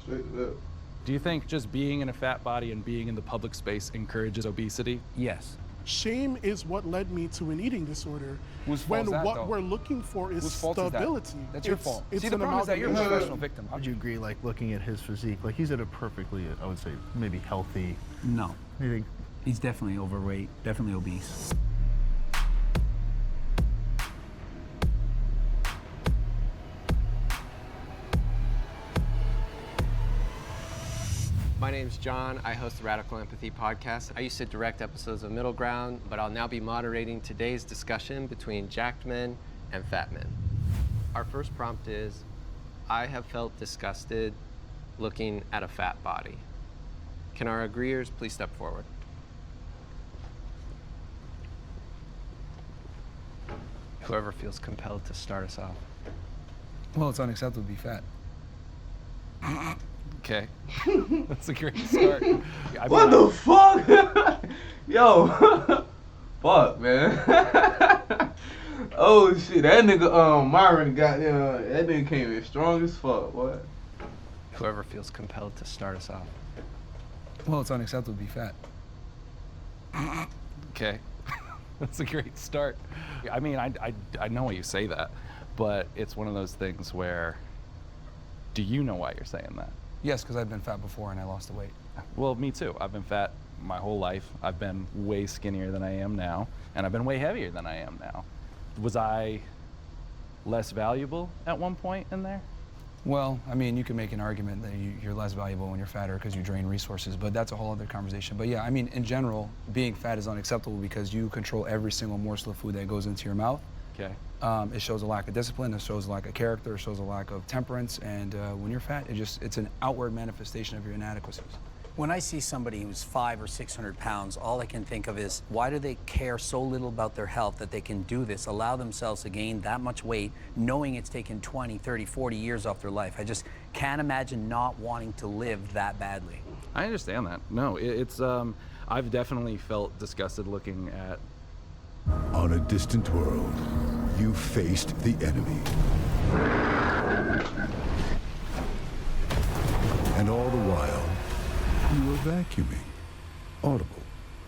Straight to that. Do you think just being in a fat body and being in the public space encourages obesity? Yes. Shame is what led me to an eating disorder. Whose fault When is that, what though? we're looking for is Whose fault is that? stability. That's your It's- fault. It's See, the an problem is that you're a amalgamation. professional victim. Would you agree, like, looking at his physique, like, he's at a perfectly, I would say, maybe healthy, No. you think? He's definitely overweight, definitely obese. My name's John. I host the Radical Empathy podcast. I used to direct episodes of Middle Ground, but I'll now be moderating today's discussion between jacked men and fat men. Our first prompt is, I have felt disgusted looking at a fat body. Can our agreeers please step forward? Whoever feels compelled to start us off. Well, it's unacceptable to be fat. Okay. That's a great start. What the fuck? Yo. Fuck, man. Oh shit, that nigga Myron goddamn that nigga came in strong as fuck, boy. Whoever feels compelled to start us off. Well, it's unacceptable to be fat. Okay. That's a great start. I mean, I know why you say that, but it's one of those things where, do you know why you're saying that? Yes, because I've been fat before and I lost the weight. Well, me too. I've been fat my whole life. I've been way skinnier than I am now, and I've been way heavier than I am now. Was I less valuable at one point in there? Well, I mean, you can make an argument that you're less valuable when you're fatter because you drain resources, but that's a whole other conversation. But yeah, I mean, in general, being fat is unacceptable because you control every single morsel of food that goes into your mouth. Okay. It shows a lack of discipline, it shows a lack of character, it shows a lack of temperance, and when you're fat, it's an outward manifestation of your inadequacies. When I see somebody who's 500 or 600 pounds, all I can think of is, why do they care so little about their health that they can do this, allow themselves to gain that much weight, knowing it's taken 20, 30, 40 years off their life? I just can't imagine not wanting to live that badly. I understand that. No, it's I've definitely felt disgusted looking at. On a distant world, you faced the enemy. And all the while, you were vacuuming. Audible.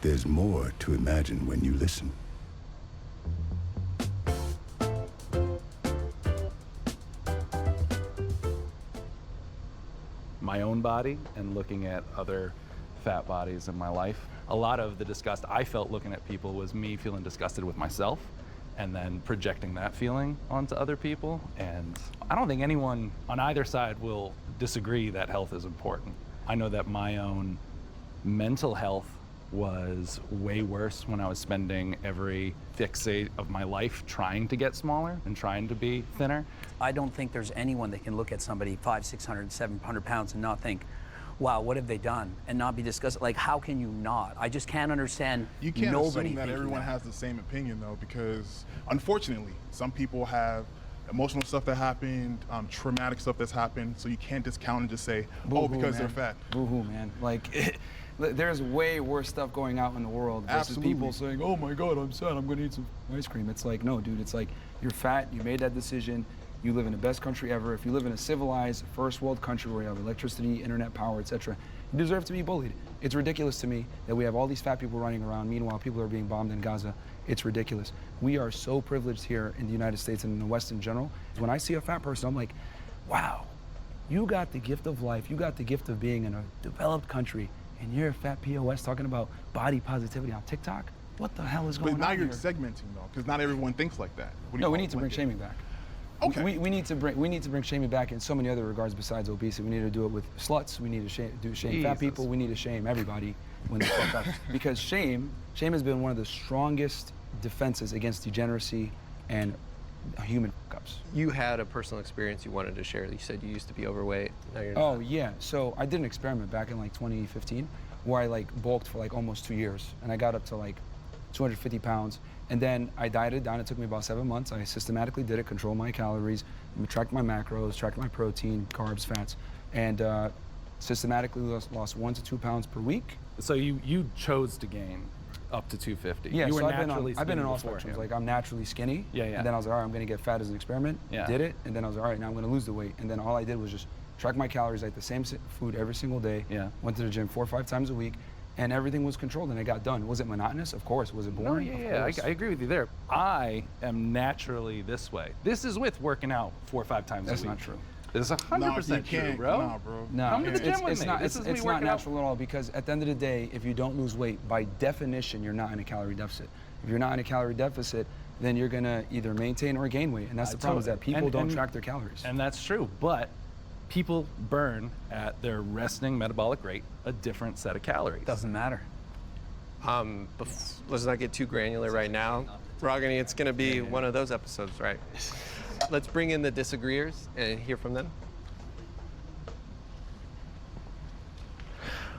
There's more to imagine when you listen. My own body and looking at other fat bodies in my life. A lot of the disgust I felt looking at people was me feeling disgusted with myself and then projecting that feeling onto other people. And I don't think anyone on either side will disagree that health is important. I know that my own mental health was way worse when I was spending every fixate of my life trying to get smaller and trying to be thinner. I don't think there's anyone that can look at somebody 500, 600, 700 pounds and not think, wow, what have they done? And not be disgusted. Like, how can you not? I just can't understand You can't nobody assume that thinking everyone that. has the same opinion, though, because unfortunately, some people have emotional stuff that happened, traumatic stuff that's happened, so you can't discount and just say, oh, because they're fat. Boo-hoo, man. Like, there's way worse stuff going out in the world versus people saying, oh my God, I'm sad, I'm gonna eat some ice cream. It's like, no, dude, it's like, you're fat, you made that decision, you live in the best country ever. If you live in a civilized first world country where you have electricity, internet power, etc., you deserve to be bullied. It's ridiculous to me that we have all these fat people running around, meanwhile people are being bombed in Gaza. It's ridiculous. We are so privileged here in the United States and in the West in general. When I see a fat person, I'm like, wow, you got the gift of life, you got the gift of being in a developed country, and you're a fat POS talking about body positivity on TikTok? What the hell is going on But now you're here? segmenting, though, because not everyone thinks like that. What do you No, we call need it? to bring Like- shaming back. Okay. We need to bring shaming back in so many other regards besides obesity. We need to do it with sluts. We need to shame fat Jesus. people. We need to shame everybody when they fuck up. Because shame has been one of the strongest defenses against degeneracy and human fuck-ups. You had a personal experience you wanted to share. You said you used to be overweight. Now you're not. Oh yeah, so I did an experiment back in like 2015 where I like bulked for like almost 2 years and I got up to like 250 pounds. And then I dieted down. It took me about 7 months. I systematically did it, controlled my calories, tracked my macros, tracked my protein, carbs, fats, and systematically lost 1 to 2 pounds per week. So you chose to gain up to 250. Yeah, you were so naturally I've been in all skinny spectrums. beforehand. Like I'm naturally skinny. Yeah, yeah. And then I was like, all right, I'm gonna get fat as an experiment. Yeah. Did it, and then I was like, all right, now I'm gonna lose the weight. And then all I did was just track my calories, ate the same food every single day. Yeah. Went to the gym 4 or 5 times a week, and everything was controlled, and it got done. Was it monotonous? Of course. Was it No, boring? yeah, Of course. I agree with you there. I am naturally this way. This is with working out 4 or 5 times That's a week. not true. This is No, 100% you true, can't. bro. Nah, bro. No, Come to the gym with it's me. not. This It's, is me it's not working out. natural at all because at the end of the day, if you don't lose weight, by definition, you're not in a calorie deficit. If you're not in a calorie deficit, then you're gonna either maintain or gain weight, and that's the problem is that people don't track their calories. And that's true, but people burn at their resting metabolic rate a different set of calories. Doesn't matter. Let's not get too granular right now. Ragini, it's going to be one of those episodes, right? Let's bring in the disagreeers and hear from them.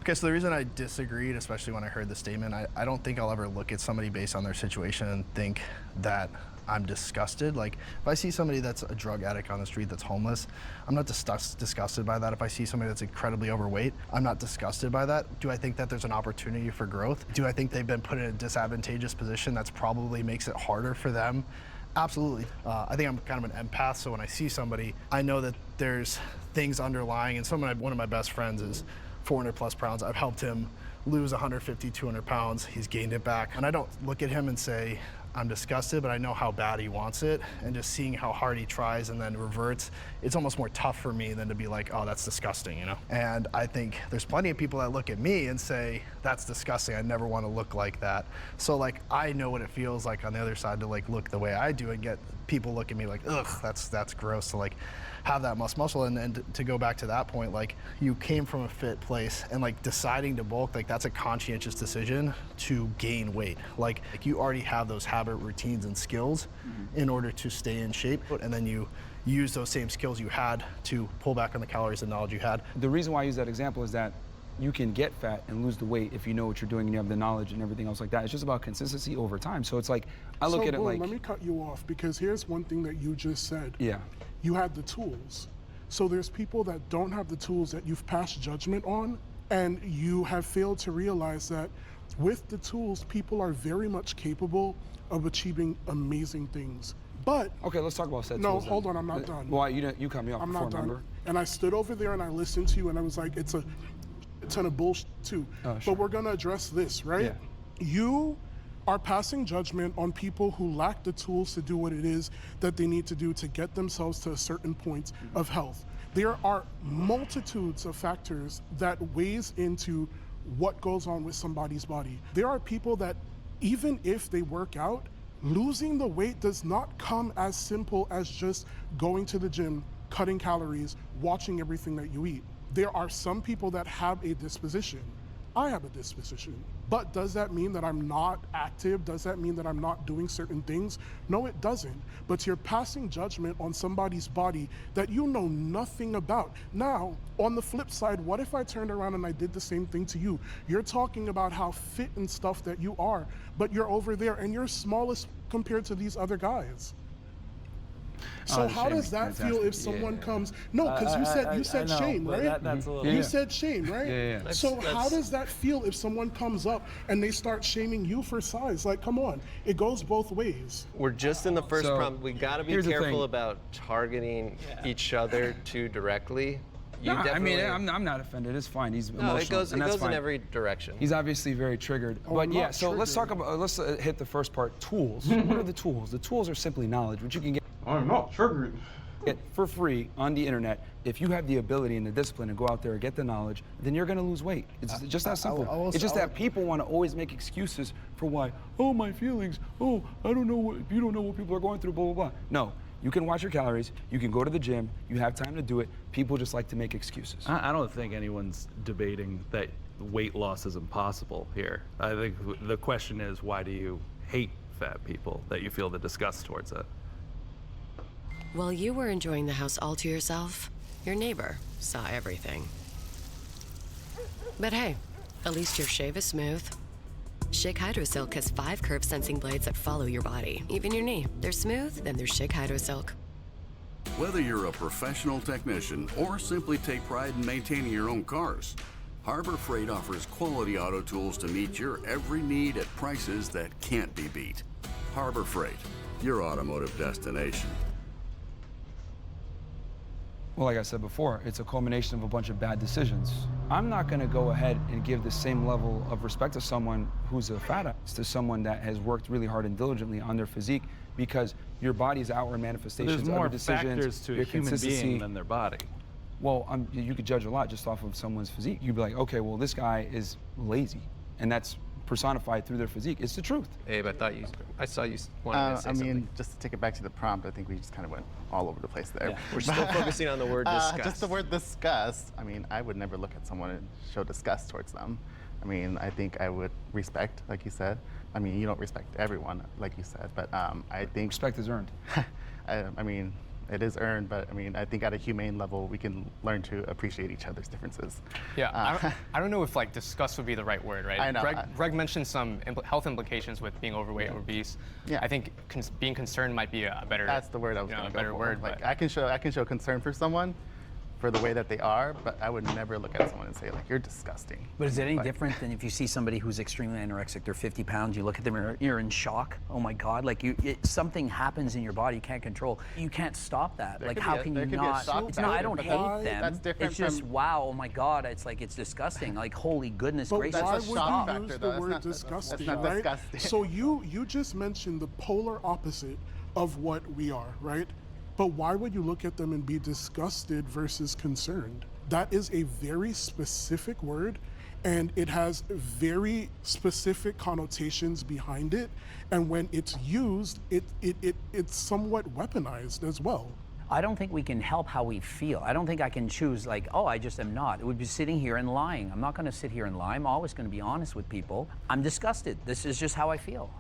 Okay, so the reason I disagreed, especially when I heard the statement, I don't think I'll ever look at somebody based on their situation and think that I'm disgusted. Like, if I see somebody that's a drug addict on the street that's homeless, I'm not disgusted by that. If I see somebody that's incredibly overweight, I'm not disgusted by that. Do I think that there's an opportunity for growth? Do I think they've been put in a disadvantageous position that's probably makes it harder for them? Absolutely. I think I'm kind of an empath, so when I see somebody, I know that there's things underlying, and one of my best friends is 400 plus pounds. I've helped him lose 150, 200 pounds. He's gained it back. And I don't look at him and say, I'm disgusted, but I know how bad he wants it. And just seeing how hard he tries and then reverts, it's almost more tough for me than to be like, oh, that's disgusting, you know? And I think there's plenty of people that look at me and say, that's disgusting. I never want to look like that. So like, I know what it feels like on the other side to like look the way I do and get people look at me like, ugh, that's gross to like have that muscle. And to go back to that point, like you came from a fit place and like deciding to bulk, like that's a conscientious decision to gain weight. Like you already have those habit routines and skills in order to stay in shape. And then you use those same skills you had to pull back on the calories and knowledge you had. The reason why I use that example is that you can get fat and lose the weight if you know what you're doing and you have the knowledge and everything else like that. It's just about consistency over time. So it's like, I look at it like... let me cut you off because here's one thing that you just said. Yeah. You had the tools. So there's people that don't have the tools that you've passed judgment on, and you have failed to realize that with the tools, people are very much capable of achieving amazing things. But okay, let's talk about set no, tools. hold on, I'm not done. Why you cut me off I'm before, not done. remember? And I stood over there and I listened to you, and I was like, it's a ton of bullshit too. Oh, sure. But we're gonna address this, right? Yeah. You are passing judgment on people who lack the tools to do what it is that they need to do to get themselves to a certain point of health. There are multitudes of factors that weighs into what goes on with somebody's body. There are people that even if they work out, losing the weight does not come as simple as just going to the gym, cutting calories, watching everything that you eat. There are some people that have a disposition. I have a disposition. But does that mean that I'm not active? Does that mean that I'm not doing certain things? No, it doesn't. But you're passing judgment on somebody's body that you know nothing about. Now, on the flip side, what if I turned around and I did the same thing to you? You're talking about how fit and stuff that you are, but you're over there and you're smallest compared to these other guys. So how does that feel if someone comes? No, because you said shame, right? That's a little. You said shame, right? Yeah. So how does that feel if someone comes up and they start shaming you for size? Like, come on, it goes both ways. We're just in the first So, prompt. We got to be here's the careful thing. about targeting each other too directly. You No, I mean, definitely- I'm not offended. It's fine. He's No, emotional, it goes and that's in fine. every direction. He's obviously very triggered. Oh, but I'm yeah, not so let's talk triggered. about, let's hit the first part, tools. What are the tools? The tools are simply knowledge, which you can I'm not triggered. get for free on the internet. If you have the ability and the discipline to go out there and get the knowledge, then you're gonna lose weight. It's just that simple. It's just that people want to always make excuses for why, oh, my feelings, oh, I don't know what, you don't know what people are going through, blah, blah, blah. No, you can watch your calories, you can go to the gym, you have time to do it. People just like to make excuses. I don't think anyone's debating that weight loss is impossible here. I think the question is, why do you hate fat people, that you feel the disgust towards it? While you were enjoying the house all to yourself, your neighbor saw everything. But hey, at least your shave is smooth. Schick HydroSilk has 5 curve sensing blades that follow your body, even your knee. They're smooth, then there's Schick HydroSilk. Whether you're a professional technician or simply take pride in maintaining your own cars, Harbor Freight offers quality auto tools to meet your every need at prices that can't be beat. Harbor Freight, your automotive destination. Well, like I said before, it's a culmination of a bunch of bad decisions. I'm not gonna go ahead and give the same level of respect to someone who's a fat ass to someone that has worked really hard and diligently on their physique, because your body's outward manifestations There's more of your decisions, factors to your a human consistency being than their body. Well, you could judge a lot just off of someone's physique. You'd be like, okay, well, this guy is lazy, and that's personified through their physique. It's the truth. Abe, I saw you wanted to say something. Just to take it back to the prompt, I think we just kind of went all over the place there. Yeah. We're still focusing on the word disgust. Just the word disgust. I mean, I would never look at someone and show disgust towards them. I mean, I think I would respect, like you said. I mean, you don't respect everyone, like you said, but I think... Respect is earned. I mean, it is earned, but I mean, I think at a humane level, we can learn to appreciate each other's differences. Yeah, I don't know if like disgust would be the right word, right? I know. Greg mentioned some health implications with being overweight or obese. Yeah. I think being concerned might be a better. That's the word I was going to go better for. word. Like but I can show concern for someone for the way that they are, but I would never look at someone and say like, you're disgusting. But is it any different than if you see somebody who's extremely anorexic, they're 50 pounds, you look at them, you're in shock? Oh my God, like something happens in your body you can't control. You can't stop that. There like could how be can there you could be a not? shock It's not, I don't factor, but hate them. That's different it's just, from, wow, oh my God, it's like, it's disgusting. Like, holy goodness But gracious. why That's a would shock you factor, use though. the word That's disgusting, not right? disgusting. So you just mentioned the polar opposite of what we are, right? But why would you look at them and be disgusted versus concerned? That is a very specific word, and it has very specific connotations behind it. And when it's used, it's somewhat weaponized as well. I don't think we can help how we feel. I don't think I can choose like, oh, I just am not. It would be sitting here and lying. I'm not going to sit here and lie. I'm always going to be honest with people. I'm disgusted. This is just how I feel.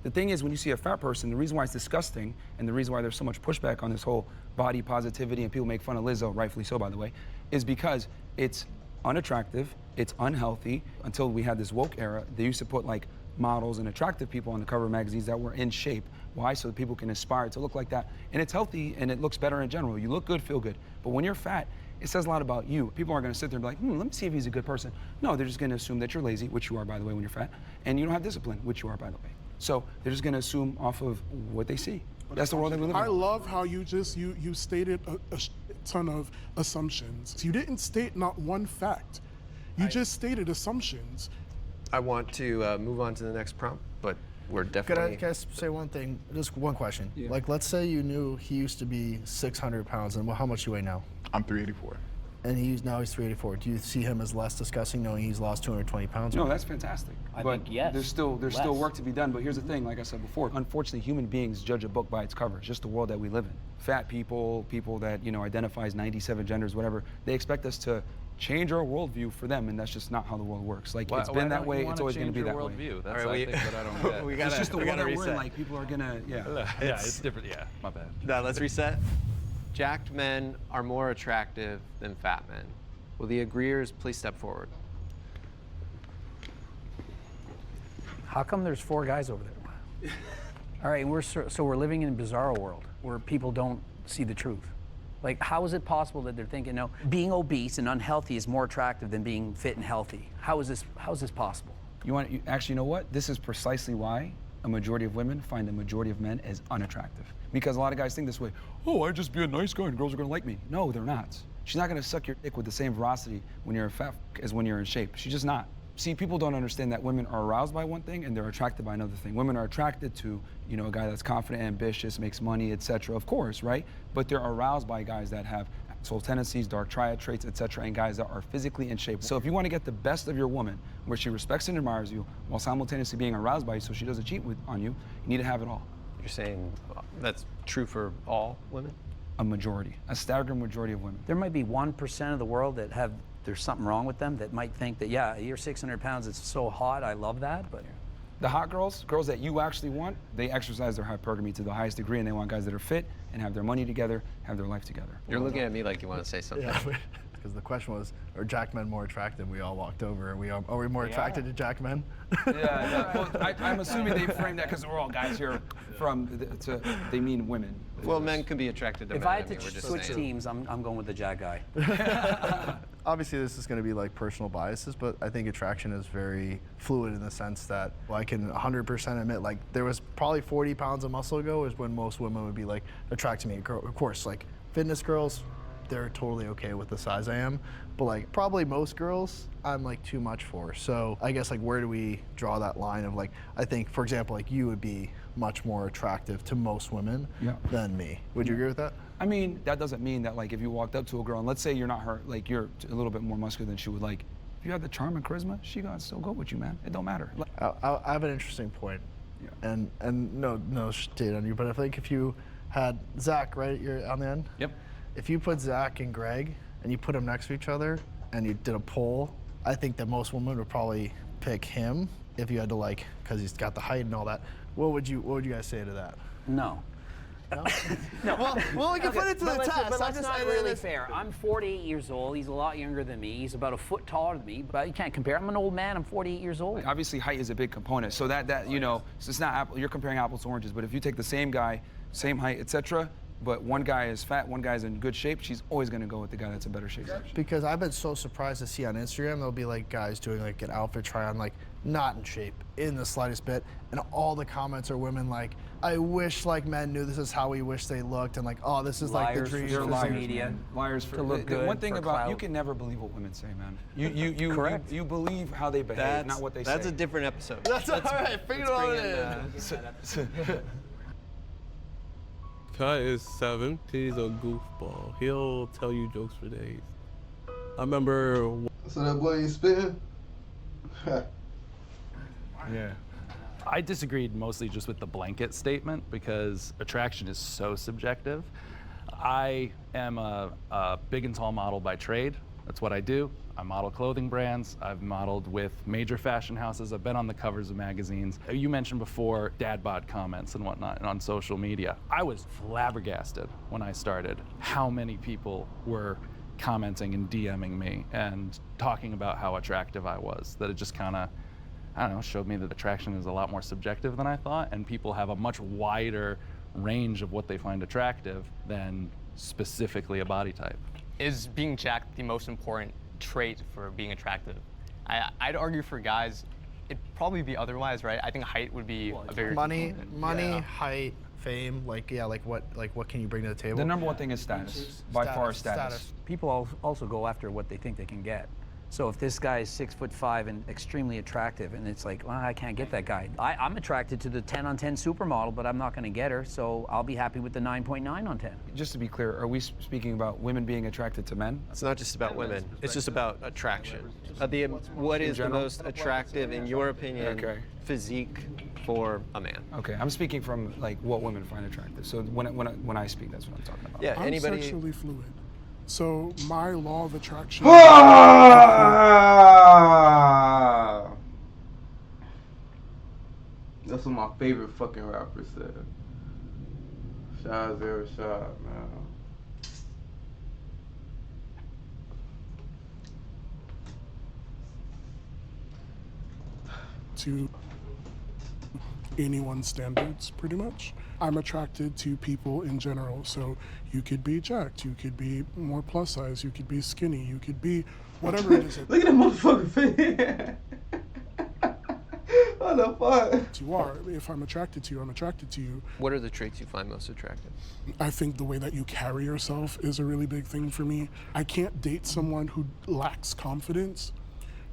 The thing is, when you see a fat person, the reason why it's disgusting and the reason why there's so much pushback on this whole body positivity and people make fun of Lizzo, rightfully so, by the way, is because it's unattractive, it's unhealthy. Until we had this woke era, they used to put like models and attractive people on the cover of magazines that were in shape. Why? So that people can aspire to look like that. And it's healthy and it looks better in general. You look good, feel good. But when you're fat, it says a lot about you. People aren't going to sit there and be like, let me see if he's a good person. No, they're just going to assume that you're lazy, which you are, by the way, when you're fat, and you don't have discipline, which you are, by the way. So they're just going to assume off of what they see. That's the world that we live in. I love how you stated a ton of assumptions. You didn't state not one fact. You just stated assumptions. I want to move on to the next prompt, but we're definitely... Can I say one thing? Just one question. Yeah. Like, let's say you knew he used to be 600 pounds, and how much you weigh now? I'm 384. And now he's 384. Do you see him as less disgusting knowing he's lost 220 pounds? No, that's fantastic. I but think yes. There's still work to be done. But here's the thing, like I said before, unfortunately, human beings judge a book by its cover. It's just the world that we live in. Fat people, people that identify as 97 genders, whatever, they expect us to change our worldview for them, and that's just not how the world works. Like it's been that way. It's always going to be that way. That's I think what I don't get. It's just the world that we're in. Like people are gonna, yeah, it's different. Yeah, my bad. Now let's reset. Jacked men are more attractive than fat men. Will the agreeers please step forward? How come there's 4 guys over there? All right, so we're living in a bizarre world where people don't see the truth. Like, how is it possible that they're thinking, no, being obese and unhealthy is more attractive than being fit and healthy? How is this possible? Actually, you know what? This is precisely why a majority of women find a majority of men as unattractive. Because a lot of guys think this way, oh, I'd just be a nice guy and girls are gonna like me. No, they're not. She's not gonna suck your dick with the same veracity when you're fat as when you're in shape. She's just not. See, people don't understand that women are aroused by one thing and they're attracted by another thing. Women are attracted to, a guy that's confident, ambitious, makes money, etc. Of course, right? But they're aroused by guys that have asshole tendencies, dark triad traits, etc., and guys that are physically in shape. So if you want to get the best of your woman, where she respects and admires you, while simultaneously being aroused by you so she doesn't cheat on you, you need to have it all. You're saying that's true for all women? A majority, a staggering majority of women. There might be 1% of the world that there's something wrong with them that might think that, yeah, you're 600 pounds, it's so hot, I love that, but... The hot girls that you actually want, they exercise their hypergamy to the highest degree, and they want guys that are fit and have their money together, have their life together. You're looking at me like you want to say something. Yeah, because the question was, are jacked men more attractive? We all walked over. Are we more attracted to jacked men? Yeah. Well, I'm assuming they framed that because we're all guys here they mean women. Well, men can be attracted to men. If I had to switch teams, I'm going with the jack guy. obviously this is going to be like personal biases, but I think attraction is very fluid in the sense that I can 100% admit, like there was probably 40 pounds of muscle ago is when most women would be like attracted to me. Of course, like fitness girls, they're totally okay with the size I am, but like probably most girls I'm like too much for. So I guess like where do we draw that line of like, I think for example like you would be much more attractive to most women than me. Would you agree with that? I mean, that doesn't mean that like if you walked up to a girl and let's say you're not her, like you're a little bit more muscular than she would, like if you have the charm and charisma, she gonna still go with you, man. It don't matter. I have an interesting point, and no shade on you, but I think if you had Zach, right, you're on the end? Yep. If you put Zach and Greg and you put them next to each other and you did a poll, I think that most women would probably pick him if you had to like, because he's got the height and all that. What would you guys say to that? No. No. Well, we can put it to the test. But that's not really fair. I'm 48 years old. He's a lot younger than me. He's about a foot taller than me, but you can't compare. I'm an old man. I'm 48 years old. Like, obviously, height is a big component. So that you know, so it's not you're comparing apples to oranges. But if you take the same guy, same height, etc., but one guy is fat, one guy's in good shape, she's always going to go with the guy that's in better shape. Because I've been so surprised to see on Instagram, there'll be like guys doing like an outfit try on, like not in shape in the slightest bit, and all the comments are women like, I wish like men knew this is how we wish they looked, and like, oh, this is like the dream. You're liars, media. man. Liars for to look good. One thing for about clout. you can never believe what women say, man. You Correct. You believe how they behave, not what they say. That's a different episode. That's all right. Figure it out. Kai is 7. He's a goofball. He'll tell you jokes for days. I remember. So that boy ain't spitting? Yeah. I disagreed mostly just with the blanket statement because attraction is so subjective. I am a big and tall model by trade. That's what I do. I model clothing brands. I've modeled with major fashion houses. I've been on the covers of magazines. You mentioned before dad bod comments and whatnot on social media. I was flabbergasted when I started how many people were commenting and DMing me and talking about how attractive I was, that it just kind of, I don't know, showed me that attraction is a lot more subjective than I thought, and people have a much wider range of what they find attractive than specifically a body type. Is being jacked the most important trait for being attractive? I'd argue for guys, it'd probably be otherwise, right? I think height would be a bigger money, height, fame, like what can you bring to the table? The number one thing is status. By far, status. People also go after what they think they can get. So if this guy is 6'5" and extremely attractive, and it's like, well, I can't get that guy. I'm attracted to the 10 on 10 supermodel, but I'm not going to get her, so I'll be happy with the 9.9 on 10. Just to be clear, are we speaking about women being attracted to men? It's not just about women. It's just about attraction. What is the most attractive, in your opinion, physique for a man? Okay, I'm speaking from like what women find attractive. So when I speak, that's what I'm talking about. Yeah, I'm sexually fluid. So my law of attraction. That's what my favorite fucking rapper said. Shah's every shot, man. To anyone's standards, pretty much. I'm attracted to people in general. So you could be jacked, you could be more plus size, you could be skinny, you could be whatever it is. Look at that motherfucker face. What the fuck? You are. If I'm attracted to you, I'm attracted to you. What are the traits you find most attractive? I think the way that you carry yourself is a really big thing for me. I can't date someone who lacks confidence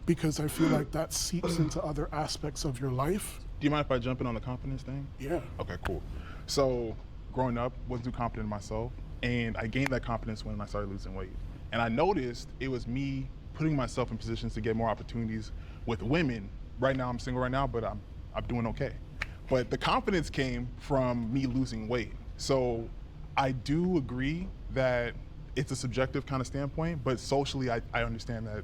because I feel like that seeps into other aspects of your life. Do you mind if I jump in on the confidence thing? Yeah. Okay, cool. So growing up, wasn't too confident in myself, and I gained that confidence when I started losing weight. And I noticed it was me putting myself in positions to get more opportunities with women. Right now, I'm single right now, but I'm doing okay. But the confidence came from me losing weight. So I do agree that it's a subjective kind of standpoint, but socially, I understand that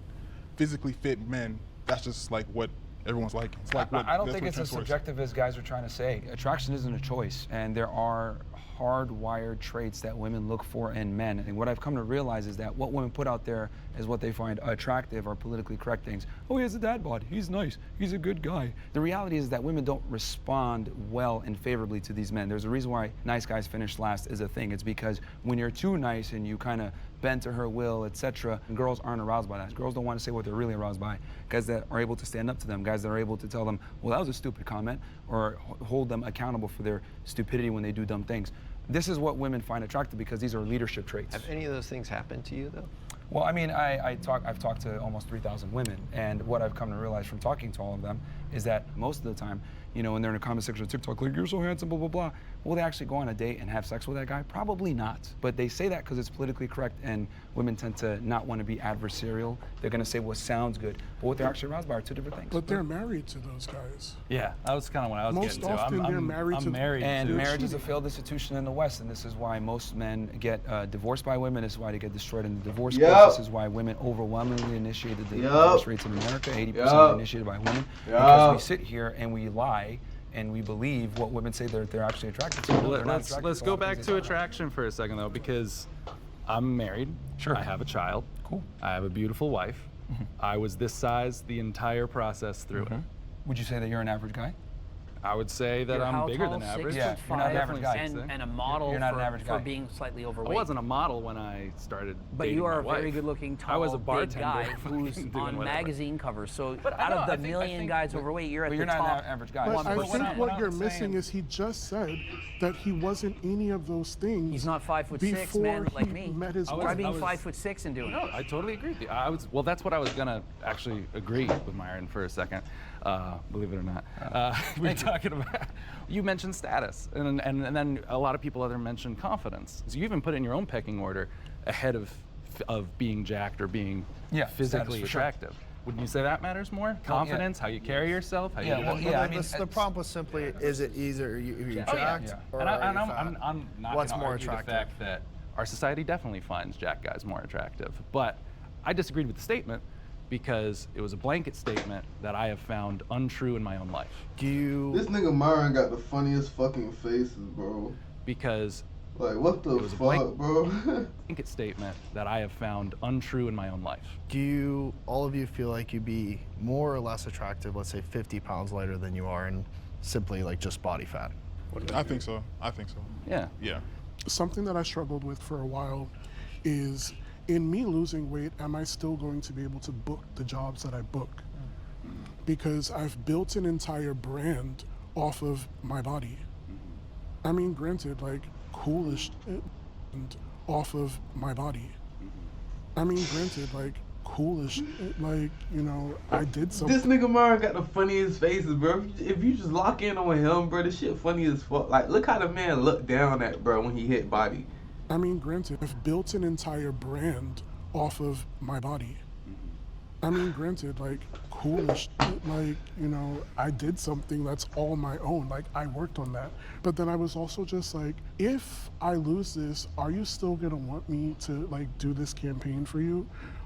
physically fit men, that's just like what everyone's like. It's like what, I don't think it's as subjective as guys are trying to say. Attraction isn't a choice, and there are hardwired traits that women look for in men. And what I've come to realize is that what women put out there is what they find attractive or politically correct things. Oh, he has a dad bod. He's nice. He's a good guy. The reality is that women don't respond well and favorably to these men. There's a reason why nice guys finish last is a thing. It's because when you're too nice and you kind of bend to her will, etc. And girls aren't aroused by that. Girls don't want to say what they're really aroused by. Guys that are able to stand up to them, guys that are able to tell them, well, that was a stupid comment, or hold them accountable for their stupidity when they do dumb things. This is what women find attractive because these are leadership traits. Have any of those things happened to you, though? Well, I mean, I've talked to almost 3,000 women, and what I've come to realize from talking to all of them is that most of the time, you know, when they're in a comment section of TikTok, like, you're so handsome, blah, blah, blah, will they actually go on a date and have sex with that guy? Probably not. But they say that because it's politically correct, and women tend to not want to be adversarial. They're going to say what sounds good, but what they're actually aroused by are two different things. But they're married to those guys. Yeah, that was kind of what I was Most getting to. often they're married to. And marriage is a failed institution in the West, and this is why most men get divorced by women. This is why they get destroyed in the divorce courts. This is why women overwhelmingly initiated the divorce rates in America. 80% initiated by women. Because we sit here and we lie and we believe what women say they're actually attracted to. No, Let's go back to attraction for a second, though, because I'm married. Sure. I have a child. Cool. I have a beautiful wife. I was this size the entire process through it. Would you say that you're an average guy? I would say that I'm bigger than average. Yeah, you're not an average guy. And a model You're not an average for guy. being slightly overweight. I wasn't a model when I started But dating you are my a very wife. good-looking, tall, I was a big bartender guy fucking who's doing on whatever. magazine covers. So But out I of the think- I million think- guys overweight, you're at But the you're not top. an average guy. But I 1%. think what you're missing is he just said that he wasn't any of those things. He's not 5'6", before man, like he me. met his Try wife. being 5'6" and doing No, it. I totally agree with you. Well, that's what I was gonna actually agree with Myron for a second. Believe it or not, we're talking about. You mentioned status, and then a lot of people other mentioned confidence. So you even put it in your own pecking order ahead of being jacked or being physically status for sure. attractive. Wouldn't you say that matters more? Confidence, how you carry yourself, how you do it? I mean, the prompt was simply, is it either you're jacked or And are you fat? I'm not What's gonna more argue attractive? the fact that our society definitely finds jack guys more attractive. But I disagreed with the statement because it was a blanket statement that I have found untrue in my own life. This nigga Myron got the funniest fucking faces, bro. Because like, what the fuck, bro? Blanket statement that I have found untrue in my own life. Do all of you feel like you'd be more or less attractive, let's say 50 pounds lighter than you are, and simply like just body fat? I think so. I think so. Yeah. Yeah. Something that I struggled with for a while is, in me losing weight, am I still going to be able to book the jobs that I book? Because I've built an entire brand off of my body. I mean, granted, like, coolish and off of my body. I mean, granted, like, coolish, like, you know, I did something. This nigga Myron got the funniest faces, bro. If you just lock in on him, bro, this shit funny as fuck. Like, look how the man looked down at, bro, when he hit body. I mean, granted, I've built an entire brand off of my body. I mean, granted, like, coolish, like, you know, I did something that's all my own. Like, I worked on that. But then I was also just like, if I lose this, are you still gonna want me to, like, do this campaign for you?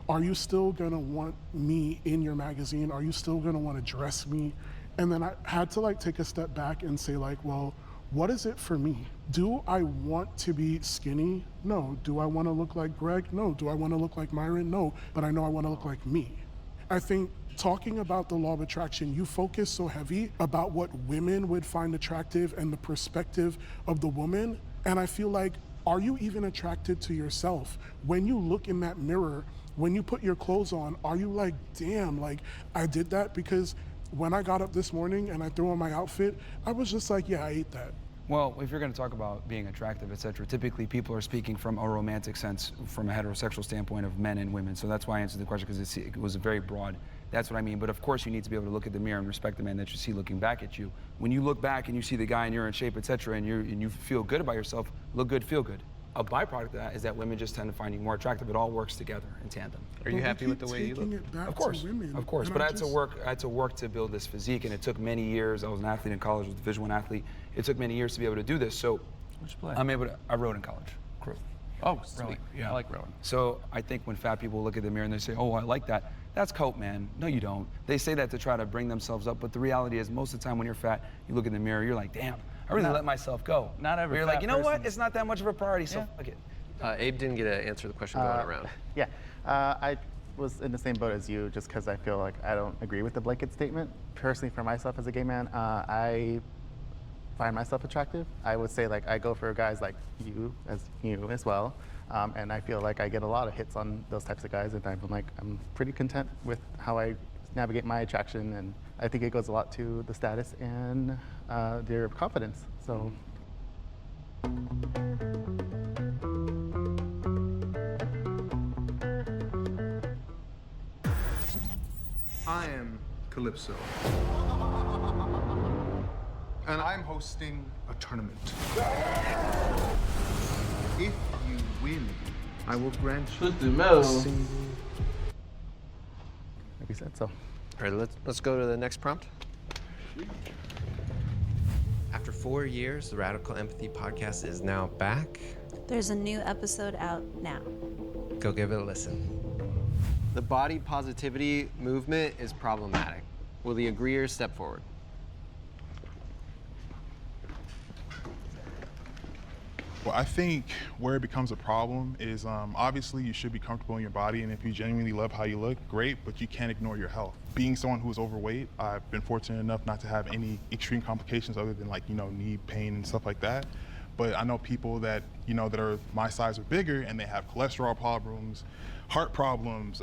Are you still gonna want me in your magazine? Are you still gonna wanna dress me? And then I had to, like, take a step back and say, like, well, what is it for me? Do I want to be skinny? No. Do I want to look like Greg? No. Do I want to look like Myron? No. But I know I want to look like me. I think talking about the law of attraction, you focus so heavy about what women would find attractive and the perspective of the woman. And I feel like, are you even attracted to yourself? When you look in that mirror, when you put your clothes on, are you like, damn, like, I did that? Because when I got up this morning and I threw on my outfit, I was just like, yeah, I ate that. Well, if you're going to talk about being attractive, etc., typically people are speaking from a romantic sense, from a heterosexual standpoint of men and women. So that's why I answered the question, because it was very broad. That's what I mean. But of course, you need to be able to look at the mirror and respect the man that you see looking back at you. When you look back and you see the guy and you're in shape, etc., and you feel good about yourself, look good, feel good. A byproduct of that is that women just tend to find you more attractive. It all works together in tandem. Are you happy with the way you look? Of course, of course. But I had to work to build this physique, and it took many years. I was an athlete in college, was a Division I athlete. It took many years to be able to do this. So What'd you play? I'm able to. I rowed in college. Crew. Oh, sweet. Rowing, yeah. I like rowing. So I think when fat people look at the mirror and they say, "Oh, I like that," that's cope, man. No, you don't. They say that to try to bring themselves up, but the reality is, most of the time when you're fat, you look in the mirror, you're like, "Damn, I really let myself go." Not every. You're fat like, you know what? person- It's not that much of a priority, so fuck it. Abe didn't get to answer the question going around. Yeah, I was in the same boat as you, just because I feel like I don't agree with the blanket statement. Personally, for myself as a gay man, I find myself attractive. I would say, like, I go for guys like you as well. And I feel like I get a lot of hits on those types of guys, and I'm pretty content with how I navigate my attraction, and I think it goes a lot to the status and their confidence. So. I am Calypso, and I'm hosting a tournament. If you win, I will grant you a single. Like we said, so. All right, let's go to the next prompt. After 4 years, the Radical Empathy Podcast is now back. There's a new episode out now. Go give it a listen. The body positivity movement is problematic. Will the agreeers step forward? Well, I think where it becomes a problem is obviously you should be comfortable in your body, and if you genuinely love how you look, great, but you can't ignore your health. Being someone who is overweight, I've been fortunate enough not to have any extreme complications other than knee pain and stuff like that. But I know people that, that are my size or bigger, and they have cholesterol problems, heart problems,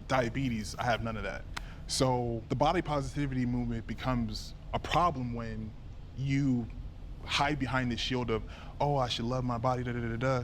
diabetes. I have none of that. So the body positivity movement becomes a problem when you hide behind this shield of, oh, I should love my body, da-da-da-da-da.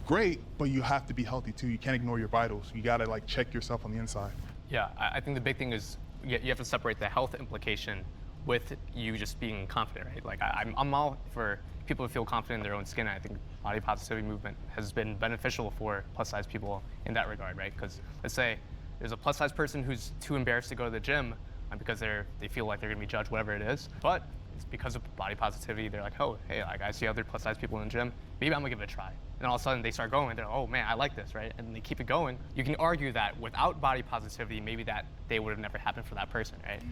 Great, but you have to be healthy too. You can't ignore your vitals. You gotta check yourself on the inside. Yeah, I think the big thing is you have to separate the health implication with you just being confident, right? I'm all for people to feel confident in their own skin. I think body positivity movement has been beneficial for plus size people in that regard, right? Because let's say there's a plus size person who's too embarrassed to go to the gym because they feel like they're gonna be judged, whatever it is. But it's because of body positivity, they're like, oh, hey, I see other plus size people in the gym, maybe I'm gonna give it a try. And all of a sudden they start going, they're like, oh man, I like this, right? And they keep it going. You can argue that without body positivity, maybe that day would have never happened for that person, right?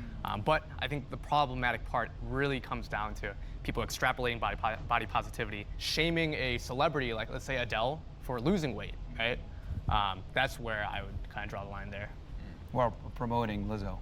But I think the problematic part really comes down to people extrapolating body positivity, shaming a celebrity, like let's say Adele, for losing weight, right? That's where I would kind of draw the line there. Well, promoting Lizzo.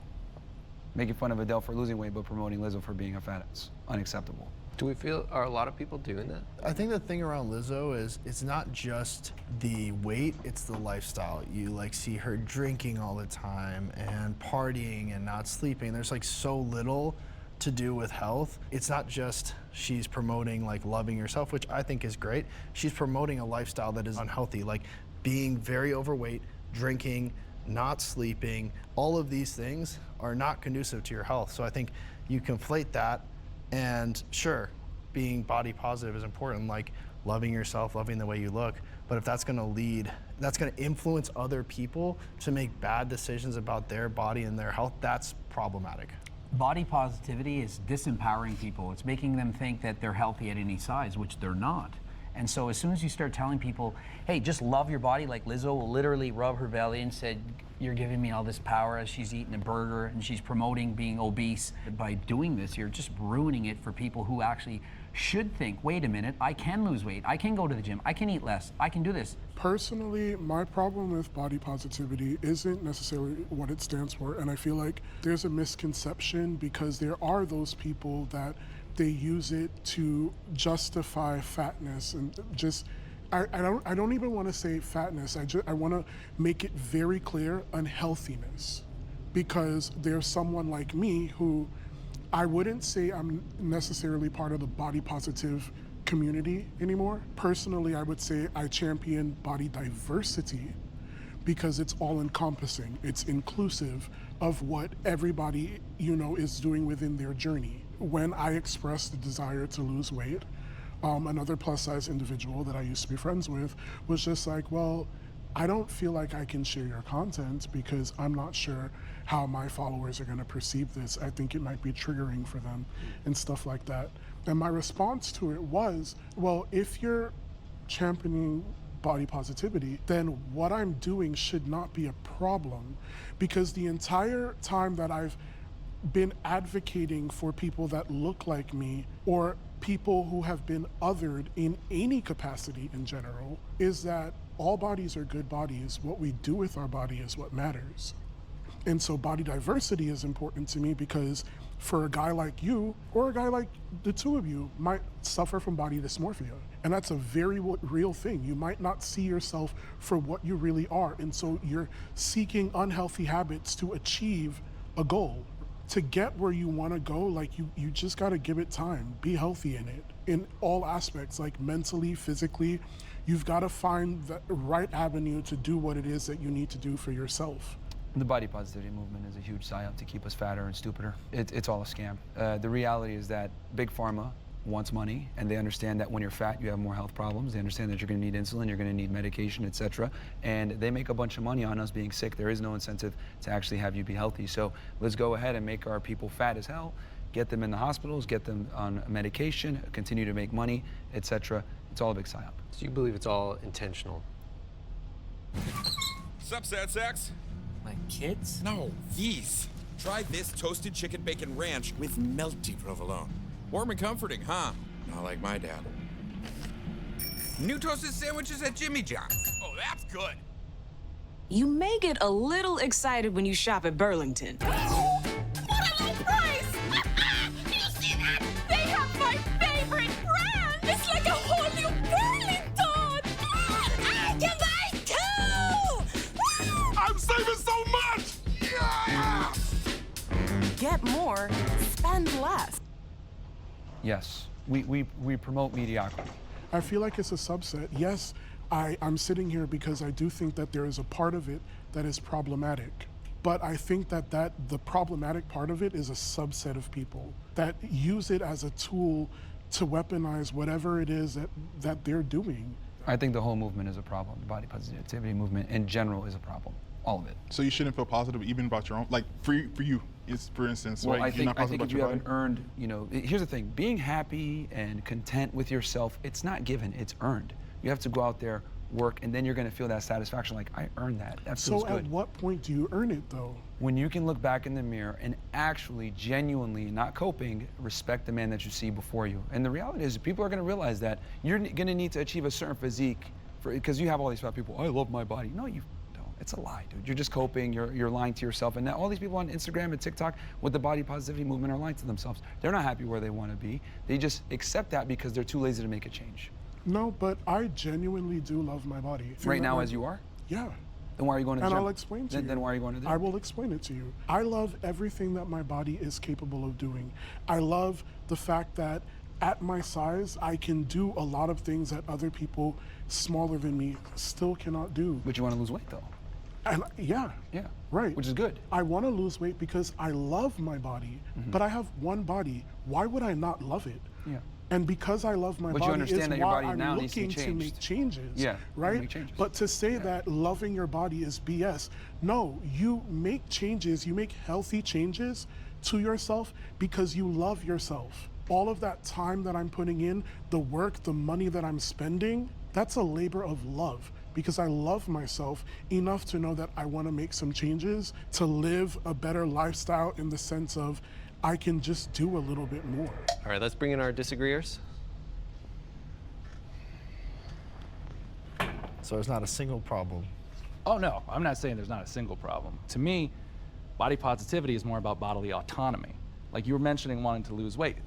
Making fun of Adele for losing weight, but promoting Lizzo for being a fat is unacceptable. Do we feel, are a lot of people doing that? I think the thing around Lizzo is it's not just the weight, it's the lifestyle. You see her drinking all the time and partying and not sleeping. There's so little to do with health. It's not just she's promoting loving yourself, which I think is great. She's promoting a lifestyle that is unhealthy, being very overweight, drinking, not sleeping. All of these things are not conducive to your health. So I think you conflate that, and sure, being body positive is important, loving yourself, loving the way you look. But if that's gonna influence other people to make bad decisions about their body and their health, that's problematic. Body positivity is disempowering people. It's making them think that they're healthy at any size, which they're not. And so as soon as you start telling people, hey, just love your body, like Lizzo will literally rub her belly and said, you're giving me all this power as she's eating a burger and she's promoting being obese. By doing this, you're just ruining it for people who actually should think, wait a minute, I can lose weight, I can go to the gym, I can eat less, I can do this. Personally, my problem with body positivity isn't necessarily what it stands for, and I feel like there's a misconception because there are those people that they use it to justify fatness and just, I don't even want to say fatness, I want to make it very clear, unhealthiness. Because there's someone like me who, I wouldn't say I'm necessarily part of the body positive community anymore. Personally, I would say I champion body diversity because it's all encompassing. It's inclusive of what everybody, is doing within their journey. When I expressed the desire to lose weight, another plus size individual that I used to be friends with was just like, well, I don't feel like I can share your content because I'm not sure how my followers are gonna perceive this. I think it might be triggering for them and stuff like that. And my response to it was, well, if you're championing body positivity, then what I'm doing should not be a problem, because the entire time that I've been advocating for people that look like me or people who have been othered in any capacity in general is that all bodies are good bodies. What we do with our body is what matters. And so body diversity is important to me because for a guy like you or a guy like the two of you might suffer from body dysmorphia. And that's a very real thing. You might not see yourself for what you really are. And so you're seeking unhealthy habits to achieve a goal. To get where you want to go, like you just got to give it time. Be healthy in it, in all aspects, like mentally, physically. You've got to find the right avenue to do what it is that you need to do for yourself. The body positivity movement is a huge psyop to keep us fatter and stupider. It's all a scam. The reality is that Big Pharma wants money, and they understand that when you're fat, you have more health problems. They understand that you're going to need insulin, you're going to need medication, etc. And they make a bunch of money on us being sick. There is no incentive to actually have you be healthy. So let's go ahead and make our people fat as hell, get them in the hospitals, get them on medication, continue to make money, etc. It's all a big psyop. So you believe it's all intentional? Sup, sad sacks? My kids? No, these. Try this toasted chicken bacon ranch with melty provolone. Warm and comforting, huh? Not like my dad. New toasted sandwiches at Jimmy John's. Oh, that's good. You may get a little excited when you shop at Burlington. What a low price! You see that? They have my favorite brand! It's like a whole new Burlington! I can buy two! I'm saving so much! Yeah! Get more, spend less. Yes, we promote mediocrity. I feel like it's a subset. Yes, I'm sitting here because I do think that there is a part of it that is problematic. But I think that the problematic part of it is a subset of people that use it as a tool to weaponize whatever it is that they're doing. I think the whole movement is a problem. The body positivity movement in general is a problem. All of it. So you shouldn't feel positive even about your own, like for you, for instance, well, right? I think if you haven't earned, here's the thing, being happy and content with yourself, it's not given, it's earned. You have to go out there, work, and then you're gonna feel that satisfaction, like, I earned that, that feels good. So at what point do you earn it though? When you can look back in the mirror and actually, genuinely, not coping, respect the man that you see before you. And the reality is, people are gonna realize that you're gonna need to achieve a certain physique, because you have all these fat people, I love my body. No, you it's a lie, dude. You're just coping, you're lying to yourself. And now all these people on Instagram and TikTok with the body positivity movement are lying to themselves. They're not happy where they want to be. They just accept that because they're too lazy to make a change. No, but I genuinely do love my body. Right now as you are? Yeah. Then why are you going to the gym? And I'll explain to you. Then why are you going to the gym? I will explain it to you. I love everything that my body is capable of doing. I love the fact that at my size, I can do a lot of things that other people smaller than me still cannot do. But you want to lose weight though? And yeah, right. Which is good. I want to lose weight because I love my body, but I have one body. Why would I not love it? Yeah. And because I love my but body you understand is that your why body I'm now needs looking to to make changes. Yeah, right? make changes. But to say that loving your body is BS, no, you make changes, you make healthy changes to yourself because you love yourself. All of that time that I'm putting in, the work, the money that I'm spending, that's a labor of love. Because I love myself enough to know that I want to make some changes to live a better lifestyle in the sense of I can just do a little bit more. All right, let's bring in our disagreeers. So there's not a single problem. Oh no, I'm not saying there's not a single problem. To me, body positivity is more about bodily autonomy. Like you were mentioning wanting to lose weight.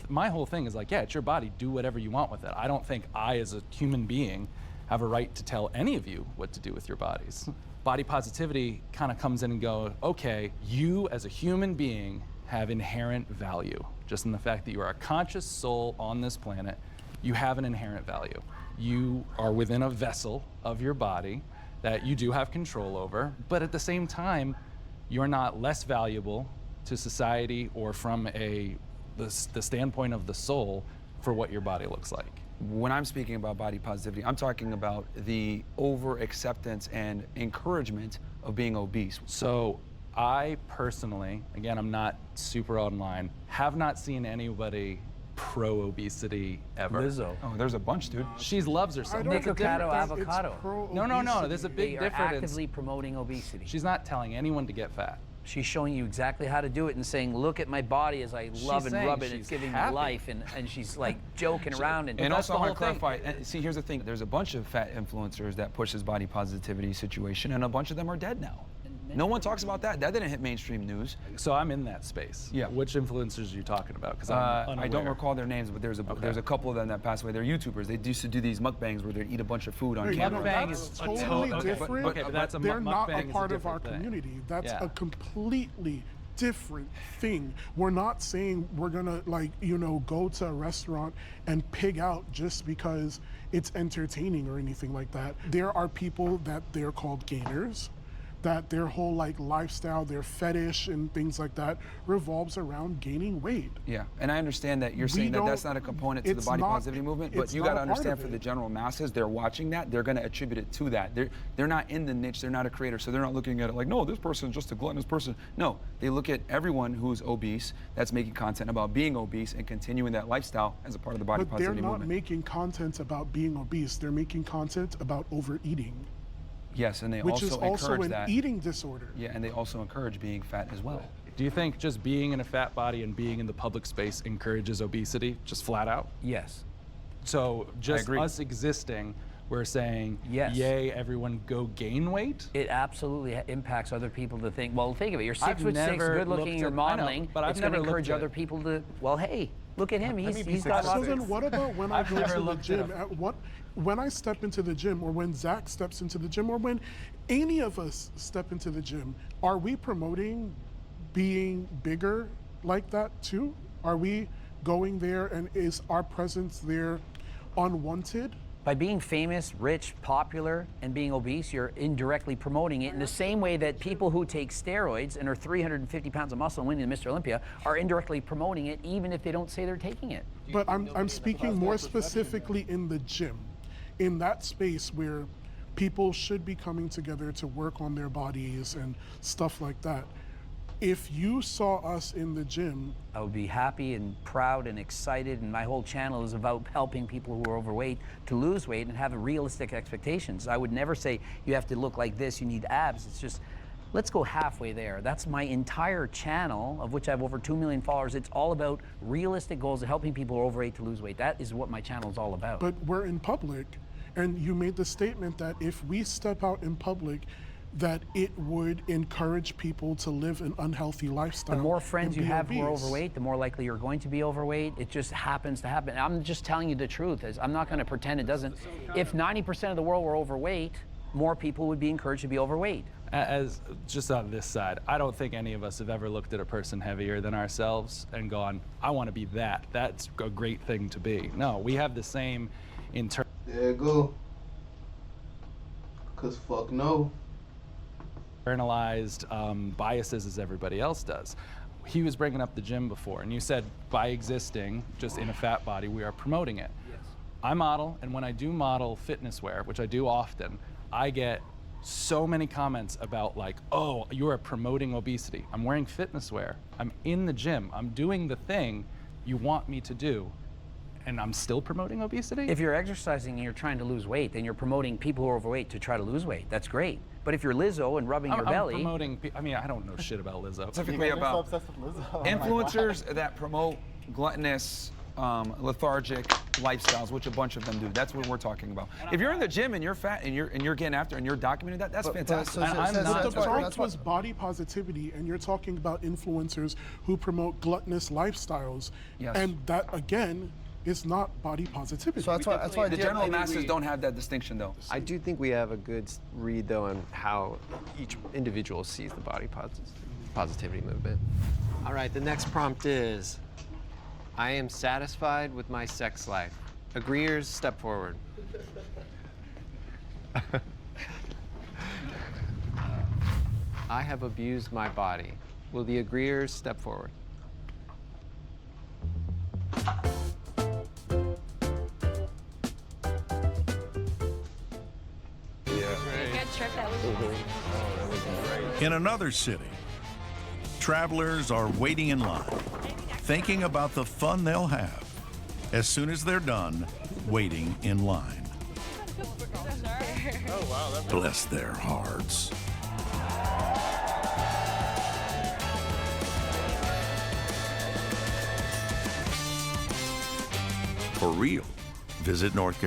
My whole thing is like, yeah, it's your body, do whatever you want with it. I don't think I, as a human being, have a right to tell any of you what to do with your bodies. Body positivity kind of comes in and goes, okay, you as a human being have inherent value. Just in the fact that you are a conscious soul on this planet, you have an inherent value. You are within a vessel of your body that you do have control over, but at the same time, you're not less valuable to society or from the standpoint of the soul for what your body looks like. When I'm speaking about body positivity, I'm talking about the over-acceptance and encouragement of being obese. So I personally, again, I'm not super online, have not seen anybody pro-obesity ever. Lizzo. Oh, there's a bunch, dude. She loves herself. Avocado, avocado. No, there's a big difference. They are actively promoting obesity. She's not telling anyone to get fat. She's showing you exactly how to do it and saying, look at my body as I love and rub it. It's giving me life. And she's like joking around. And also, I want to clarify, see, here's the thing. There's a bunch of fat influencers that push this body positivity situation, and a bunch of them are dead now. No one talks about that. That didn't hit mainstream news. So I'm in that space. Yeah. Which influencers are you talking about? Because I don't recall their names, but there's a couple of them that passed away. They're YouTubers. They used to do these mukbangs where they'd eat a bunch of food on camera. That's totally different. Okay, but that's they're not a part of our community. That's a completely different thing. We're not saying we're gonna go to a restaurant and pig out just because it's entertaining or anything like that. There are people that they're called gainers, that their whole lifestyle, their fetish and things like that revolves around gaining weight. Yeah, and I understand that you're saying that that's not a component to the body positivity movement, but you got to understand for the general masses, they're watching that, they're going to attribute it to that. They're not in the niche, they're not a creator, so they're not looking at it like, no, this person's just a gluttonous person. No, they look at everyone who's obese that's making content about being obese and continuing that lifestyle as a part of the body positivity movement. But they're not making content about being obese, they're making content about overeating. Yes, and they which also is also encourage an that. eating disorder. Yeah, and they also encourage being fat as well. Do you think just being in a fat body and being in the public space encourages obesity, just flat out? Yes. So just us existing, we're saying, yes. Yay, everyone go gain weight? It absolutely impacts other people to think, well, think of it. You're 6'6", good looking, you're modeling. But it's going to encourage other people to, well, hey, look at him. He's got lots of... So then what about when I go to the gym? When I step into the gym, or when Zach steps into the gym, or when any of us step into the gym, are we promoting being bigger like that too? Are we going there, and is our presence there unwanted? By being famous, rich, popular, and being obese, you're indirectly promoting it in the same way that people who take steroids and are 350 pounds of muscle and winning Mr. Olympia are indirectly promoting it, even if they don't say they're taking it. But I'm speaking more specifically in the gym, in that space where people should be coming together to work on their bodies and stuff like that. If you saw us in the gym, I would be happy and proud and excited, and my whole channel is about helping people who are overweight to lose weight and have realistic expectations. I would never say you have to look like this, you need abs. It's just, let's go halfway there. That's my entire channel, of which I have over 2 million followers. It's all about realistic goals of helping people who are overweight to lose weight. That is what my channel is all about. But we're in public, and you made the statement that if we step out in public, that it would encourage people to live an unhealthy lifestyle. The more friends you have obese. who are overweight, the more likely you're going to be overweight. It just happens to happen. I'm just telling you the truth. I'm not going to pretend it doesn't. If 90% of the world were overweight, more people would be encouraged to be overweight. As just on this side, I don't think any of us have ever looked at a person heavier than ourselves and gone, I want to be that. That's a great thing to be. No, we have the same There you go. Cause fuck no. Internalized biases as everybody else does. He was bringing up the gym before, and you said by existing just in a fat body, we are promoting it. Yes. I model, and when I do model fitness wear, which I do often, I get so many comments about like, oh, you are promoting obesity. I'm wearing fitness wear. I'm in the gym. I'm doing the thing you want me to do. And I'm still promoting obesity? If you're exercising and you're trying to lose weight, then you're promoting people who are overweight to try to lose weight. That's great. But if you're Lizzo and rubbing your belly... I'm promoting... I mean, I don't know shit about Lizzo. Specifically about influencers that promote gluttonous, lethargic lifestyles, which a bunch of them do. That's what we're talking about. If you're in the gym and you're fat and you're getting after and you're documenting that, that's fantastic. The prompt was body positivity, and you're talking about influencers who promote gluttonous lifestyles. Yes. And that, again, is not body positivity. So that's why the general masses don't have that distinction, though. I do think we have a good read, though, on how each individual sees the body positivity movement. All right, the next prompt is, I am satisfied with my sex life. Agreeers, step forward. I have abused my body. Will the agreeers step forward? In another city, travelers are waiting in line, thinking about the fun they'll have as soon as they're done waiting in line. Bless their hearts. For real, visit North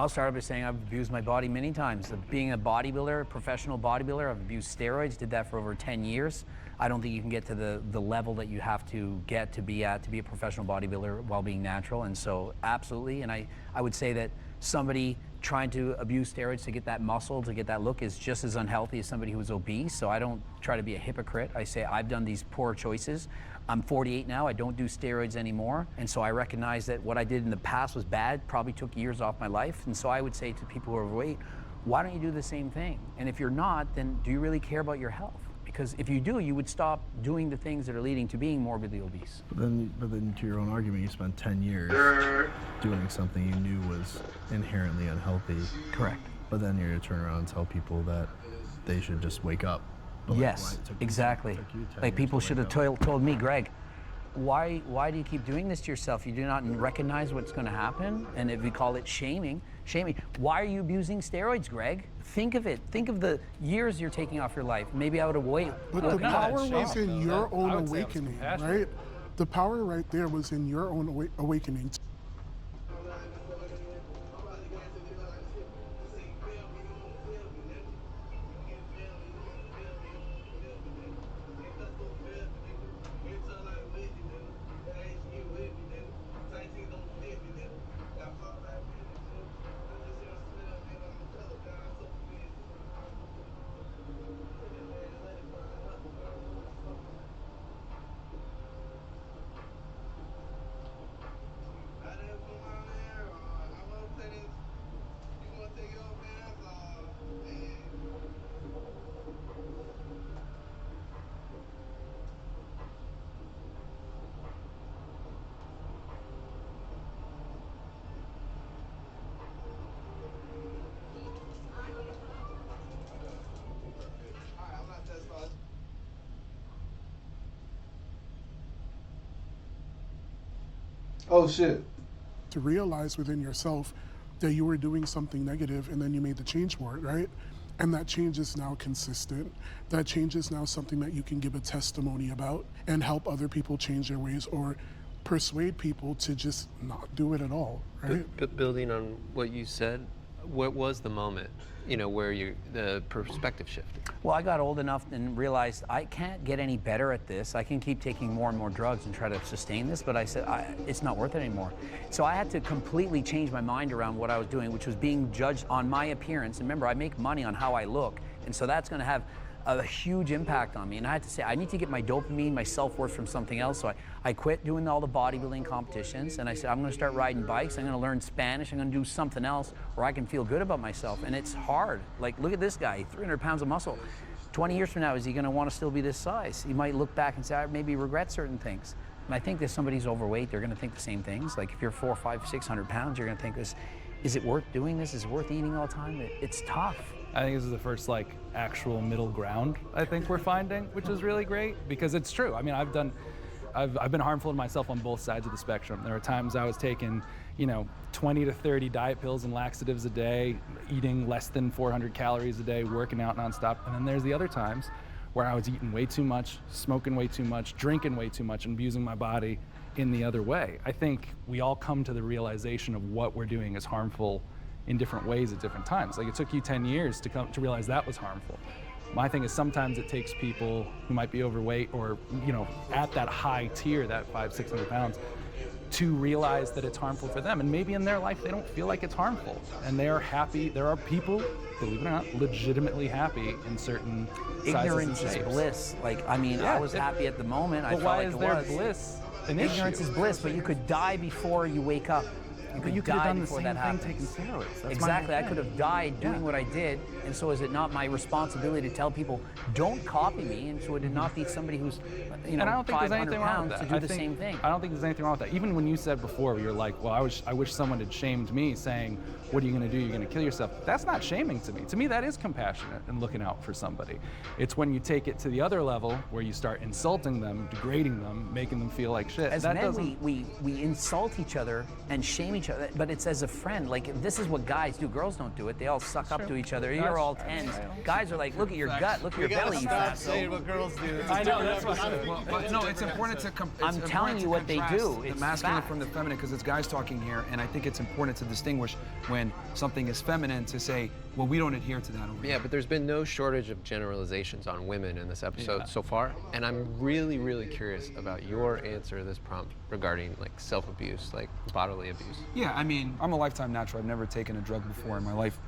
I'll start by saying I've abused my body many times. Being a bodybuilder, a professional bodybuilder, I've abused steroids, did that for over 10 years. I don't think you can get to the level that you have to get to be a professional bodybuilder while being natural. And so absolutely, and I would say that somebody trying to abuse steroids to get that muscle, to get that look is just as unhealthy as somebody who's obese. So I don't try to be a hypocrite. I say I've done these poor choices. I'm 48 now, I don't do steroids anymore. And so I recognize that what I did in the past was bad, probably took years off my life. And so I would say to people who are overweight, why don't you do the same thing? And if you're not, then do you really care about your health? Because if you do, you would stop doing the things that are leading to being morbidly obese. But then to your own argument, you spent 10 years doing something you knew was inherently unhealthy. Correct. But then you're gonna turn around and tell people that they should just wake up. But yes, exactly. Like people should have told me, Greg, why do you keep doing this to yourself? You do not recognize what's going to happen, and if we call it shaming. Why are you abusing steroids, Greg? Think of it. Think of the years you're taking off your life. Maybe I would have waited. But the power was in your own awakening, right? The power right there was in your own awakening. Oh shit. To realize within yourself that you were doing something negative and then you made the change for it, right? And that change is now consistent. That change is now something that you can give a testimony about and help other people change their ways or persuade people to just not do it at all, right? But building on what you said, what was the moment, where the perspective shifted? Well, I got old enough and realized I can't get any better at this. I can keep taking more and more drugs and try to sustain this, but I said, it's not worth it anymore. So I had to completely change my mind around what I was doing, which was being judged on my appearance. And remember, I make money on how I look, and so that's gonna have a huge impact on me. And I had to say, I need to get my dopamine, my self-worth from something else. So I quit doing all the bodybuilding competitions, and I said, I'm gonna start riding bikes, I'm gonna learn Spanish, I'm gonna do something else where I can feel good about myself. And it's hard. Like, look at this guy, 300 pounds of muscle. 20 years from now, is he gonna wanna still be this size? He might look back and say, I maybe regret certain things. And I think if somebody's overweight, they're gonna think the same things. Like if you're 400, 500, 600 pounds, you're gonna think, is it worth doing this? Is it worth eating all the time? It's tough. I think this is the first actual middle ground I think we're finding, which is really great because it's true. I mean, I've been harmful to myself on both sides of the spectrum. There are times I was taking, 20 to 30 diet pills and laxatives a day, eating less than 400 calories a day, working out nonstop. And then there's the other times where I was eating way too much, smoking way too much, drinking way too much, and abusing my body in the other way. I think we all come to the realization of what we're doing is harmful in different ways at different times. Like it took you 10 years to come to realize that was harmful. My thing is sometimes it takes people who might be overweight or, at that high tier, that 500, 600 pounds, to realize that it's harmful for them. And maybe in their life, they don't feel like it's harmful. And they're happy. There are people, believe it or not, legitimately happy in certain Ignorance sizes and is shapes. bliss. I was happy at the moment. But I felt why like is it there was. bliss an Ignorance issue? is bliss, but you could die before you wake up. But you could have done the before same that thing happens. taking steroids. That's Exactly, my I could thing. have died doing what I did, and so is it not my responsibility to tell people, don't copy me, and so would it not be somebody who's, And I don't think there's 500 anything wrong pounds with to that. do the same thing? I don't think there's anything wrong with that. Even when you said before, you're like, well, I wish someone had shamed me saying, what are you gonna do? You're gonna kill yourself. That's not shaming to me. To me, that is compassionate and looking out for somebody. It's when you take it to the other level where you start insulting them, degrading them, making them feel like shit. As that men, doesn't... we insult each other and shame each each other, but it's as a friend. Like, this is what guys do. Girls don't do it. They all suck up to each other. You're all tens. Guys are like, look at your gut, look at your belly, you fat. Saying what girls do. I know, that's what but no, it's important to I'm telling you what they do. The It's masculine fact. from the feminine, because it's guys talking here, and I think it's important to distinguish when something is feminine to say, well, we don't adhere to that over Yeah, but there's been no shortage of generalizations on women in this episode so far, and I'm really, really curious about your answer to this prompt regarding like self-abuse, like bodily abuse. Yeah, I mean, I'm a lifetime natural. I've never taken a drug before in my life.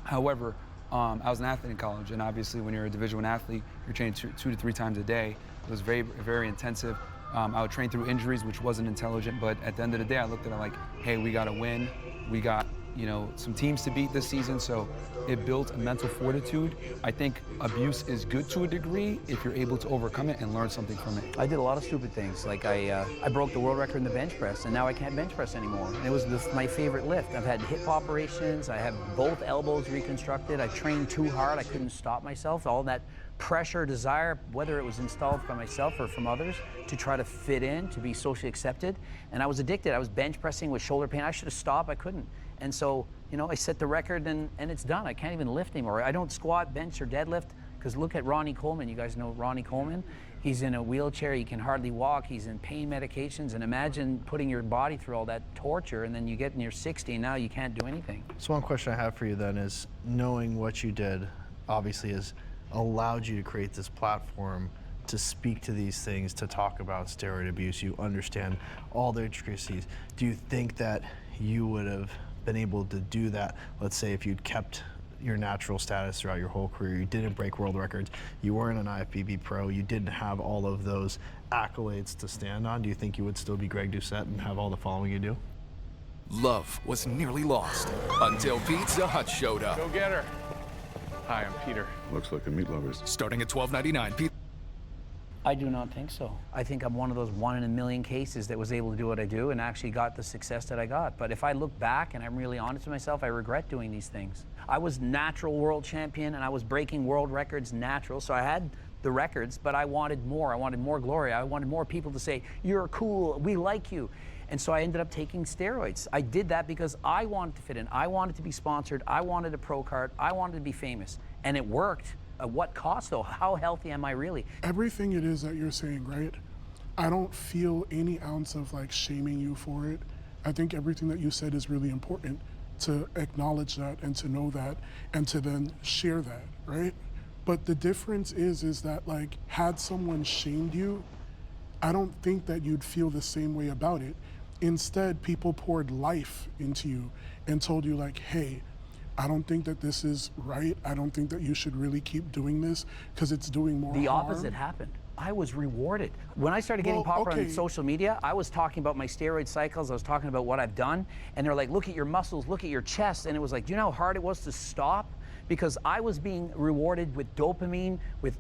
However, I was an athlete in college, and obviously when you're a Division I athlete, you're training 2 to 3 times a day. It was very, very intensive. I would train through injuries, which wasn't intelligent, but at the end of the day, I looked at it like, hey, we got to win. We got, you know, some teams to beat this season, so it built a mental fortitude. I think abuse is good to a degree if you're able to overcome it and learn something from it. I did a lot of stupid things. Like I broke the world record in the bench press, and now I can't bench press anymore. And it was my favorite lift. I've had hip operations. I have both elbows reconstructed. I trained too hard. I couldn't stop myself. All that pressure, desire, whether it was installed by myself or from others, to try to fit in, to be socially accepted. And I was addicted. I was bench pressing with shoulder pain. I should have stopped. I couldn't. And so, you know, I set the record and it's done. I can't even lift anymore. I don't squat, bench, or deadlift, because look at Ronnie Coleman. You guys know Ronnie Coleman? He's in a wheelchair. He can hardly walk. He's in pain medications. And imagine putting your body through all that torture, and then you get in your 60 and now you can't do anything. So one question I have for you then is, knowing what you did obviously has allowed you to create this platform to speak to these things, to talk about steroid abuse. You understand all the intricacies. Do you think that you would have been able to do that, let's say, if you'd kept your natural status throughout your whole career, you didn't break world records, you weren't an IFBB pro, you didn't have all of those accolades to stand on, do you think you would still be Greg Doucette and have all the following you do? Love was nearly lost until Pizza Hut showed up. Go get her. Hi, I'm Peter. Looks like a meat lovers. Starting at $12.99. I do not think so. I think I'm one of those 1 in a million cases that was able to do what I do and actually got the success that I got. But if I look back and I'm really honest with myself, I regret doing these things. I was natural world champion and I was breaking world records natural, so I had the records, but I wanted more. I wanted more glory. I wanted more people to say, you're cool, we like you. And so I ended up taking steroids. I did that because I wanted to fit in. I wanted to be sponsored. I wanted a pro card. I wanted to be famous. And it worked. At what cost, though? How healthy am I really? Everything it is that you're saying, right? I don't feel any ounce of like shaming you for it. I think everything that you said is really important, to acknowledge that and to know that and to then share that, right? But the difference is that, like, had someone shamed you, I don't think that you'd feel the same way about it. Instead, people poured life into you and told you, like, hey, I don't think that this is right. I don't think that you should really keep doing this because it's doing more harm. The opposite happened. I was rewarded. When I started getting popular on social media, I was talking about my steroid cycles, I was talking about what I've done, and they're like, look at your muscles, look at your chest, and it was like, do you know how hard it was to stop? Because I was being rewarded with dopamine, with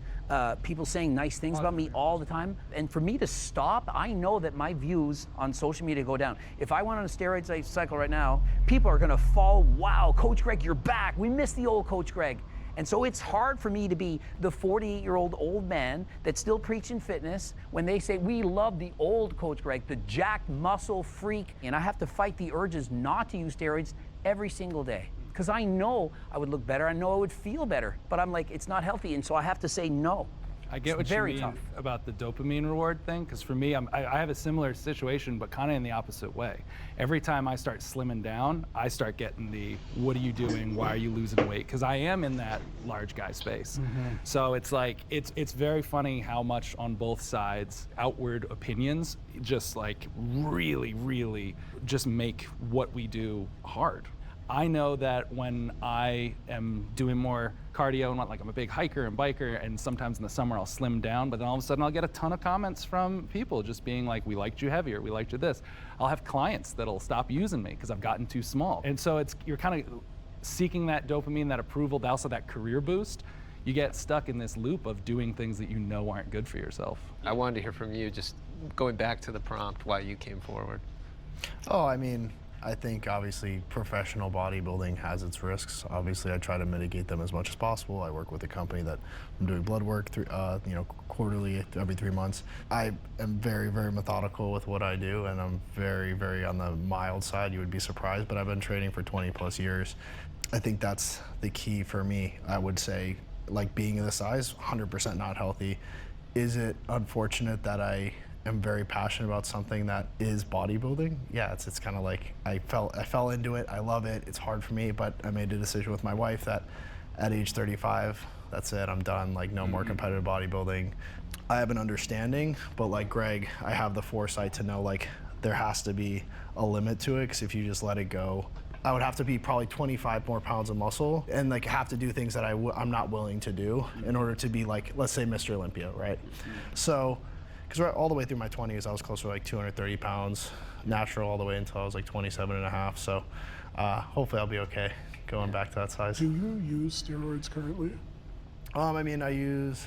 people saying nice things about me all the time. And for me to stop, I know that my views on social media go down. If I went on a steroid cycle right now, people are gonna fall, wow, Coach Greg, you're back. We miss the old Coach Greg. And so it's hard for me to be the 48-year-old old man that's still preaching fitness when they say, we love the old Coach Greg, the jacked muscle freak. And I have to fight the urges not to use steroids every single day. Because I know I would look better, I know I would feel better, but I'm like, it's not healthy, and so I have to say no. I get what you mean about the dopamine reward thing, because for me, I have a similar situation, but kind of in the opposite way. Every time I start slimming down, I start getting the, what are you doing? Why are you losing weight? Because I am in that large guy space. So it's like, it's very funny how much on both sides, outward opinions just like really, really just make what we do hard. I know that when I am doing more cardio and like I'm a big hiker and biker, and sometimes in the summer I'll slim down, but then all of a sudden I'll get a ton of comments from people just being like, we liked you heavier, we liked you this. I'll have clients that'll stop using me because I've gotten too small. And so you're kind of seeking that dopamine, that approval, also that career boost. You get stuck in this loop of doing things that you know aren't good for yourself. I wanted to hear from you, just going back to the prompt, why you came forward. Oh, I mean, I think obviously professional bodybuilding has its risks. Obviously, I try to mitigate them as much as possible. I work with a company that I'm doing blood work through, quarterly, every 3 months. I am very, very methodical with what I do, and I'm very, very on the mild side. You would be surprised, but I've been training for 20 plus years. I think that's the key for me. I would say, like, being this size, 100% not healthy. Is it unfortunate that I am very passionate about something that is bodybuilding? Yeah, it's kind of like I fell into it. I love it. It's hard for me, but I made a decision with my wife that at age 35, that's it. I'm done. Like, no more competitive bodybuilding. I have an understanding, but like Greg, I have the foresight to know, like, there has to be a limit to it, because if you just let it go, I would have to be probably 25 more pounds of muscle and like have to do things that I'm not willing to do in order to be like, let's say, Mr. Olympia, right? So, because all the way through my 20s, I was close to like 230 pounds, natural all the way until I was like 27 and a half. So hopefully I'll be okay going back to that size. Do you use steroids currently? I mean, I use...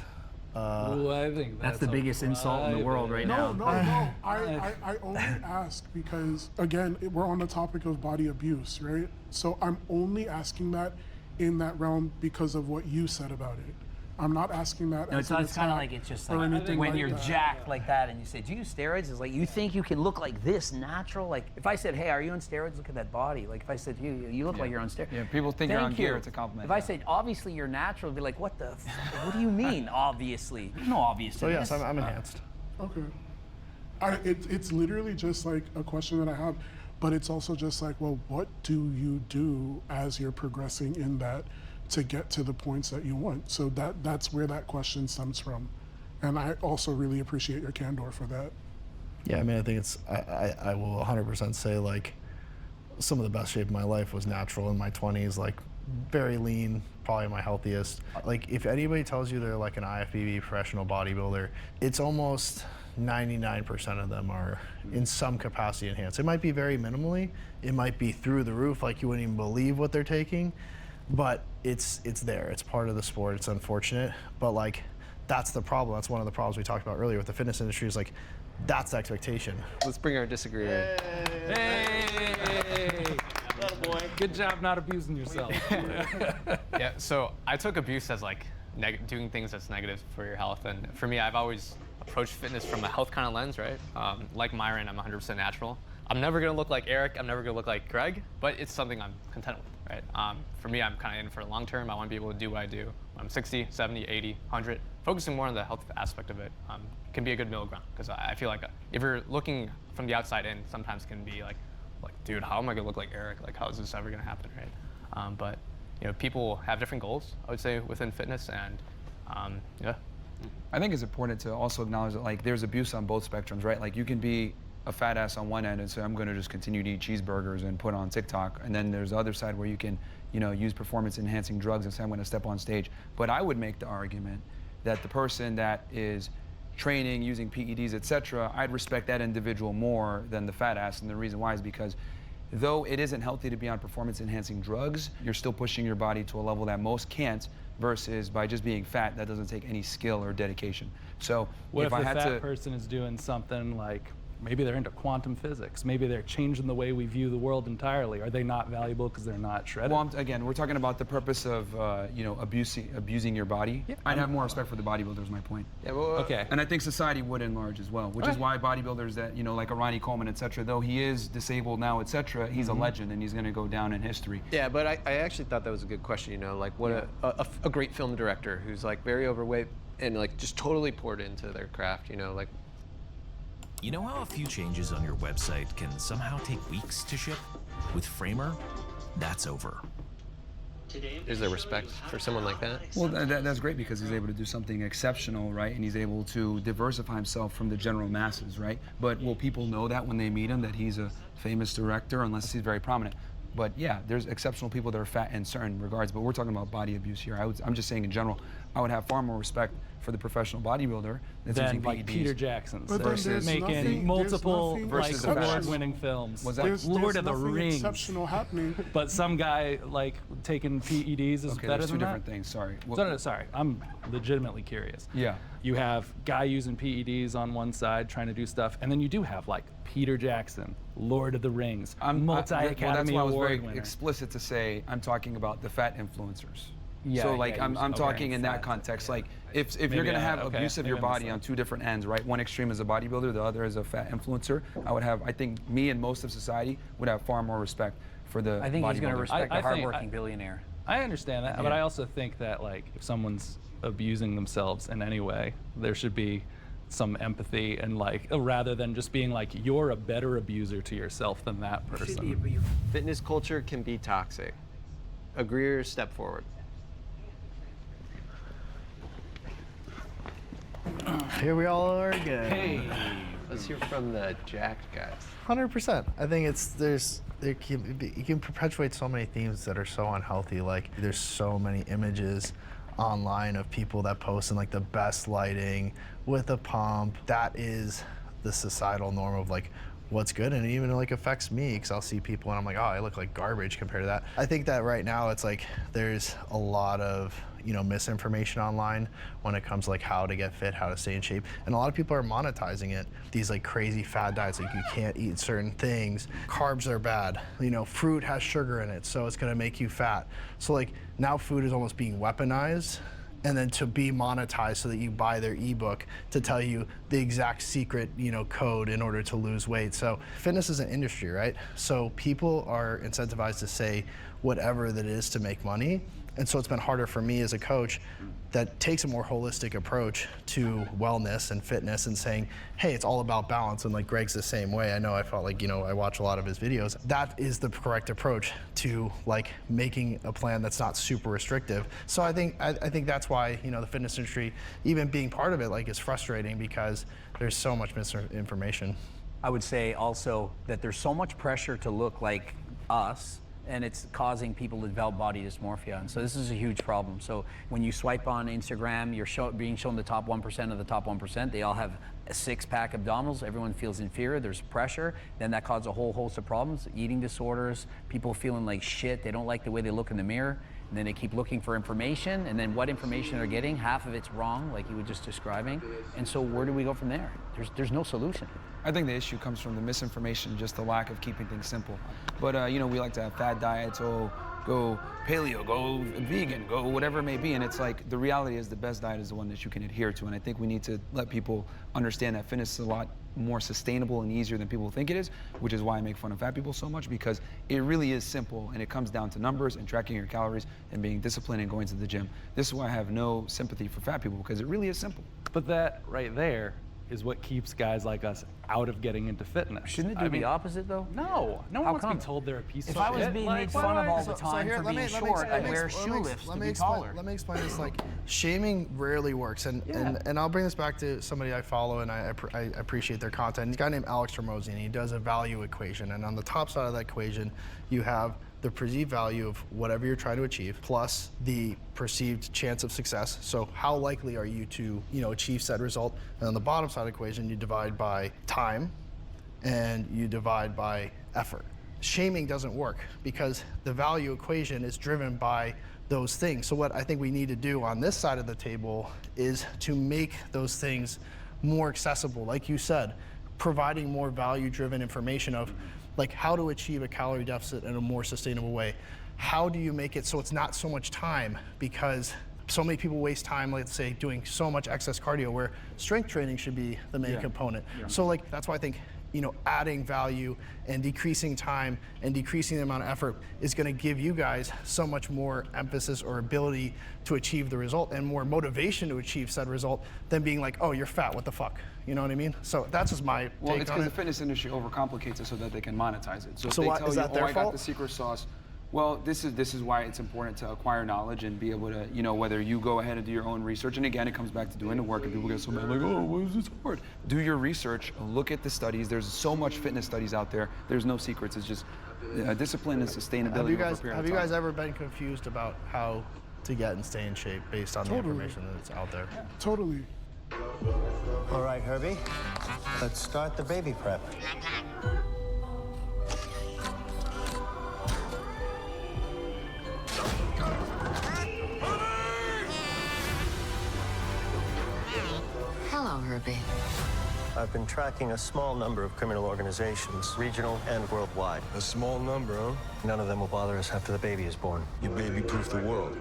I think that's the biggest insult in the world right now. No. I only ask because, again, we're on the topic of body abuse, right? So I'm only asking that in that realm because of what you said about it. I'm not asking that. No, it's kind of like, it's just like when you're jacked like that and you say, do you use steroids? It's like, you think you can look like this natural? Like, if I said, hey, are you on steroids? Look at that body. Like, if I said, you look like you're on steroids. Yeah, people think you're on gear, it's a compliment. If I said, obviously you're natural, they'd be like, what do you mean, obviously? There's no obvious. So yes, I'm enhanced. Okay. It's literally just like a question that I have, but it's also just like, well, what do you do as you're progressing in that to get to the points that you want? So that's where that question stems from. And I also really appreciate your candor for that. Yeah, I mean, I think I will 100% say, like, some of the best shape of my life was natural in my 20s, like very lean, probably my healthiest. Like, if anybody tells you they're like an IFBB professional bodybuilder, it's almost 99% of them are in some capacity enhanced. It might be very minimally, it might be through the roof, like you wouldn't even believe what they're taking, but it's there. It's part of the sport. It's unfortunate, but like, that's the problem. That's one of the problems we talked about earlier with the fitness industry, is like, that's the expectation. Let's bring our disagreeer. Hey! Boy. Good job not abusing yourself. Yeah, so I took abuse as like doing things that's negative for your health, and for me, I've always approached fitness from a health kind of lens, right? Like Myron, I'm 100% natural. I'm never gonna look like Eric, I'm never gonna look like Greg, but it's something I'm content with, right? For me, I'm kind of in for the long term. I want to be able to do what I do when I'm 60, 70, 80, 100. Focusing more on the health aspect of it can be a good middle ground, because I feel like if you're looking from the outside in, sometimes can be like, dude, how am I gonna look like Eric? Like, how is this ever gonna happen, right? But people have different goals, I would say, within fitness, and yeah. I think it's important to also acknowledge that, like, there's abuse on both spectrums, right? Like, you can be a fat ass on one end and say, I'm gonna just continue to eat cheeseburgers and put on TikTok, and then there's the other side where you can, use performance enhancing drugs and say, I'm gonna step on stage. But I would make the argument that the person that is training, using PEDs, etc., I'd respect that individual more than the fat ass, and the reason why is because though it isn't healthy to be on performance enhancing drugs, you're still pushing your body to a level that most can't, versus by just being fat, that doesn't take any skill or dedication. So what if the I had fat person is doing something like, maybe they're into quantum physics, maybe they're changing the way we view the world entirely. Are they not valuable because they're not shredded? Well, again, we're talking about the purpose of abusing your body. Yeah, I'd have more respect for the bodybuilders, my point. Yeah, well, okay. And I think society would enlarge as well, which is why bodybuilders that, like a Ronnie Coleman, etc., though he is disabled now, etc., he's a legend and he's going to go down in history. Yeah, but I actually thought that was a good question, like what a great film director who's like very overweight and like just totally poured into their craft, like. You know how a few changes on your website can somehow take weeks to ship? With Framer, that's over. Is there respect for someone like that? Well, that's great because he's able to do something exceptional, right? And he's able to diversify himself from the general masses, right? But will people know that when they meet him, that he's a famous director, unless he's very prominent? But yeah, there's exceptional people that are fat in certain regards, but we're talking about body abuse here. I'm just saying in general, I would have far more respect for the professional bodybuilder that's using like PEDs. Peter Jackson versus making multiple versus award-winning films. Was that there's Lord of the Rings? Exceptional happening. But some guy like taking PEDs is better than two different things. Sorry. No, sorry. I'm legitimately curious. Yeah. You have guy using PEDs on one side trying to do stuff, and then you do have like Peter Jackson, Lord of the Rings, multi-Academy that's why I was Award very winner. explicit to say I'm talking about the fat influencers. Yeah, so like yeah, I'm talking in that fat, context. yeah. Like if Maybe you're gonna have abuse of maybe your I body missed on two different ends, right? One extreme is a bodybuilder, the other is a fat influencer. I think me and most of society would have far more respect for the I think he's going to bodybuilders. respect a hardworking billionaire. I understand that, but I also think that like if someone's abusing themselves in any way, there should be some empathy and like rather than just being like you're a better abuser to yourself than that person. Fitness culture can be toxic. Agree or step forward? Here we all are again. Hey, let's hear from the jacked guys. 100%. I think you can perpetuate so many themes that are so unhealthy. Like there's so many images online of people that post in like the best lighting with a pump. That is the societal norm of like what's good, and it even like affects me because I'll see people and I'm like, oh, I look like garbage compared to that. I think that right now it's like there's a lot of misinformation online when it comes to like how to get fit, how to stay in shape, and a lot of people are monetizing it. These like crazy fad diets, like you can't eat certain things, carbs are bad, fruit has sugar in it, so it's gonna make you fat. So like now food is almost being weaponized and then to be monetized so that you buy their ebook to tell you the exact secret code in order to lose weight. So fitness is an industry, right? So people are incentivized to say whatever that is to make money. And so it's been harder for me as a coach that takes a more holistic approach to wellness and fitness and saying, hey, it's all about balance. And like Greg's the same way. I know I felt like, I watch a lot of his videos. That is the correct approach to like making a plan that's not super restrictive. So I think that's why, the fitness industry, even being part of it, like is frustrating because there's so much misinformation. I would say also that there's so much pressure to look like us, and it's causing people to develop body dysmorphia. And so this is a huge problem. So when you swipe on Instagram, you're being shown the top 1% of the top 1%. They all have a six-pack abdominals. Everyone feels inferior. There's pressure. Then that causes a whole host of problems, eating disorders, people feeling like shit. They don't like the way they look in the mirror. And then they keep looking for information. And then what information they're getting, half of it's wrong, like you were just describing. And so where do we go from there? There's no solution. I think the issue comes from the misinformation, just the lack of keeping things simple. But we like to have fad diets, go paleo, go vegan, go whatever it may be. And it's like, the reality is the best diet is the one that you can adhere to. And I think we need to let people understand that fitness is a lot more sustainable and easier than people think it is, which is why I make fun of fat people so much, because it really is simple and it comes down to numbers and tracking your calories and being disciplined and going to the gym. This is why I have no sympathy for fat people, because it really is simple. But that right there is what keeps guys like us out of getting into fitness. Shouldn't it do the opposite though? No, no one How wants to come? be told they're a piece of If shit. I was being made fun of all the time for being short, I'd wear shoe lifts to be taller. Let me explain this. Like, shaming rarely works, and I'll bring this back to somebody I follow, and I appreciate their content. He's a guy named Alex Hormozi, and he does a value equation, and on the top side of that equation, you have the perceived value of whatever you're trying to achieve, plus the perceived chance of success. So how likely are you to, achieve said result? And on the bottom side of the equation, you divide by time, and you divide by effort. Shaming doesn't work because the value equation is driven by those things. So what I think we need to do on this side of the table is to make those things more accessible. Like you said, providing more value-driven information of like how to achieve a calorie deficit in a more sustainable way. How do you make it so it's not so much time? Because so many people waste time, let's say, doing so much excess cardio where strength training should be the main component. Yeah. So like, that's why I think, adding value and decreasing time and decreasing the amount of effort is gonna give you guys so much more emphasis or ability to achieve the result and more motivation to achieve said result than being like, oh, you're fat, what the fuck? You know what I mean? So that's just my Well, take it's on because it. the fitness industry overcomplicates it so that they can monetize it. So if So they why- tell is you, that their I got fault? the secret sauce. Well, this is why it's important to acquire knowledge and be able to, whether you go ahead and do your own research. And again, it comes back to doing the work, and people get so mad, like, oh, why is this hard? Do your research, look at the studies. There's so much fitness studies out there. There's no secrets. It's just discipline and sustainability Have you over a guys period have of you time. guys ever been confused about how to get and stay in shape based on the information that's out there? Totally. All right, Herbie, let's start the baby prep. Hello, Herbie. I've been tracking a small number of criminal organizations, regional and worldwide. A small number, huh? None of them will bother us after the baby is born. You baby-proof the world.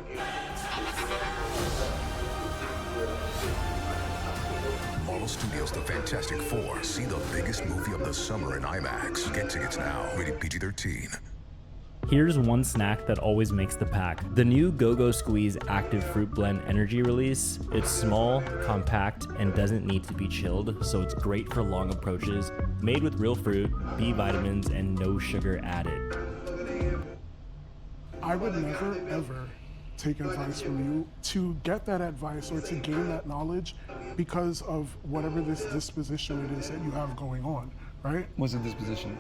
Marvel Studios' The Fantastic Four. See the biggest movie of the summer in IMAX. Get tickets now. Rated PG-13. Here's one snack that always makes the pack. The new Go-Go Squeeze Active Fruit Blend Energy Release. It's small, compact, and doesn't need to be chilled, so it's great for long approaches. Made with real fruit, B vitamins, and no sugar added. I would never, ever take advice from you to get that advice or to gain that knowledge because of whatever this disposition it is that you have going on, right? What's the disposition?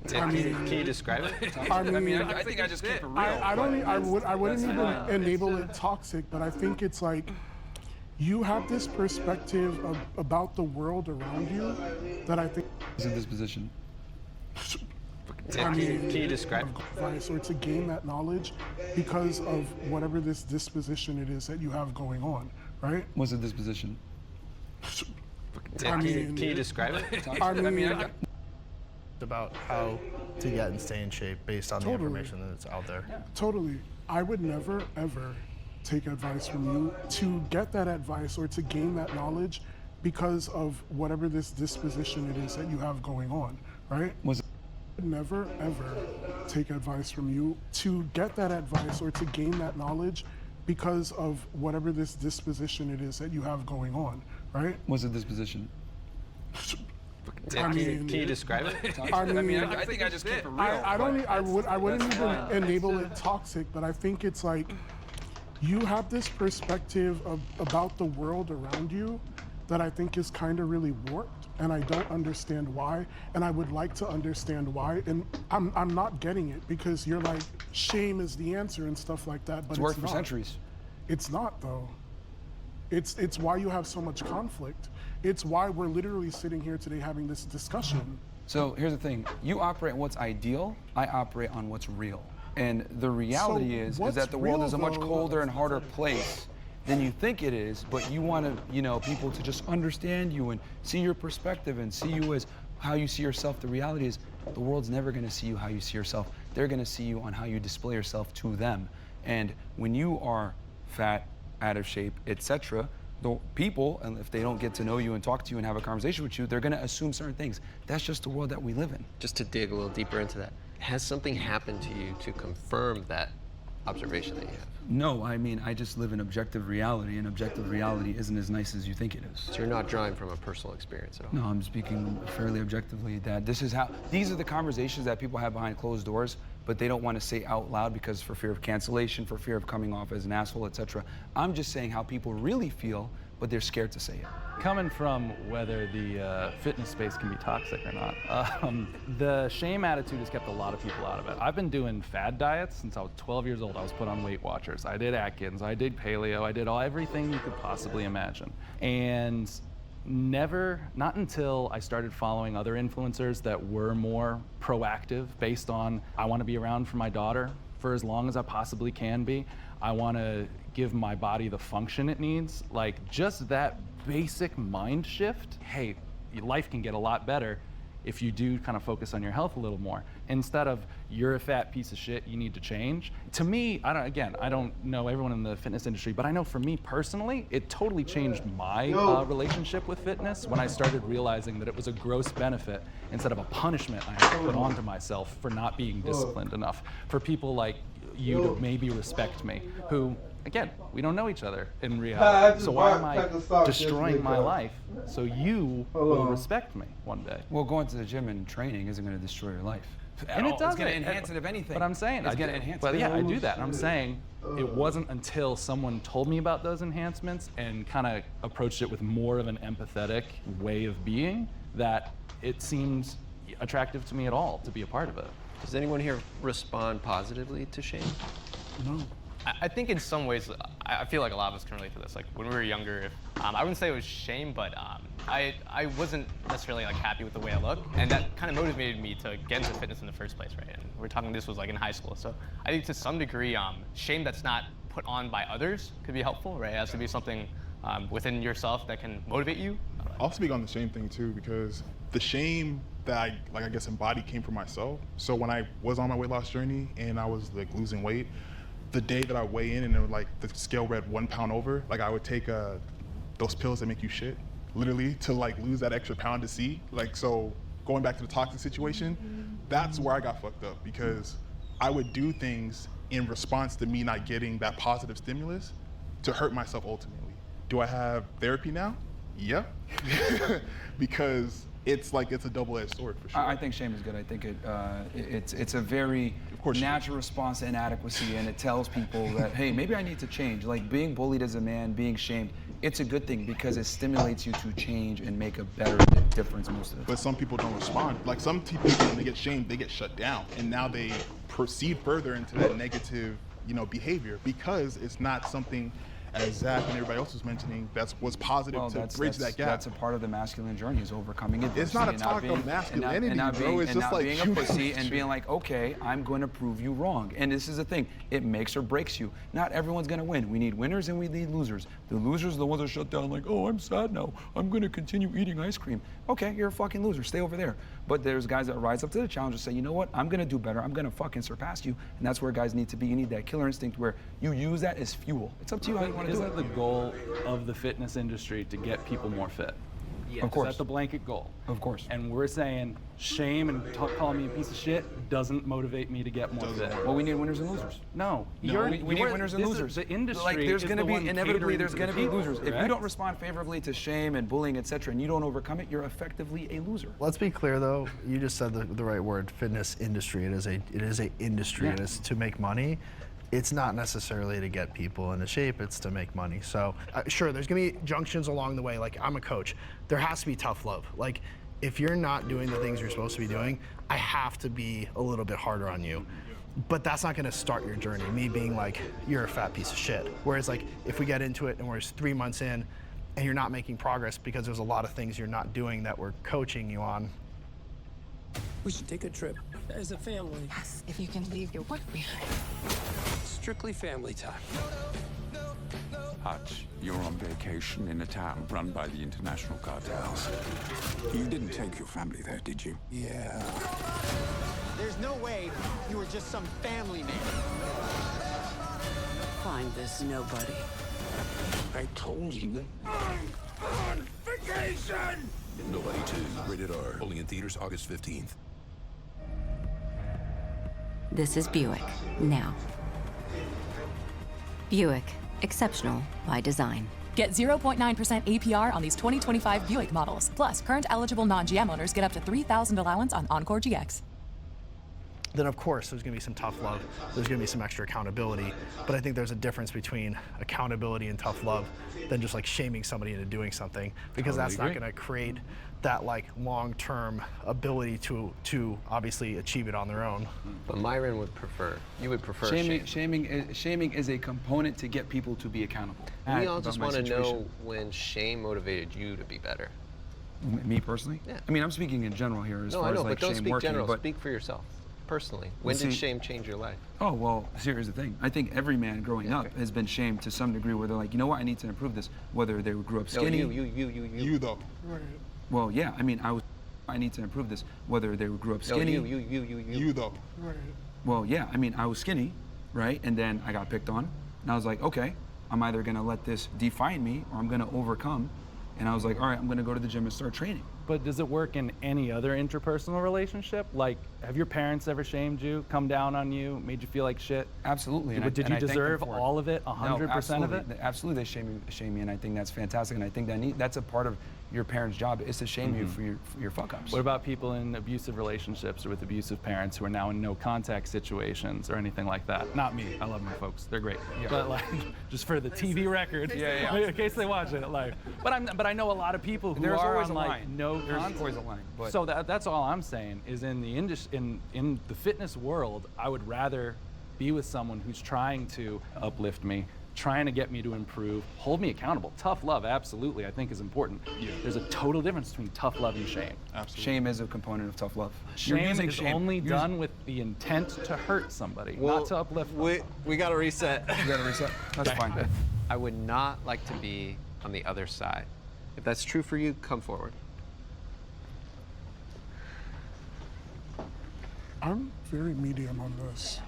Can you describe it? I think I just keep it real. I wouldn't even enable it toxic, but I think it's like you have this perspective about the world around you that I think What's the disposition? Can you describe advice or to gain that knowledge because of whatever this disposition it is that you have going on, right? What's the disposition? Can you describe it? About how to get and stay in shape based on the information that's out there. Totally. I would never, ever take advice from you to get that advice or to gain that knowledge because of whatever this disposition it is that you have going on, right? Was never, ever take advice from you to get that advice or to gain that knowledge because of whatever this disposition it is that you have going on, right? What's the disposition? Can you describe it? I think I just keep it real. I wouldn't even enable it toxic, but I think it's like you have this perspective about the world around you that I think is kind of really warped, and I don't understand why, and I would like to understand why, and I'm not getting it because you're like, shame is the answer and stuff like that, but It's worked for centuries. It's not though. It's why you have so much conflict. It's why we're literally sitting here today having this discussion. So here's the thing. You operate on what's ideal, I operate on what's real. And the reality is that the world is a much colder and harder place than you think it is, but you want to, people to just understand you and see your perspective and see you as how you see yourself. The reality is the world's never going to see you how you see yourself. They're going to see you on how you display yourself to them. And when you are fat, out of shape, etc., the people, and if they don't get to know you and talk to you and have a conversation with you, they're going to assume certain things. That's just the world that we live in. Just to dig a little deeper into that, has something happened to you to confirm that observation that you have? No, I just live in objective reality, and objective reality isn't as nice as you think it is. So you're not drawing from a personal experience at all? No, I'm speaking fairly objectively that these are the conversations that people have behind closed doors, but they don't want to say out loud because for fear of cancellation, for fear of coming off as an asshole, etc. I'm just saying how people really feel, but they're scared to say it. Coming from whether the fitness space can be toxic or not, the shame attitude has kept a lot of people out of it. I've been doing fad diets since I was 12 years old. I was put on Weight Watchers. I did Atkins, I did paleo, I did everything you could possibly imagine. And not until I started following other influencers that were more proactive based on, I want to be around for my daughter for as long as I possibly can be. I want to give my body the function it needs. Like just that basic mind shift, hey, life can get a lot better if you do kind of focus on your health a little more. Instead of, you're a fat piece of shit, you need to change. To me, I don't know everyone in the fitness industry, but I know for me personally, it totally changed my relationship with fitness when I started realizing that it was a gross benefit instead of a punishment I had to put onto myself for not being disciplined enough. For people like you to maybe respect me, who, again, we don't know each other in reality. So why am I destroying my life so you will respect me one day? Well, going to the gym and training isn't going to destroy your life. And it doesn't. It's going to enhance it if anything. But I'm saying, it's going to enhance it. But yeah, I do that. And I'm saying it wasn't until someone told me about those enhancements and kind of approached it with more of an empathetic way of being that it seemed attractive to me at all to be a part of it. Does anyone here respond positively to shame? No. I think in some ways, I feel like a lot of us can relate to this. Like when we were younger, I wouldn't say it was shame, but I wasn't necessarily like happy with the way I look, and that kind of motivated me to get into fitness in the first place, right? And we're talking, this was like in high school, so I think to some degree, shame that's not put on by others could be helpful, right? It has to be something within yourself that can motivate you. I'll speak on the shame thing too, because the shame that I guess embodied came from myself. So when I was on my weight loss journey and I was like losing weight, the day that I weigh in and it would, like the scale read 1 pound over, like I would take those pills that make you shit, literally, to like lose that extra pound to see. Like, so going back to the toxic situation, that's where I got fucked up, because I would do things in response to me not getting that positive stimulus to hurt myself ultimately. Do I have therapy now? Yeah. Because it's a double-edged sword for sure. I think shame is good. I think it's a very natural response to inadequacy, and it tells people that, hey, maybe I need to change. Like being bullied as a man, being shamed, it's a good thing because it stimulates you to change and make a better difference most of the time. But some people don't respond. Like some people, when they get shamed, they get shut down, and now they proceed further into that negative, behavior, because it's not something, as Zach and everybody else was mentioning, was positive to bridge that gap. That's a part of the masculine journey, is overcoming adversity. It's not a talk of masculinity, bro. It's just like being a pussy and being like, okay, I'm going to prove you wrong. And this is the thing, it makes or breaks you. Not everyone's going to win. We need winners and we need losers. The losers are the ones that shut down like, oh, I'm sad now. I'm going to continue eating ice cream. Okay, you're a fucking loser. Stay over there. But there's guys that rise up to the challenge and say, you know what? I'm going to do better. I'm going to fucking surpass you. And that's where guys need to be. You need that killer instinct where you use that as fuel. It's up to you how you want to do it. Isn't the goal of the fitness industry to get people more fit? Yes. Of course. That's the blanket goal. Of course. And we're saying shame and calling me a piece of shit doesn't motivate me to get more fit. Well, we need winners and losers. No. We need winners and losers. The industry like there's going to be inevitably there's going to be losers. Correct? If you don't respond favorably to shame and bullying, etc., and you don't overcome it, you're effectively a loser. Let's be clear though. You just said the right word. Fitness industry. It is a industry. Yeah. It is to make money. It's not necessarily to get people into shape, it's to make money. So sure, there's gonna be junctions along the way. Like I'm a coach, there has to be tough love. Like if you're not doing the things you're supposed to be doing, I have to be a little bit harder on you. But that's not gonna start your journey, me being like, you're a fat piece of shit. Whereas like, if we get into it and we're 3 months in and you're not making progress because there's a lot of things you're not doing that we're coaching you on. We should take a trip as a family. Yes, if you can leave your work behind. Strictly family time. Hutch, you're on vacation in a town run by the international cartels. You didn't take your family there, did you? Yeah. There's no way you were just some family man. Find this nobody. I told you. I'm on vacation! Nobody 2, rated R. Only in theaters August 15th. This is Buick, now. Buick, exceptional by design. Get 0.9% APR on these 2025 Buick models. Plus, current eligible non-GM owners get up to $3,000 allowance on Encore GX. Then of course there's gonna be some tough love, there's gonna be some extra accountability, but I think there's a difference between accountability and tough love than just like shaming somebody into doing something, because that's not gonna create that like long-term ability to obviously achieve it on their own. But Myron would prefer, you would prefer Shaming is a component to get people to be accountable. We all just want to know when shame motivated you to be better. Me personally? Yeah. I mean, I'm speaking in general here as No, far I know, as like but don't shame speak working. general. But Speak for yourself, personally. When did shame change your life? Oh, well, here's the thing. I think every man growing up has been shamed to some degree where they're like, you know what, I need to improve this. Whether they grew up skinny. No, you though. Right. Well, yeah, I mean, I need to improve this. Whether they grew up skinny. No, you though. Right. Well, yeah, I mean, I was skinny, right? And then I got picked on. And I was like, okay, I'm either gonna let this define me or I'm gonna overcome. And I was like, all right, I'm gonna go to the gym and start training. But does it work in any other interpersonal relationship? Like, have your parents ever shamed you, come down on you, made you feel like shit? Absolutely. But did you deserve all of it, 100% of it? Absolutely, they shame me, and I think that's fantastic. And I think that's a part of your parents' job is to shame you for your fuck ups. What about people in abusive relationships or with abusive parents who are now in no contact situations or anything like that? Not me. I love my folks. They're great. Yeah. But like, just for the TV record, in case they watch it. Like, but I know a lot of people who There's are always on a like line. no There's contact. always a line. But So that's all I'm saying is in the in the fitness world, I would rather be with someone who's trying to uplift me, trying to get me to improve, hold me accountable. Tough love, absolutely, I think is important. Yeah. There's a total difference between tough love and shame. Absolutely. Shame is a component of tough love. Shame is only done with the intent to hurt somebody, not to uplift them. We got to reset. You got to reset? That's fine. I would not like to be on the other side. If that's true for you, come forward. I'm very medium on this.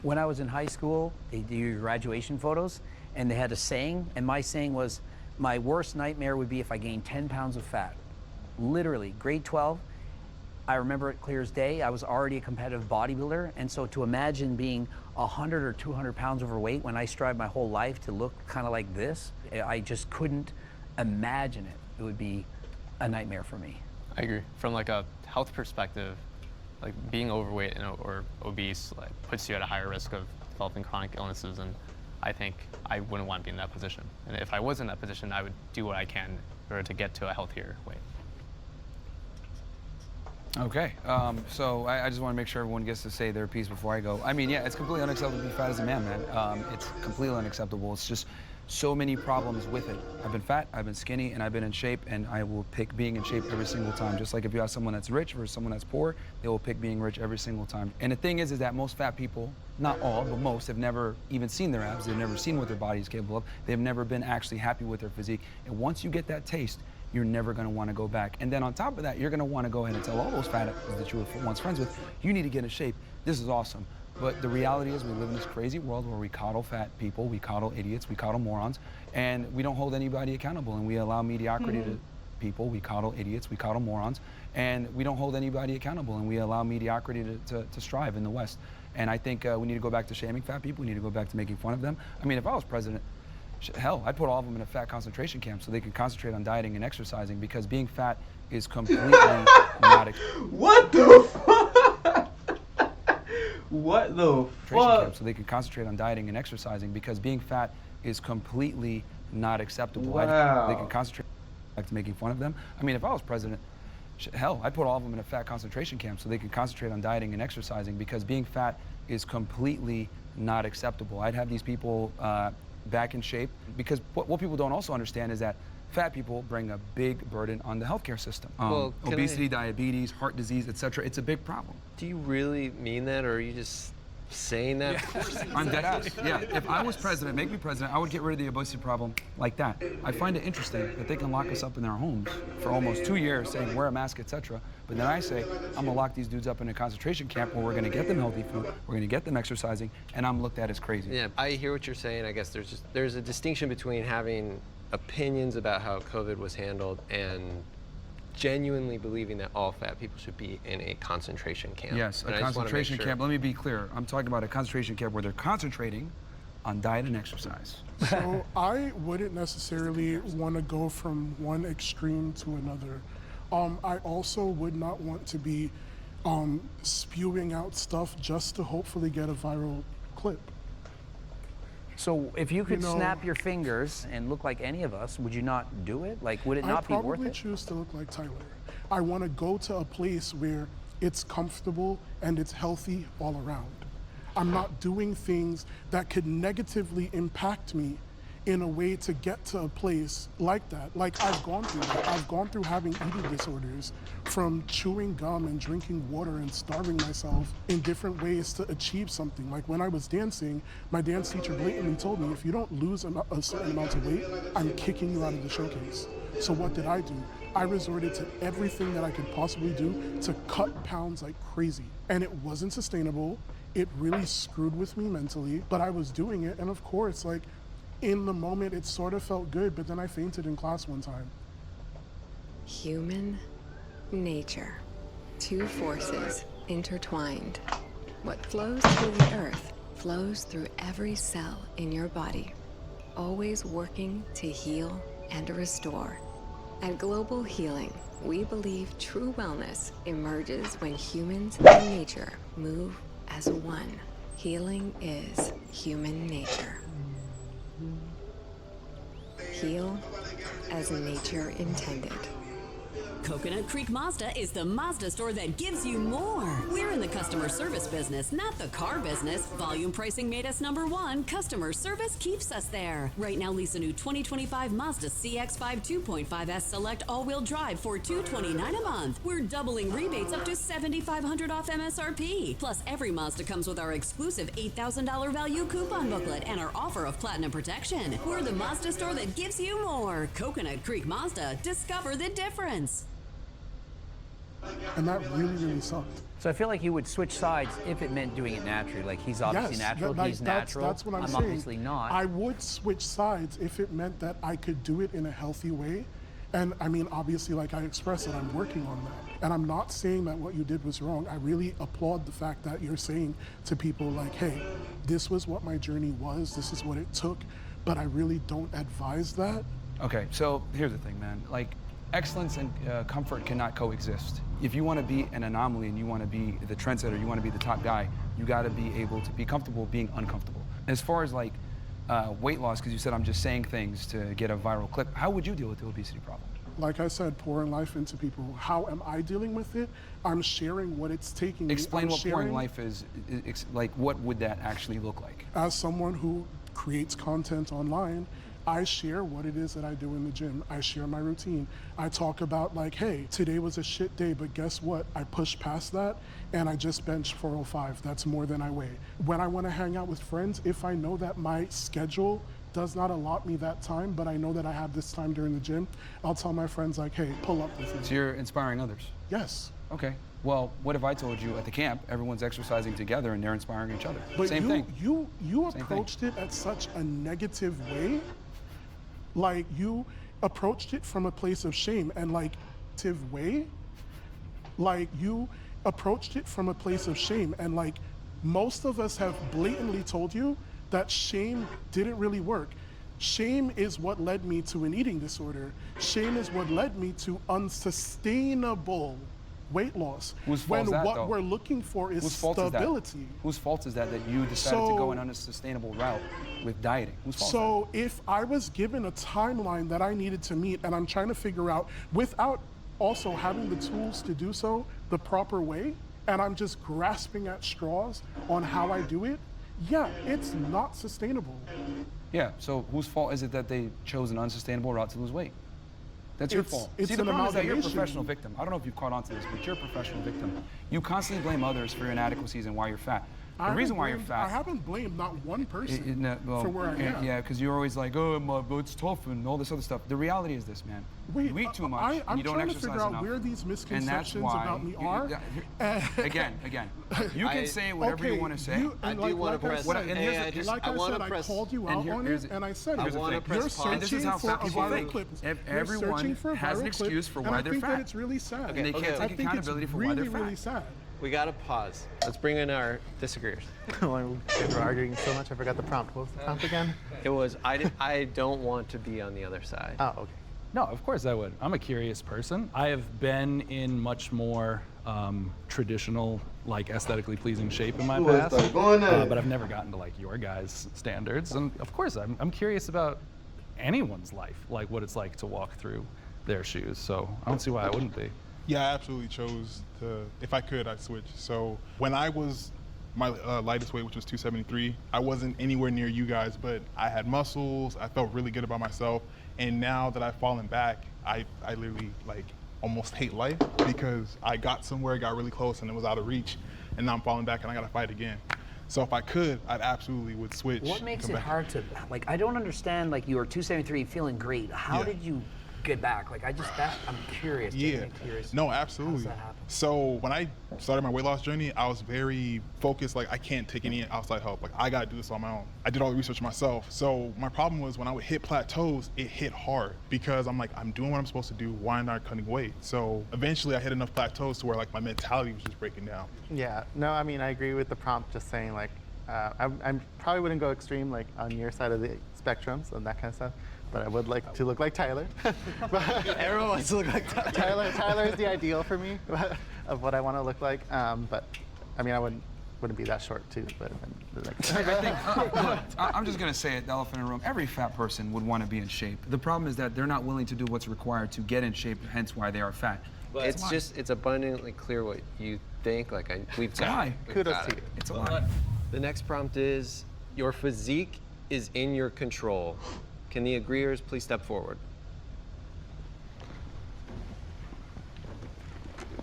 When I was in high school, they do your graduation photos, and they had a saying, and my saying was, my worst nightmare would be if I gained 10 pounds of fat. Literally, grade 12, I remember it clear as day. I was already a competitive bodybuilder, and so to imagine being 100 or 200 pounds overweight when I strived my whole life to look kind of like this, I just couldn't imagine it. It would be a nightmare for me. I agree. From like a health perspective, like being overweight or obese like puts you at a higher risk of developing chronic illnesses, and I think I wouldn't want to be in that position. And if I was in that position, I would do what I can in order to get to a healthier weight. Okay, so I just want to make sure everyone gets to say their piece before I go. I mean, yeah, it's completely unacceptable to be fat as a man, man. It's completely unacceptable. It's just so many problems with it. I've been fat, I've been skinny, and I've been in shape, and I will pick being in shape every single time. Just like if you have someone that's rich versus someone that's poor, they will pick being rich every single time. And the thing is that most fat people, not all, but most, have never even seen their abs. They've never seen what their body is capable of. They've never been actually happy with their physique. And once you get that taste, you're never going to want to go back. And then on top of that, you're going to want to go ahead and tell all those fat apples that you were once friends with, you need to get in shape. This is awesome. But the reality is we live in this crazy world where we coddle fat people, we coddle idiots, we coddle morons, and we don't hold anybody accountable, and we allow mediocrity to people. We coddle idiots, we coddle morons, and we don't hold anybody accountable, and we allow mediocrity to strive in the West. And I think we need to go back to shaming fat people. We need to go back to making fun of them. I mean, if I was president, hell, I'd put all of them in a fat concentration camp so they could concentrate on dieting and exercising, because being fat is completely not What the fuck? What the fuck? So they can concentrate on dieting and exercising, because being fat is completely not acceptable. Wow. They can concentrate back to making fun of them. I mean, if I was president, hell, I'd put all of them in a fat concentration camp so they can concentrate on dieting and exercising, because being fat is completely not acceptable. I'd have these people back in shape, because what people don't also understand is that fat people bring a big burden on the healthcare system. Well, obesity, diabetes, heart disease, etc. It's a big problem. Do you really mean that, or are you just saying that? Yeah. I'm dead ass. Yeah. If I was president, make me president, I would get rid of the obesity problem like that. I find it interesting that they can lock us up in their homes for almost 2 years saying wear a mask, etc. But then I say, I'm gonna lock these dudes up in a concentration camp where we're gonna get them healthy food, we're gonna get them exercising, and I'm looked at as crazy. Yeah, I hear what you're saying. I guess there's a distinction between having opinions about how COVID was handled and genuinely believing that all fat people should be in a concentration camp. Yes, a concentration camp. Let me be clear. I'm talking about a concentration camp where they're concentrating on diet and exercise. So I wouldn't necessarily want to go from one extreme to another. I also would not want to be spewing out stuff just to hopefully get a viral clip. So if you could snap your fingers and look like any of us, would you not do it? Like, would it not be worth it? I probably choose to look like Tyler. I want to go to a place where it's comfortable and it's healthy all around. I'm not doing things that could negatively impact me in a way to get to a place like that. Like, I've gone through that. I've gone through having eating disorders, from chewing gum and drinking water and starving myself in different ways to achieve something. Like, when I was dancing, my dance teacher blatantly told me, if you don't lose a certain amount of weight, I'm kicking you out of the showcase. So what did I do? I resorted to everything that I could possibly do to cut pounds like crazy. And it wasn't sustainable. It really screwed with me mentally, but I was doing it. And of course, like, in the moment, it sort of felt good, but then I fainted in class one time. Human nature. Two forces intertwined. What flows through the earth flows through every cell in your body, always working to heal and restore. At Global Healing, we believe true wellness emerges when humans and nature move as one. Healing is human nature. Heal as nature intended. Coconut Creek Mazda is the Mazda store that gives you more. We're in the customer service business, not the car business. Volume pricing made us #1. Customer service keeps us there. Right now, lease a new 2025 Mazda CX-5 2.5S Select all-wheel drive for $229 a month. We're doubling rebates up to $7,500 off MSRP. Plus, every Mazda comes with our exclusive $8,000 value coupon booklet and our offer of Platinum Protection. We're the Mazda store that gives you more. Coconut Creek Mazda. Discover the difference. And that really, really sucked. So I feel like you would switch sides if it meant doing it naturally. Like he's obviously natural, he's natural. That's what I'm saying. Obviously not. I would switch sides if it meant that I could do it in a healthy way. And I mean, obviously, like I expressed it, I'm working on that. And I'm not saying that what you did was wrong. I really applaud the fact that you're saying to people like, hey, this was what my journey was, this is what it took, but I really don't advise that. Okay, so here's the thing, man. Like, excellence and comfort cannot coexist. If you want to be an anomaly and you want to be the trendsetter, you want to be the top guy, you got to be able to be comfortable being uncomfortable. As far as like weight loss, because you said I'm just saying things to get a viral clip, how would you deal with the obesity problem? Like I said, pouring life into people. How am I dealing with it? I'm sharing what it's taking me. Explain what pouring life is. Like, what would that actually look like? As someone who creates content online, I share what it is that I do in the gym. I share my routine. I talk about like, hey, today was a shit day, but guess what? I pushed past that and I just benched 405. That's more than I weigh. When I want to hang out with friends, if I know that my schedule does not allot me that time, but I know that I have this time during the gym, I'll tell my friends like, hey, pull up with me. So you're inspiring others? Yes. Okay. Well, what if I told you at the camp, everyone's exercising together and they're inspiring each other? But Same thing. You approached it at such a negative way. Like you approached it from a place of shame and like way. Like you approached it from a place of shame and like most of us have blatantly told you that shame didn't really work. Shame is what led me to an eating disorder. Shame is what led me to unsustainable weight loss. Whose fault when is that, what though? we're looking for is Whose fault stability. Is that? Whose fault is that you decided to go an unsustainable route with dieting? Whose fault So if I was given a timeline that I needed to meet and I'm trying to figure out without also having the tools to do so the proper way, and I'm just grasping at straws on how I do it, yeah, it's not sustainable. Yeah, so whose fault is it that they chose an unsustainable route to lose weight? That's your fault. See, the problem is that you're a professional victim. I don't know if you've caught on to this, but you're a professional victim. You constantly blame others for your inadequacies and why you're fat. The reason why you're fat... I haven't blamed not one person for where I am. Yeah, because you're always like, oh, it's tough and all this other stuff. The reality is this, man. You eat too much and you don't exercise enough. I'm trying to figure out where these misconceptions about me are. Again, you can say whatever you want to say. I do want to press. Like I called you out on it, and I said it. You're searching for a viral clip. Everyone has an excuse for why they're fat. I think that it's really sad. And they can't take accountability for why they're fat. Really sad. We gotta pause. Let's bring in our disagreeers. We're arguing so much, I forgot the prompt. What was the prompt again? It was, I don't want to be on the other side. Oh, okay. No, of course I would. I'm a curious person. I have been in much more traditional, like aesthetically pleasing shape in my past, but I've never gotten to like your guys' standards. And of course, I'm curious about anyone's life, like what it's like to walk through their shoes. So I don't see why I wouldn't be. Yeah, I absolutely chose to, if I could, I'd switch. So when I was my lightest weight, which was 273, I wasn't anywhere near you guys, but I had muscles, I felt really good about myself. And now that I've fallen back, I literally like almost hate life because I got somewhere, got really close and it was out of reach. And now I'm falling back and I gotta fight again. So if I could, I'd absolutely would switch. What makes it hard to, like, I don't understand, like you were 273 feeling great. How did you get back? Like I'm curious. Curious. No, absolutely. How does that happen? So when I started my weight loss journey, I was very focused, like I can't take any outside help. Like I gotta do this on my own. I did all the research myself. So my problem was when I would hit plateaus, it hit hard because I'm like, I'm doing what I'm supposed to do, why am I not cutting weight? So eventually I hit enough plateaus to where like my mentality was just breaking down. Yeah, no, I mean, I agree with the prompt just saying like, I probably wouldn't go extreme like on your side of the spectrum, so that kind of stuff. But I would like to look like Tyler. Everyone wants to look like Tyler. Tyler is the ideal for me of what I want to look like. But I mean, I wouldn't wouldn't be that short too. But like, I think, look, I'm just gonna say it, the elephant in the room. Every fat person would want to be in shape. The problem is that they're not willing to do what's required to get in shape, hence why they are fat. But it's abundantly clear what you think. Like we've got lie. Kudos to you. It's a lie. The next prompt is, your physique is in your control. Can the agreeers please step forward?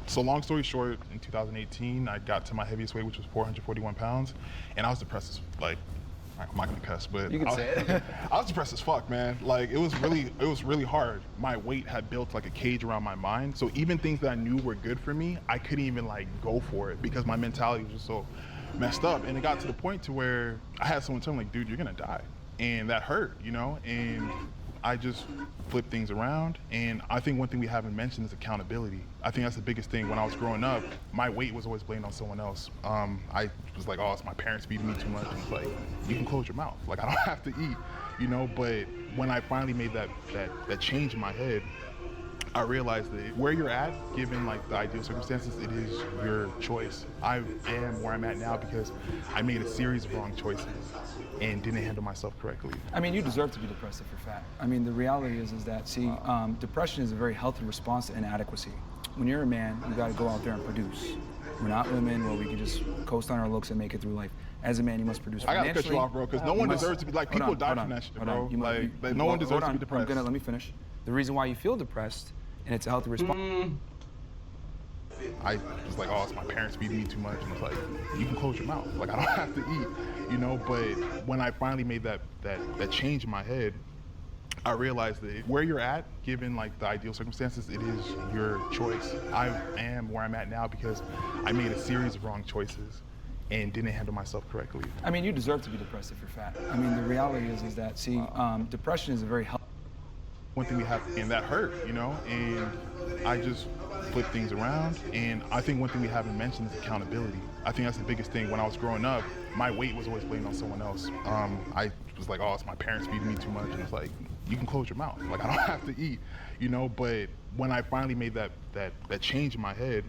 So long story short, in 2018, I got to my heaviest weight, which was 441 pounds, and I was depressed as, like, I'm not gonna cuss, but you can say it. I was depressed as fuck, man. Like, it was really hard. My weight had built like a cage around my mind, so even things that I knew were good for me, I couldn't even like go for it because my mentality was just so messed up. And it got to the point to where I had someone tell me, like, dude, you're gonna die, and that hurt, you know. And I just flipped things around, and I think one thing we haven't mentioned is accountability. I think that's the biggest thing. When I was growing up, my weight was always blamed on someone else. I was like, oh, it's my parents feeding me too much. And it's like, you can close your mouth. Like, I don't have to eat, you know? But when I finally made that change in my head, I realized that where you're at, given like the ideal circumstances, it is your choice. I am where I'm at now because I made a series of wrong choices and didn't handle myself correctly. I mean, you deserve to be depressed if you're fat. I mean, the reality is that, see, depression is a very healthy response to inadequacy. When you're a man, you gotta go out there and produce. We're not women where we can just coast on our looks and make it through life. As a man, you must produce financially. I gotta cut you off, bro, because no one deserves to be, like, people die from that shit, bro. Like, no one deserves to be depressed. Let me finish. The reason why you feel depressed, and it's a healthy response. I was like, oh, it's my parents feeding me too much. And it's like, you can close your mouth. Like, I don't have to eat, you know? But when I finally made that change in my head, I realized that where you're at, given like the ideal circumstances, it is your choice. I am where I'm at now because I made a series of wrong choices and didn't handle myself correctly. I mean, you deserve to be depressed if you're fat. I mean, the reality is that, see, depression is a very healthy. One thing we have, and that hurt, you know? And I just flipped things around. And I think one thing we haven't mentioned is accountability. I think that's the biggest thing. When I was growing up, my weight was always blamed on someone else. I was like, oh, it's my parents feeding me too much. And it's like, you can close your mouth. Like, I don't have to eat, you know? But when I finally made that change in my head,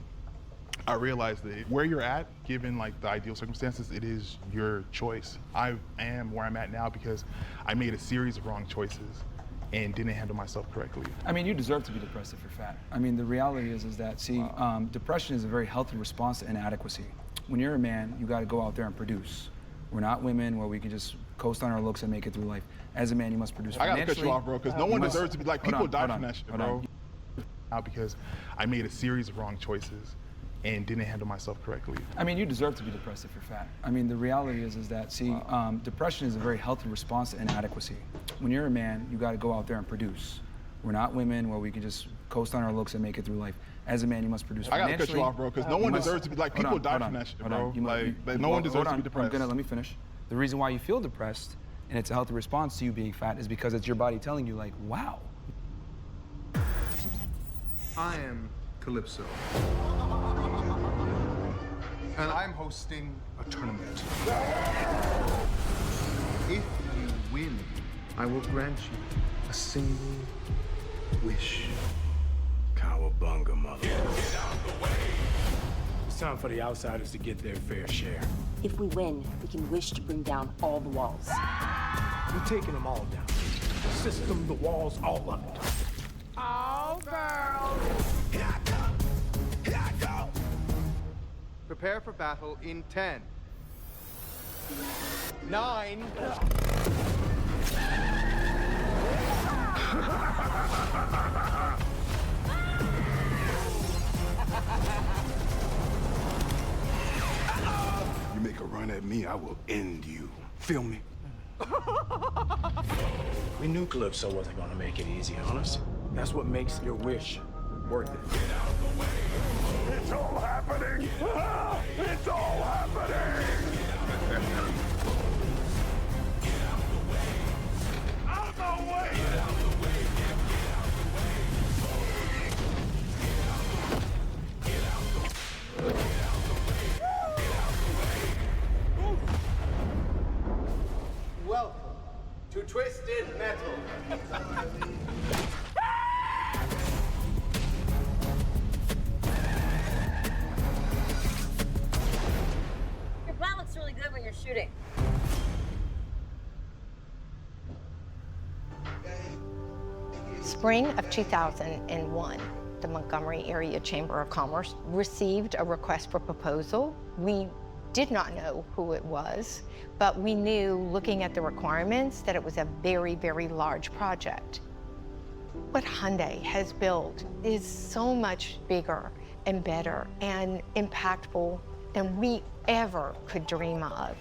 I realized that where you're at, given like the ideal circumstances, it is your choice. I am where I'm at now because I made a series of wrong choices and didn't handle myself correctly. I mean, you deserve to be depressed if you're fat. I mean, the reality is that, see, depression is a very healthy response to inadequacy. When you're a man, you gotta go out there and produce. We're not women where we can just coast on our looks and make it through life. As a man, you must produce financially. I gotta cut you off, bro, because no one deserves to be, like, people die from that shit, bro. Now because I made a series of wrong choices and didn't handle myself correctly. I mean, you deserve to be depressed if you're fat. I mean, the reality is that, see, depression is a very healthy response to inadequacy. When you're a man, you gotta go out there and produce. We're not women where we can just coast on our looks and make it through life. As a man, you must produce financially. I gotta cut you off, bro, because no one deserves to be, like, people die from that shit, bro. Like, no one deserves to be depressed. Let me finish. The reason why you feel depressed, and it's a healthy response to you being fat, is because it's your body telling you, like, wow. I am Calypso, and I'm hosting a tournament. If you win, I will grant you a single wish. Cowabunga, mother. Get out the way. It's time for the outsiders to get their fair share. If we win, we can wish to bring down all the walls. We're taking them all down. The system, the walls, all of it. Oh, girls! Here I come! Here I go! Prepare for battle in 10, 9. You make a run at me, I will end you. Feel me? We knew Calypso wasn't gonna make it easy on us. That's what makes your wish worth it. Get out of the way. It's all happening! It's all happening! Get out the way. Out of the way! Get out the way. Get out the way. Get out the way. Get out the way. Welcome to Twisted Metal. You're black. shooting. Spring of 2001, the Montgomery Area Chamber of Commerce received a request for proposal. We did not know who it was, but we knew, looking at the requirements, that it was a very, very large project. What Hyundai has built is so much bigger and better and impactful than we ever could dream of.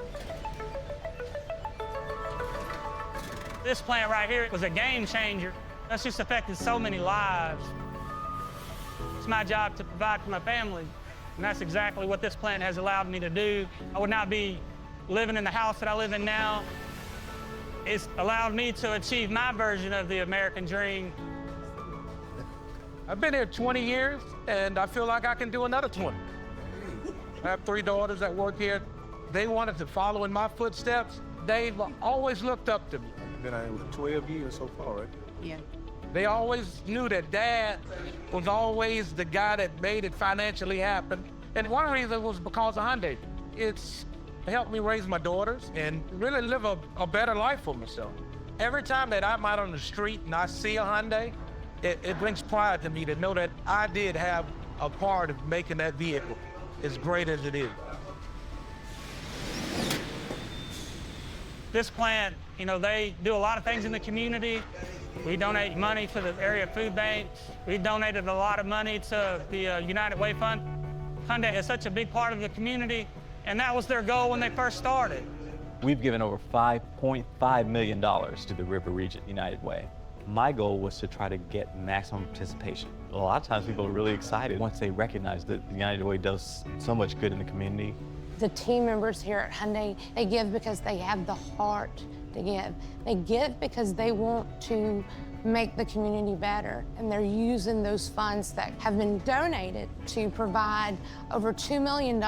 This plant right here was a game changer. That's just affected so many lives. It's my job to provide for my family, and that's exactly what this plant has allowed me to do. I would not be living in the house that I live in now. It's allowed me to achieve my version of the American dream. I've been here 20 years, and I feel like I can do another 20. I have 3 daughters that work here. They wanted to follow in my footsteps. They've always looked up to me. Been out here with 12 years so far, right? Yeah. They always knew that Dad was always the guy that made it financially happen. And one reason was because of Hyundai. It's helped me raise my daughters and really live a better life for myself. Every time that I'm out on the street and I see a Hyundai, it brings pride to me to know that I did have a part of making that vehicle as great as it is. This plant, you know, they do a lot of things in the community. We donate money to the area food banks. We donated a lot of money to the United Way Fund. Hyundai is such a big part of the community, and that was their goal when they first started. We've given over $5.5 million to the River Region United Way. My goal was to try to get maximum participation. A lot of times people are really excited once they recognize that the United Way does so much good in the community. The team members here at Hyundai, they give because they have the heart to give. They give because they want to make the community better, and they're using those funds that have been donated to provide over $2 million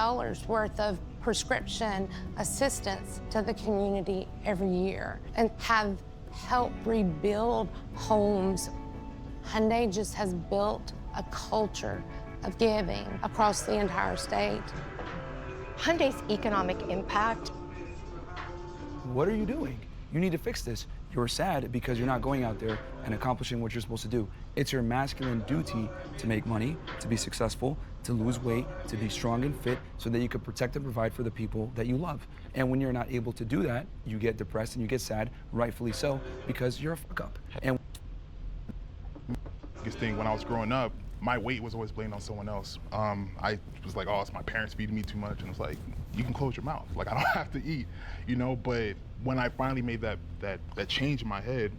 worth of prescription assistance to the community every year and have helped rebuild homes. Hyundai just has built a culture of giving across the entire state. Hyundai's economic impact. What are you doing? You need to fix this. You're sad because you're not going out there and accomplishing what you're supposed to do. It's your masculine duty to make money, to be successful, to lose weight, to be strong and fit so that you can protect and provide for the people that you love. And when you're not able to do that, you get depressed and you get sad, rightfully so, because you're a fuck up. And biggest thing when I was growing up, my weight was always blamed on someone else. I was like, oh, it's my parents feeding me too much. And it's like, you can close your mouth. Like, I don't have to eat, you know? But when I finally made that change in my head,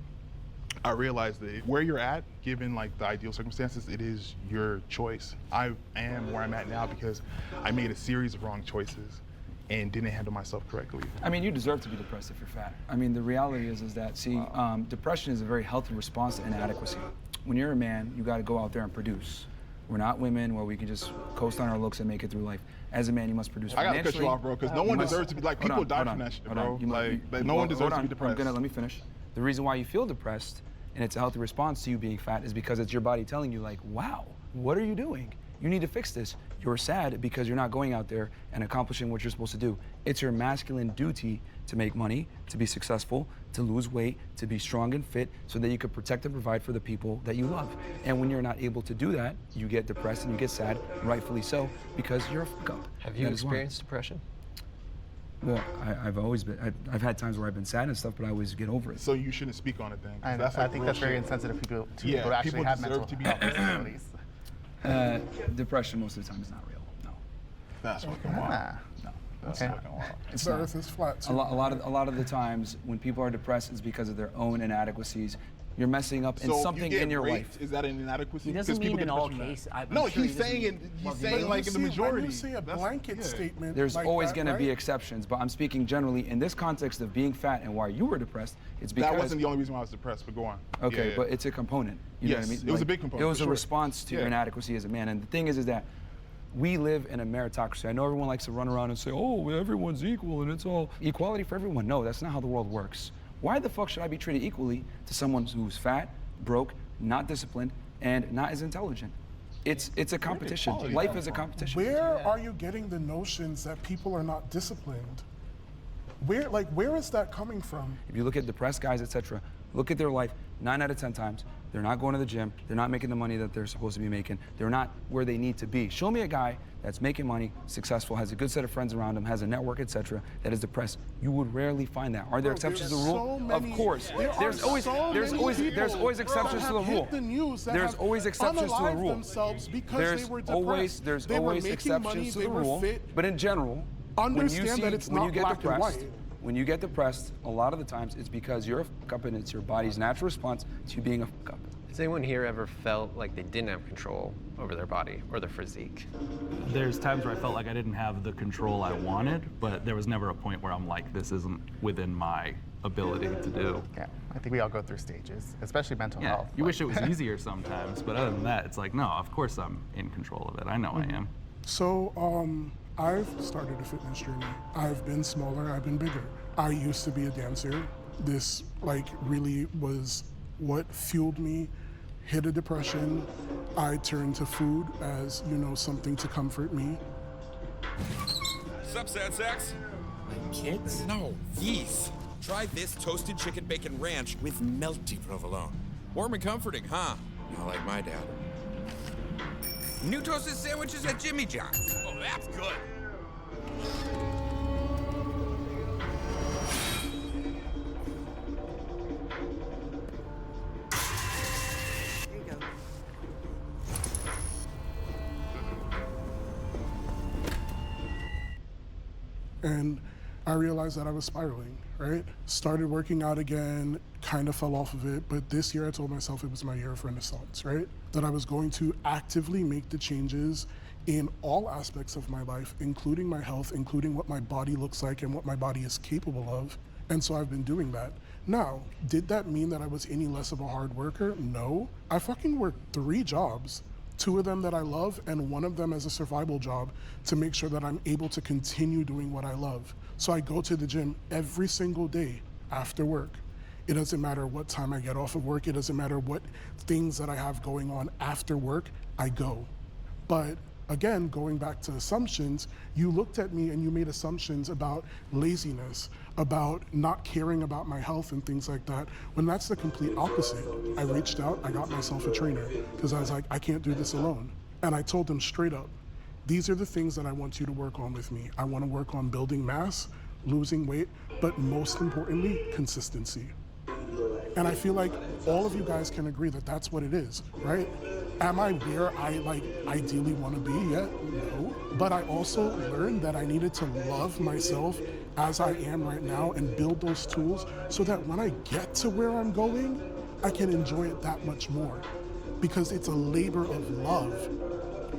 I realized that where you're at, given like the ideal circumstances, it is your choice. I am where I'm at now because I made a series of wrong choices and didn't handle myself correctly. I mean, you deserve to be depressed if you're fat. I mean, the reality is that, see, depression is a very healthy response to inadequacy. When you're a man, you gotta go out there and produce. We're not women where we can just coast on our looks and make it through life. As a man, you must produce financially. I gotta cut you off, bro, because no one must, deserves to be, like, people die from that shit, bro. Like, no one deserves to be depressed. Let me finish. The reason why you feel depressed, and it's a healthy response to you being fat, is because it's your body telling you, like, wow, what are you doing? You need to fix this. You're sad because you're not going out there and accomplishing what you're supposed to do. It's your masculine duty to make money, to be successful, to lose weight, to be strong and fit so that you can protect and provide for the people that you love. And when you're not able to do that, you get depressed and you get sad, rightfully so, because you're a fuck up. Have you experienced depression? Well, I've always been, I've had times where I've been sad and stuff, but I always get over it. So you shouldn't speak on it then. I think that's very insensitive to people who actually have mental health disabilities. Depression most of the time is not real, no. That's fucking wild. No. That's Okay. fucking wild. It's The not. earth is flat, A too. lot of the times when people are depressed, it's because of their own inadequacies. You're messing up in So something you get in your raped, life. Is that an inadequacy? He doesn't 'Cause people mean in get all depressed from that. cases. No, he's saying like in the majority. When you see a blanket statement There's like always that, going to be right? exceptions, but I'm speaking generally in this context of being fat and why you were depressed. It's because That wasn't the only reason why I was depressed, but go on. Okay, Yeah. but it's a component. You know what I Yes, mean? it was a big component, It was for a sure. response to your Yeah. inadequacy as a man. And the thing is that we live in a meritocracy. I know everyone likes to run around and say, oh, everyone's equal and it's all equality for everyone. No, that's not how the world works. Why the fuck should I be treated equally to someone who's fat, broke, not disciplined, and not as intelligent? It's a competition. Life is a competition. Where are you getting the notions that people are not disciplined? Where is that coming from? If you look at depressed guys, etc., look at their life, 9 out of 10 times, they're not going to the gym, they're not making the money that they're supposed to be making, they're not where they need to be. Show me a guy that's making money, successful, has a good set of friends around him, has a network, etc., that is depressed. You would rarely find that. Are there exceptions to the rule? Of course. There's always exceptions to the rule. There's always exceptions to the rule. There's always exceptions to the rule. But in general, understand that it's not black and white. When you get depressed, a lot of the times it's because you're a fuck up and it's your body's natural response to you being a fuck up. Has anyone here ever felt like they didn't have control over their body or their physique? There's times where I felt like I didn't have the control I wanted, but there was never a point where I'm like, this isn't within my ability to do. Yeah, I think we all go through stages, especially mental health. You wish it was easier sometimes, but other than that, it's like, no, of course I'm in control of it. I know I am. So, I've started a fitness journey. I've been smaller, I've been bigger. I used to be a dancer. This really was what fueled me, hit a depression. I turned to food as, something to comfort me. Sup, Sad Sacks? My kids? No, these. Try this toasted chicken bacon ranch with melty provolone. Warm and comforting, huh? Not like my dad. New toasted sandwiches at Jimmy John's. Oh, that's good. There you go. And I realized that I was spiraling, right? Started working out again, kind of fell off of it, but this year I told myself it was my year of renaissance, right? That I was going to actively make the changes in all aspects of my life, including my health, including what my body looks like and what my body is capable of. And so I've been doing that. Now, did that mean that I was any less of a hard worker? No. I fucking worked 3 jobs, 2 of them that I love and 1 of them as a survival job to make sure that I'm able to continue doing what I love. So I go to the gym every single day after work. It doesn't matter what time I get off of work. It doesn't matter what things that I have going on after work, I go. But again, going back to assumptions, you looked at me and you made assumptions about laziness, about not caring about my health and things like that, when that's the complete opposite. I reached out, I got myself a trainer, because I was like, I can't do this alone. And I told them straight up, these are the things that I want you to work on with me. I want to work on building mass, losing weight, but most importantly, consistency. And I feel like all of you guys can agree that that's what it is, right? Am I where I ideally want to be yet? No. But I also learned that I needed to love myself as I am right now and build those tools so that when I get to where I'm going, I can enjoy it that much more. Because it's a labor of love.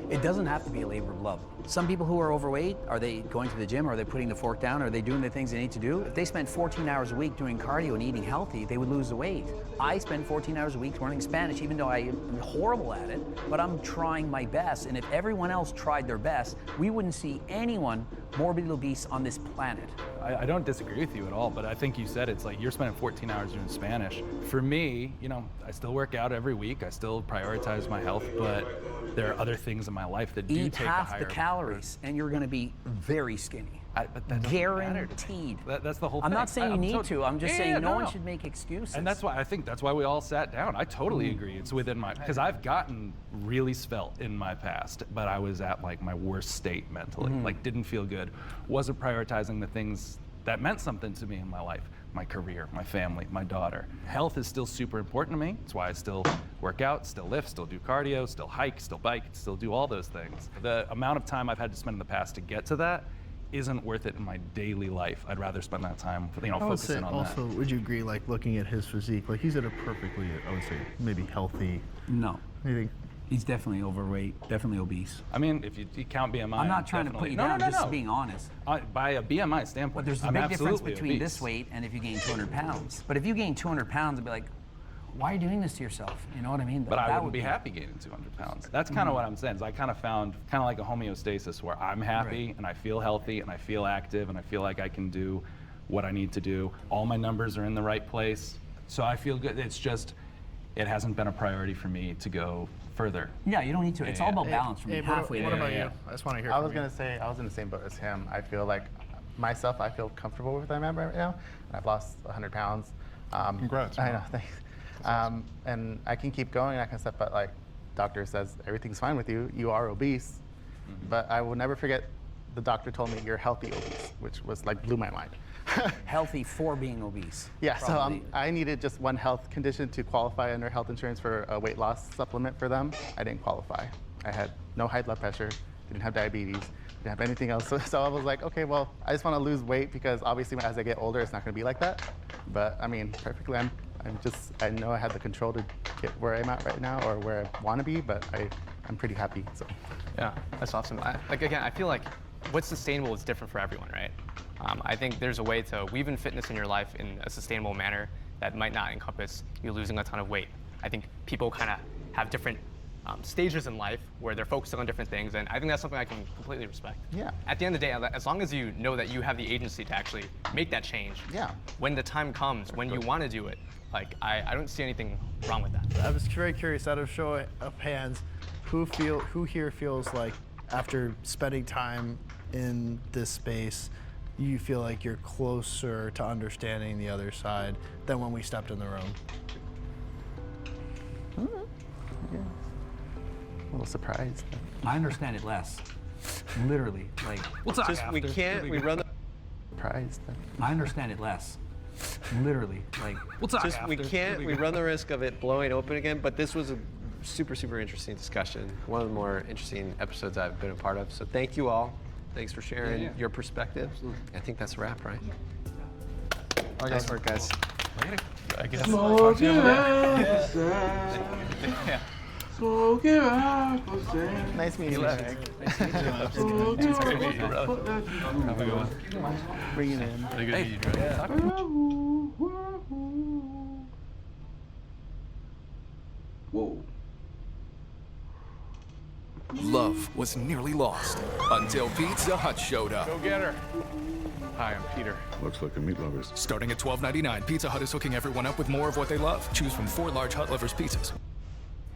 It doesn't have to be a labor of love. Some people who are overweight, are they going to the gym? Are they putting the fork down? Are they doing the things they need to do? If they spent 14 hours a week doing cardio and eating healthy, they would lose the weight. I spend 14 hours a week learning Spanish, even though I am horrible at it, but I'm trying my best. And if everyone else tried their best, we wouldn't see anyone morbidly obese on this planet. I don't disagree with you at all, but I think you said it's like you're spending 14 hours doing Spanish. For me, I still work out every week. I still prioritize my health, but there are other things in my life that do Eat take half a higher the calories, and you're going to be very skinny. But that guaranteed. That's the whole thing. I'm not saying you need to. I'm just saying no one should make excuses. And that's why we all sat down. I totally agree. It's within because I've gotten really svelte in my past, but I was at my worst state mentally. Didn't feel good. Wasn't prioritizing the things that meant something to me in my life. My career, my family, my daughter. Health is still super important to me. That's why I still work out, still lift, still do cardio, still hike, still bike, still do all those things. The amount of time I've had to spend in the past to get to that isn't worth it in my daily life. I'd rather spend that time, focusing on that. Also, would you agree, looking at his physique, he's at a perfectly, I would say, maybe healthy. No. Maybe. He's definitely overweight, definitely obese. I mean, if you count BMI, I'm not trying to put you down, just being honest. By a BMI standpoint, but there's a big difference between this weight and if you gain 200 pounds. But if you gain 200 pounds, I'd be like, why are you doing this to yourself? You know what I mean? But I wouldn't be happy gaining 200 pounds. That's kind of what I'm saying. Is I kind of found like a homeostasis where I'm happy and I feel healthy and I feel active and I feel like I can do what I need to do. All my numbers are in the right place. So I feel good. It's just, it hasn't been a priority for me to go further. Yeah, you don't need to. It's all about balance from halfway there. What about you? I just want to hear I was going to say, I was in the same boat as him. I feel like myself, I feel comfortable with where I'm at right now. And I've lost 100 pounds. Congrats. I know, thanks. And I can keep going, that kind of stuff, but like, doctor says, everything's fine with you. You are obese. But I will never forget the doctor told me you're healthy obese, which was like blew my mind. Healthy for being obese. Yeah, probably. so I needed just one health condition to qualify under health insurance for a weight loss supplement for them. I didn't qualify. I had no high blood pressure, didn't have diabetes, didn't have anything else. So I was like, okay, well, I just want to lose weight because obviously as I get older, it's not going to be like that. But I mean, perfectly, I know I have the control to get where I'm at right now or where I want to be, but I'm pretty happy. So. Yeah, that's awesome. Again, I feel like what's sustainable is different for everyone, right? I think there's a way to weave in fitness in your life in a sustainable manner that might not encompass you losing a ton of weight. I think people kind of have different stages in life where they're focusing on different things, and I think that's something I can completely respect. Yeah. At the end of the day, as long as you know that you have the agency to actually make that change, yeah. When the time comes, when you want to do it, like I don't see anything wrong with that. I was very curious, out of show of hands, who here feels like after spending time in this space, you feel like you're closer to understanding the other side than when we stepped in the room? Yeah. A little surprised. I understand it less. Literally, like. We'll talk after. We run the. Surprised. I understand it less. Literally, like. We'll talk after. We run the risk of it blowing open again, but this was a super, super interesting discussion. One of the more interesting episodes I've been a part of. So thank you all. Thanks for sharing your perspective. I think that's a wrap, right? Nice work, guys. I guess. Smoke it up, Yeah. Smoke it up, Nice meeting you. Nice to meet you. Nice to meet you, brother. Have a good one. Bring it in. Really good to meet you, brother. Whoa. Love was nearly lost until Pizza Hut showed up. Go get her. Hi, I'm Peter. Looks like a meat lovers. Starting at $12.99, Pizza Hut is hooking everyone up with more of what they love. Choose from 4 large Hut Lovers pizzas.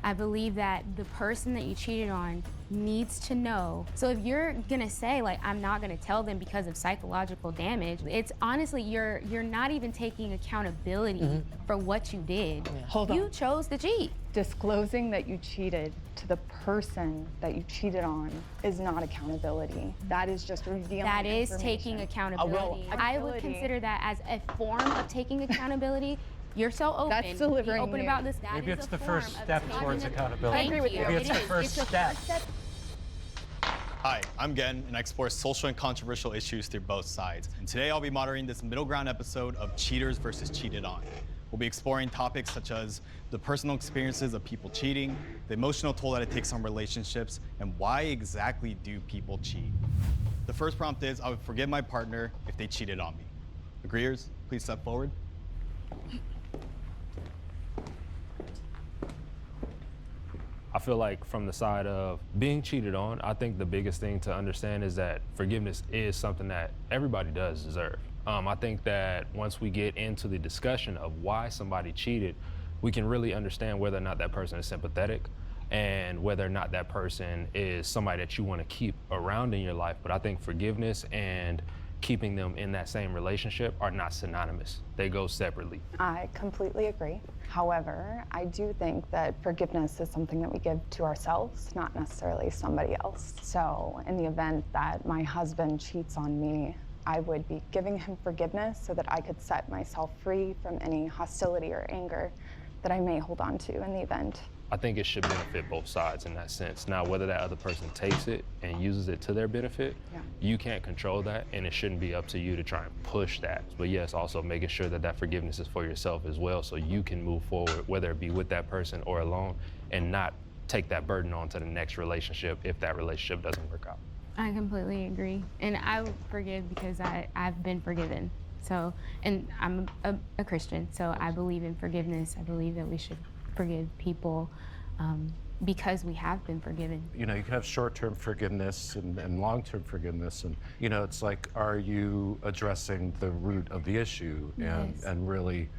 I believe that the person that you cheated on needs to know. So if you're gonna say, like, I'm not gonna tell them because of psychological damage, it's honestly, you're not even taking accountability for what you did. Hold You on. chose to cheat. Disclosing that you cheated to the person that you cheated on is not accountability. That is just revealing That is information. taking accountability. I would consider that as a form of taking accountability. You're so open. That's delivering Be open news. about this. That Maybe is it's a the form first of step taking towards it. accountability. I agree with you. Maybe it's the It is. first It's a step. first step. Hi, I'm Gen, and I explore social and controversial issues through both sides. And today I'll be moderating this middle ground episode of Cheaters versus Cheated On. We'll be exploring topics such as the personal experiences of people cheating, the emotional toll that it takes on relationships, and why exactly do people cheat. The first prompt is, I would forgive my partner if they cheated on me. Agreeers, please step forward. I feel like from the side of being cheated on, I think the biggest thing to understand is that forgiveness is something that everybody does deserve. I think that once we get into the discussion of why somebody cheated, we can really understand whether or not that person is sympathetic and whether or not that person is somebody that you want to keep around in your life. But I think forgiveness and keeping them in that same relationship are not synonymous. They go separately. I completely agree. However, I do think that forgiveness is something that we give to ourselves, not necessarily somebody else. So in the event that my husband cheats on me, I would be giving him forgiveness so that I could set myself free from any hostility or anger that I may hold on to in the event. I think it should benefit both sides in that sense. Now, whether that other person takes it and uses it to their benefit, you can't control that, and it shouldn't be up to you to try and push that. But yes, also making sure that that forgiveness is for yourself as well, so you can move forward, whether it be with that person or alone, and not take that burden on to the next relationship if that relationship doesn't work out. I completely agree. And I would forgive because I've been forgiven. So, and I'm a Christian, so I believe in forgiveness. I believe that we should forgive people because we have been forgiven. You know, you can have short-term forgiveness and long-term forgiveness, and you know, it's like, are you addressing the root of the issue and really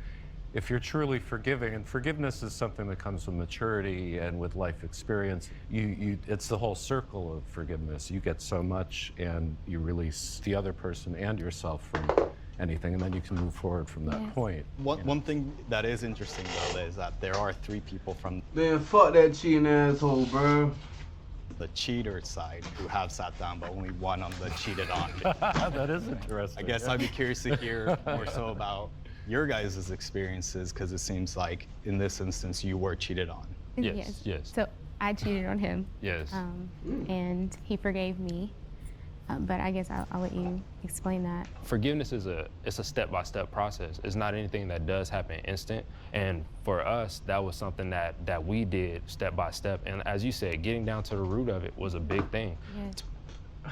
if you're truly forgiving, and forgiveness is something that comes with maturity and with life experience, it's the whole circle of forgiveness. You get so much and you release the other person and yourself from anything, and then you can move forward from that point. One thing that is interesting though is that there are 3 people from Man, fuck that cheating asshole, bro. the cheater side who have sat down, but only one on the cheated on. That is interesting. I guess I'd be curious to hear more so about your guys' experiences, because it seems like in this instance you were cheated on. Yes. So I cheated on him. Yes. And he forgave me. But I guess I'll let you explain that. Forgiveness is a step-by-step process. It's not anything that does happen instant. And for us, that was something that we did step by step. And as you said, getting down to the root of it was a big thing. Yeah.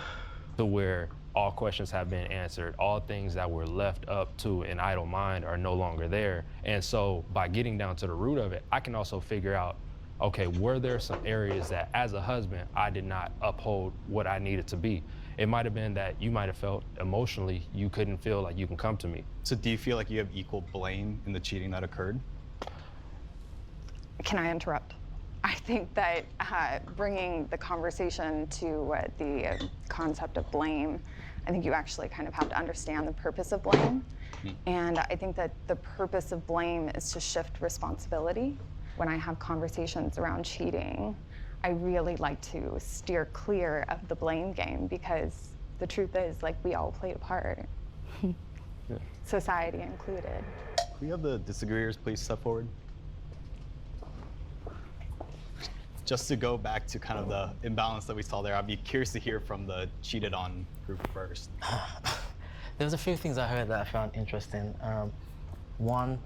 To where all questions have been answered, all things that were left up to an idle mind are no longer there. And so by getting down to the root of it, I can also figure out, okay, were there some areas that as a husband, I did not uphold what I needed to be? It might have been that you might have felt emotionally you couldn't feel like you can come to me. So do you feel like you have equal blame in the cheating that occurred? Can I interrupt? I think that bringing the conversation to the concept of blame, I think you actually kind of have to understand the purpose of blame. And I think that the purpose of blame is to shift responsibility. When I have conversations around cheating, I really like to steer clear of the blame game, because the truth is, like, we all played a part, society included. Can we have the disagreeers please step forward? Just to go back to kind of the imbalance that we saw there, I'd be curious to hear from the cheated on group first. There was a few things I heard that I found interesting. One,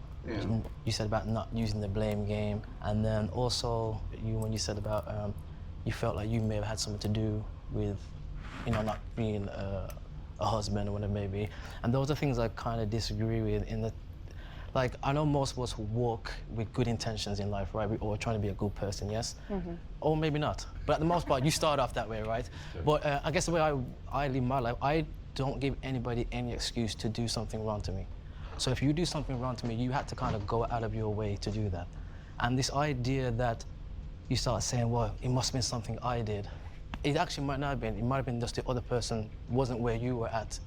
you said about not using the blame game, and then also when you said about you felt like you may have had something to do with, not being a husband or whatever it may be. And those are things I kind of disagree with. Like, I know most of us walk with good intentions in life, right? We're trying to be a good person, yes? Or maybe not. But at the most part, you start off that way, right? But I guess the way I live my life, I don't give anybody any excuse to do something wrong to me. So if you do something wrong to me, you have to kind of go out of your way to do that. And this idea that you start saying, well, it must have been something I did. It actually might not have been. It might have been just the other person wasn't where you were at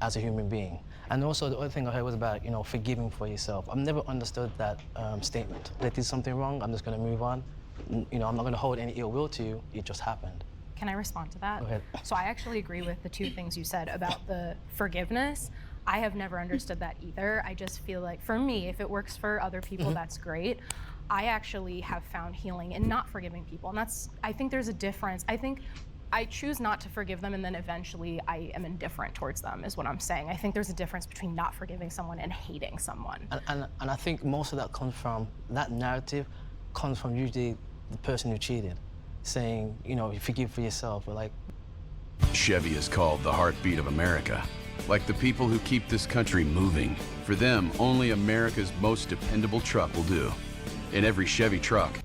as a human being. And also the other thing I heard was about, forgiving for yourself. I've never understood that statement. They did something wrong, I'm just gonna move on. I'm not gonna hold any ill will to you, it just happened. Can I respond to that? Go ahead. So I actually agree with the 2 things you said about the forgiveness. I have never understood that either. I just feel like, for me, if it works for other people, that's great. I actually have found healing in not forgiving people. And I think there's a difference. I think I choose not to forgive them, and then eventually I am indifferent towards them, is what I'm saying. I think there's a difference between not forgiving someone and hating someone. And I think most of that narrative comes from usually the person who cheated, saying, you forgive for yourself, or like. Chevy is called the heartbeat of America. Like the people who keep this country moving. For them, only America's most dependable truck will do. In every Chevy truck.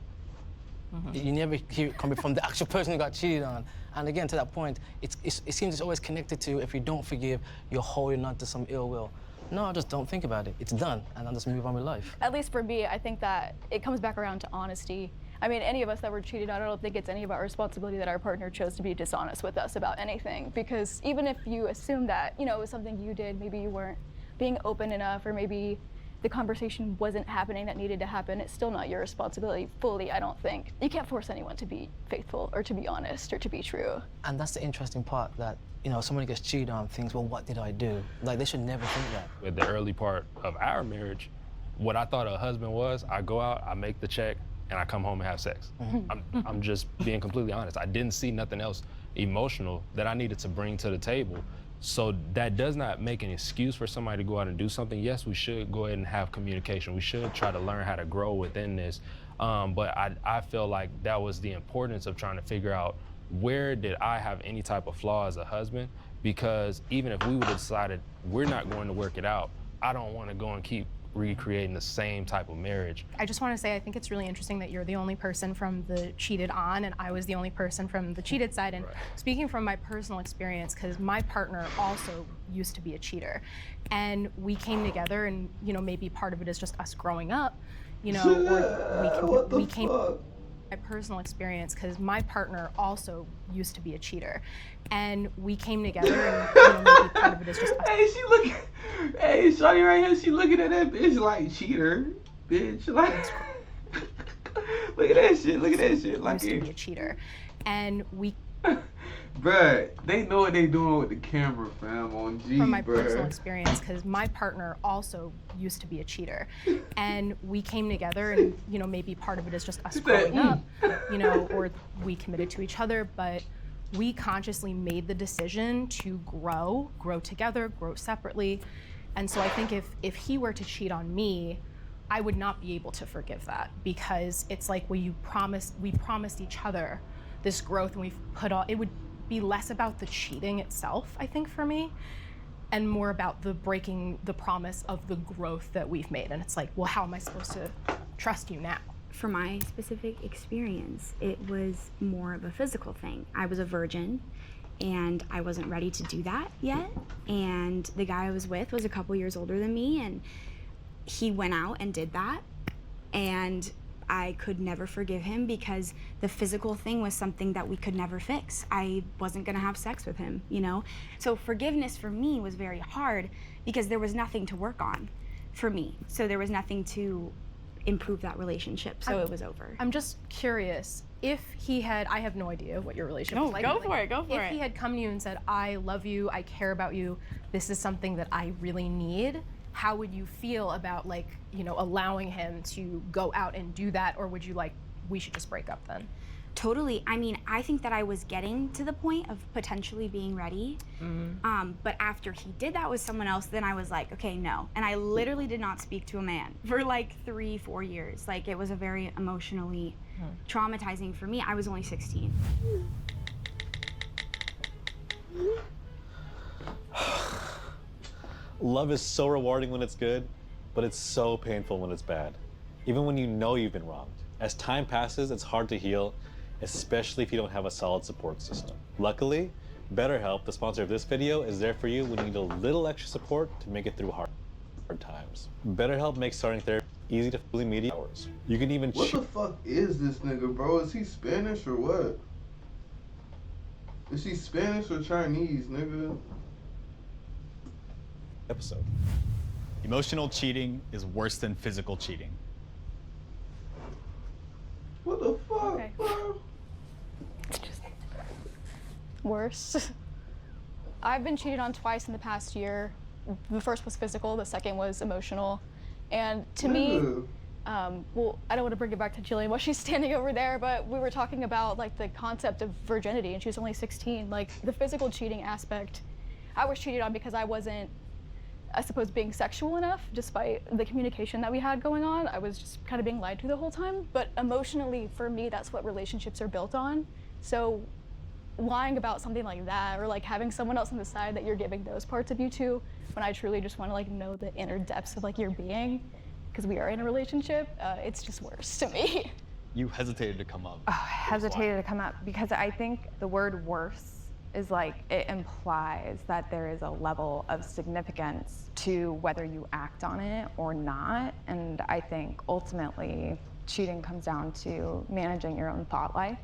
You never hear it coming from the actual person who got cheated on. And again, to that point, it seems it's always connected to, if you don't forgive, you're holding on to some ill will. No, I just don't think about it. It's done, and I'll just move on with life. At least for me, I think that it comes back around to honesty. I mean, any of us that were cheated on, I don't think it's any of our responsibility that our partner chose to be dishonest with us about anything. Because even if you assume that, it was something you did, maybe you weren't being open enough, or maybe the conversation wasn't happening that needed to happen, it's still not your responsibility fully, I don't think. You can't force anyone to be faithful or to be honest or to be true. And that's the interesting part, that, someone gets cheated on thinks, well, what did I do? Like, they should never think that. With the early part of our marriage, what I thought a husband was, I go out, I make the check, and I come home and have sex. I'm just being completely honest. I didn't see nothing else emotional that I needed to bring to the table. So that does not make an excuse for somebody to go out and do something. Yes, we should go ahead and have communication. We should try to learn how to grow within this. But I feel like that was the importance of trying to figure out, where did I have any type of flaw as a husband? Because even if we would have decided we're not going to work it out, I don't want to go and keep recreating the same type of marriage. I just want to say I think it's really interesting that you're the only person from the cheated on and I was the only person from the cheated side. And speaking from my personal experience, because my partner also used to be a cheater, and we came together, and you know, maybe part of it is just us growing up, you know, or we came. My personal experience, because my partner also used to be a cheater, and we came together, and you know, maybe part of it is just us. Hey, she looking. Hey, shawty right here. She looking at that bitch like cheater, bitch. Like, look at that shit. Look at that shit. Like, used to be a cheater, and we. Bruh, they know what they doing with the camera, fam, on G, From my bruh. personal experience, because my partner also used to be a cheater, and we came together, and you know, maybe part of it is just us growing up, you know, or we committed to each other, but we consciously made the decision to grow together, grow separately, and so I think if he were to cheat on me, I would not be able to forgive that, because it's like we promised each other this growth, and we've put all, it would be less about the cheating itself, I think, for me, and more about the breaking the promise of the growth that we've made. And it's like, well, how am I supposed to trust you now? For my specific experience, it was more of a physical thing. I was a virgin, and I wasn't ready to do that yet. And the guy I was with was a couple years older than me, and he went out and did that. And I could never forgive him because the physical thing was something that we could never fix. I wasn't gonna have sex with him, you know? So forgiveness for me was very hard because there was nothing to work on for me. So there was nothing to improve that relationship, so it was over. I'm just curious, if he had, I have no idea what your relationship was like. go for it. If he had come to you and said, I love you, I care about you, this is something that I really need, how would you feel about, like, you know, allowing him to go out and do that, or would you like, we should just break up then? Totally. I mean, I think that I was getting to the point of potentially being ready. But after he did that with someone else, then I was like, okay, no. And I literally did not speak to a man for like 3-4 years. Like, it was a very emotionally traumatizing for me. I was only 16. Love is so rewarding when it's good, but it's so painful when it's bad. Even when you know you've been wronged. As time passes, it's hard to heal, especially if you don't have a solid support system. Luckily, BetterHelp, the sponsor of this video, is there for you when you need a little extra support to make it through hard times. BetterHelp makes starting therapy easy to fully meet hours. You can even What the fuck is this nigga, bro? Is he Spanish or what? Is he Spanish or Chinese, nigga? Episode. Emotional cheating is worse than physical cheating. What the fuck, Okay. bro? Worse. I've been cheated on twice in the past year. The first was physical, the second was emotional. And to me, well, I don't want to bring it back to Jillian while she's standing over there, but we were talking about like the concept of virginity, and she was only 16. Like, the physical cheating aspect, I was cheated on because I wasn't, I suppose, being sexual enough, despite the communication that we had going on. I was just kind of being lied to the whole time. But emotionally, for me, that's what relationships are built on. So lying about something like that, or like having someone else on the side that you're giving those parts of you to, when I truly just want to like know the inner depths of like your being, because we are in a relationship, it's just worse to me. You hesitated to come up. Hesitated to come up because I think the word worse is like, it implies that there is a level of significance to whether you act on it or not. And I think ultimately cheating comes down to managing your own thought life.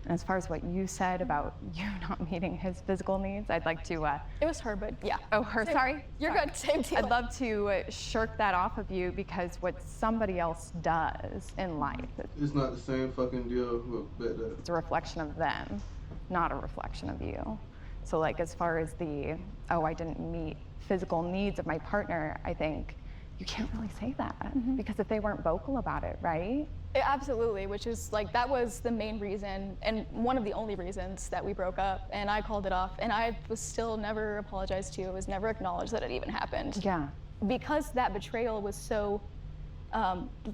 And as far as what you said about you not meeting his physical needs, I'd like to... It was her, but yeah. Oh, her, sorry? You're good, same deal. I'd love to shirk that off of you because what somebody else does in life... It's not the same fucking deal, but it's a reflection of them, not a reflection of you. So like, as far as the, oh, I didn't meet physical needs of my partner, I think you can't really say that because if they weren't vocal about it, right? Absolutely, which is like, that was the main reason and one of the only reasons that we broke up, and I called it off, and I was still never apologized to. It was never acknowledged that it even happened. Yeah. Because that betrayal was so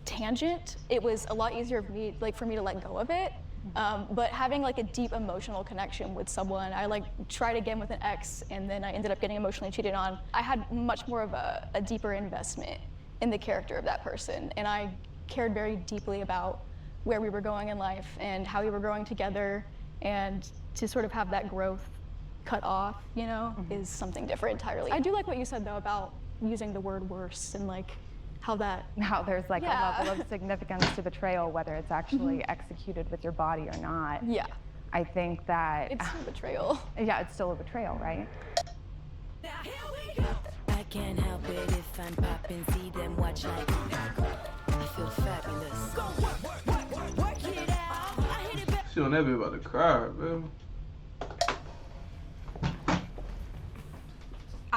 tangent, it was a lot easier for me, for me to let go of it. But having like a deep emotional connection with someone, I like tried again with an ex, and then I ended up getting emotionally cheated on. I had much more of a deeper investment in the character of that person. And I cared very deeply about where we were going in life and how we were growing together, and to sort of have that growth cut off, you know, is something different entirely. I do like what you said though about using the word worse and like how there's like Yeah. a level of significance to betrayal, whether it's actually executed with your body or not. Yeah. I think that It's still betrayal. Yeah, it's still a betrayal, right? I can't help it if I'm popping, see them watch like I feel fabulous. She on that bit about to cry, man.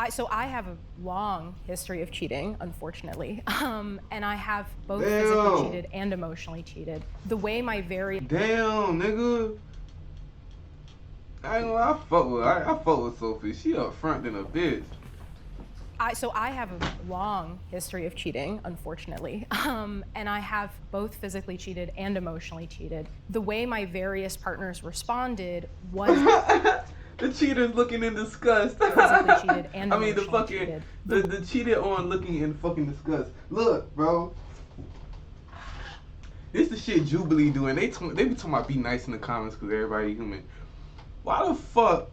So I have a long history of cheating, unfortunately, and I have both Damn. physically cheated and emotionally cheated. The way my Damn, nigga. I ain't gonna lie, I fuck with Sophie. She up front than a bitch. So I have a long history of cheating, unfortunately, and I have both physically cheated and emotionally cheated. The way my various partners responded was The cheater's looking in disgust. physically cheated and I mean, the emotionally fucking cheated. the cheated on looking in fucking disgust. Look, bro. This the shit Jubilee doing. They be talking about be nice in the comments because everybody human. Why the fuck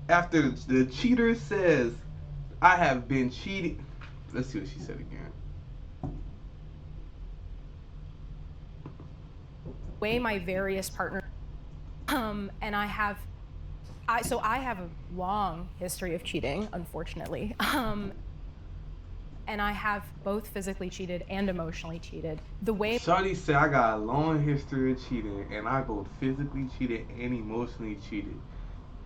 after the cheater says I have been cheated? Let's see what she said again. Way my various partners, and I have a long history of cheating, unfortunately, and I have both physically cheated and emotionally cheated. The way Shawty said I got a long history of cheating, and I both physically cheated and emotionally cheated,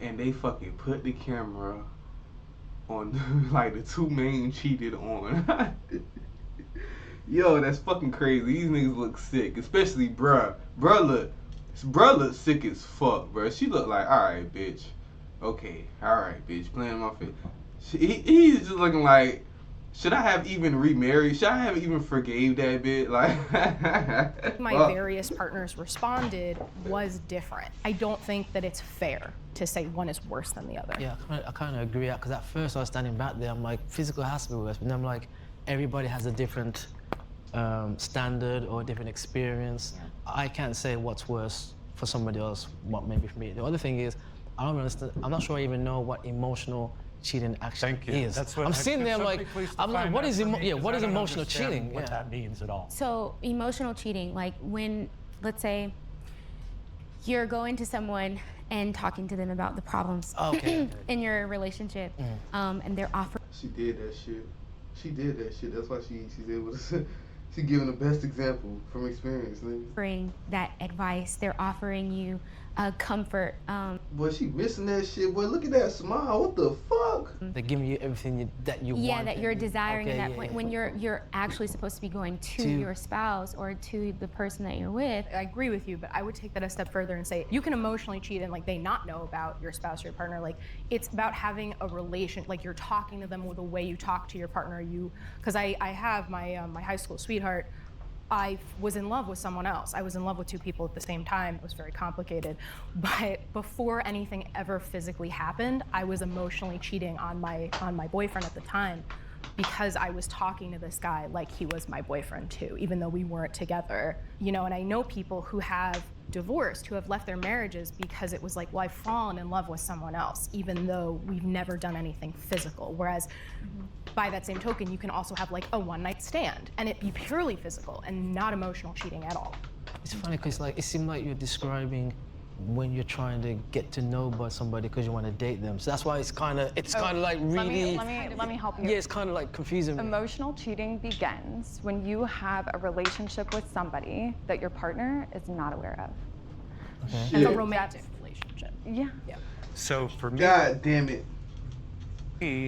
and they fucking put the camera on like the two main cheated on. Yo, that's fucking crazy. These niggas look sick, especially bruh. Bruh look sick as fuck, bruh. She look like, alright, bitch. Okay, alright, bitch. Playing my face. He's just looking like, should I have even remarried? Should I have even forgave that bitch? Like, my fuck. various partners responded was different. I don't think that it's fair to say one is worse than the other. Yeah, I kind of agree, because at first I was standing back there, I'm like, physical has to be worse, but then I'm like, everybody has a different standard or a different experience. Yeah. I can't say what's worse for somebody else, what maybe for me. The other thing is, I don't understand, I'm not sure I even know what emotional cheating actually is. That's what I'm sitting there, I'm like, what is what is emotional cheating? What that means at all. So emotional cheating, like when, let's say, you're going to someone and talking to them about the problems in your relationship, and they're offering. She did that shit. That's why she's able to. She's giving the best example from experience, nigga. Offering that advice, they're offering you comfort. Boy, she missing that shit. Boy, look at that smile. What the fuck? They're giving you everything that you want. Yeah, that you're desiring at that yeah, point yeah. when you're actually supposed to be going to your spouse or to the person that you're with. I agree with you, but I would take that a step further and say you can emotionally cheat and like they not know about your spouse or your partner. Like it's about having a relation, like you're talking to them with the way you talk to your partner. Because I have my my high school sweetheart. I was in love with someone else. I was in love with two people at the same time. It was very complicated. But before anything ever physically happened, I was emotionally cheating on my boyfriend at the time because I was talking to this guy like he was my boyfriend too, even though we weren't together. You know, and I know people who have divorced, who have left their marriages because it was like, well, I've fallen in love with someone else, even though we've never done anything physical. Whereas by that same token, you can also have like a one-night stand and it be purely physical and not emotional cheating at all. It's funny because like it seemed like you're describing when you're trying to get to know about somebody because you want to date them. So that's why it's kind of like really. Let me help you. Yeah, it's kind of like confusing. Emotional cheating begins when you have a relationship with somebody that your partner is not aware of. Okay. It's a romantic relationship. Yeah. So for me, God damn it.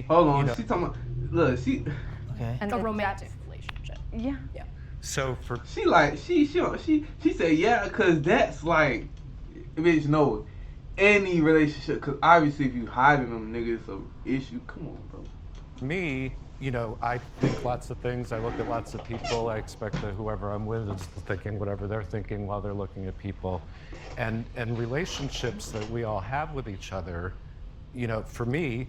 Hold on, she talking about. Look, she. Okay. And a romantic relationship. Yeah. Yeah. So for she like she said yeah, cause that's like, bitch, no, any relationship, cause obviously if you hiding them niggas, it's an issue. Come on, bro. me, I think lots of things. I look at lots of people. I expect that whoever I'm with is thinking whatever they're thinking while they're looking at people. And relationships that we all have with each other, for me,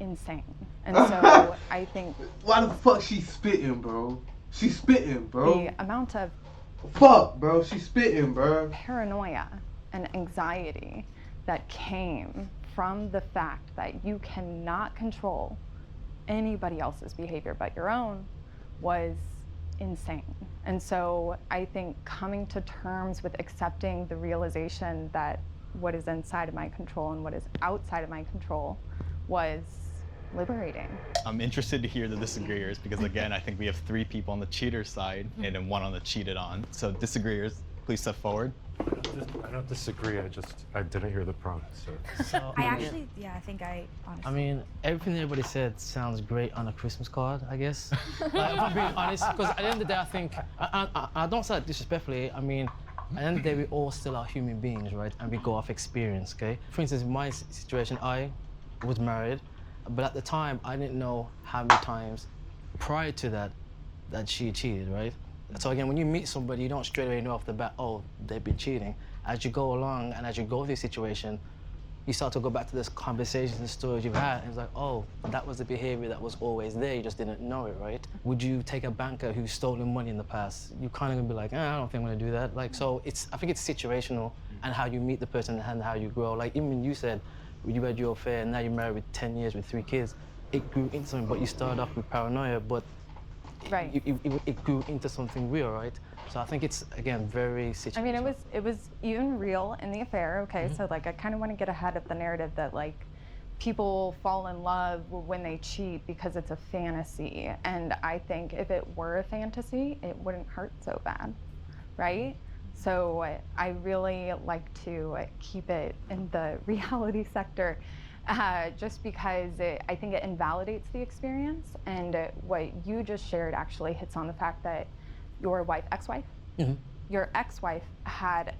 insane. And so I think Why the fuck she spitting, bro? She spitting, bro. the amount of Fuck, bro. She spitting, bro. paranoia and anxiety that came from the fact that you cannot control anybody else's behavior but your own was insane. And so I think coming to terms with accepting the realization that what is inside of my control and what is outside of my control was liberating. I'm interested to hear the disagreeers because, again, I think we have 3 people on the cheater side and then 1 on the cheated on. So disagreeers, please step forward. I don't disagree. I didn't hear the prompt. So. I actually, yeah, I think I honestly. I mean, everything everybody said sounds great on a Christmas card, I guess. Like, if I'm being honest, because at the end of the day, I think, I don't say that disrespectfully, I mean, at the end of the day, we all still are human beings, right? And we go off experience, okay? For instance, in my situation, I was married, but at the time, I didn't know how many times prior to that she cheated, right? So again, when you meet somebody, you don't straight away know off the bat, oh, they've been cheating. As you go along and as you go through the situation, you start to go back to this conversations and stories you've had, and it's like, oh, that was the behavior that was always there, you just didn't know it, right? Would you take a banker who's stolen money in the past? You kind of gonna be like, I don't think I'm gonna do that. Like, so I think it's situational and how you meet the person and how you grow. Like, even when you said, you had your affair and now you're married with 10 years with 3 kids, it grew into something, but you started off with paranoia, but right. It grew into something real, right? So I think it's, again, very situational. I mean, it was even real in the affair, okay? So like, I kind of want to get ahead of the narrative that like, people fall in love when they cheat because it's a fantasy. And I think if it were a fantasy, it wouldn't hurt so bad, right? So I really like to keep it in the reality sector just because I think it invalidates the experience. And what you just shared actually hits on the fact that your ex-wife, your ex-wife had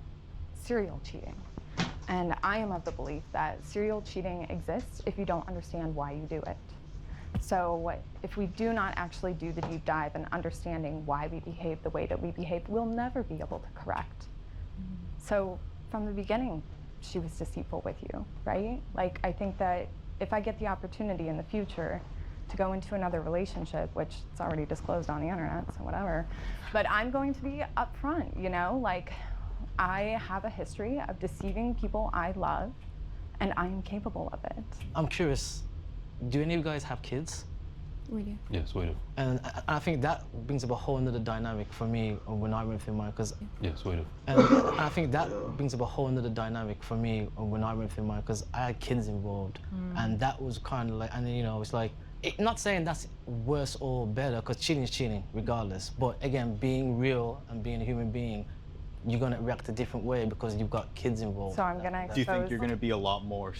serial cheating. And I am of the belief that serial cheating exists if you don't understand why you do it. So if we do not actually do the deep dive and understanding why we behave the way that we behave, we'll never be able to correct. So from the beginning, she was deceitful with you, right? Like, I think that if I get the opportunity in the future to go into another relationship, which it's already disclosed on the internet, so whatever, but I'm going to be upfront, you know? Like, I have a history of deceiving people I love, and I am capable of it. I'm curious, do any of you guys have kids? We do. Yes, we do. And I think that brings up a whole nother dynamic for me when I went through mine, because Yes, we do. and I think that brings up a whole nother dynamic for me when I went through mine, because I had kids involved, and that was kind of like, and you know, it's like, not saying that's worse or better, because cheating is cheating regardless. But again, being real and being a human being, you're gonna react a different way because you've got kids involved. So I'm gonna. Do you think you're gonna be a lot more,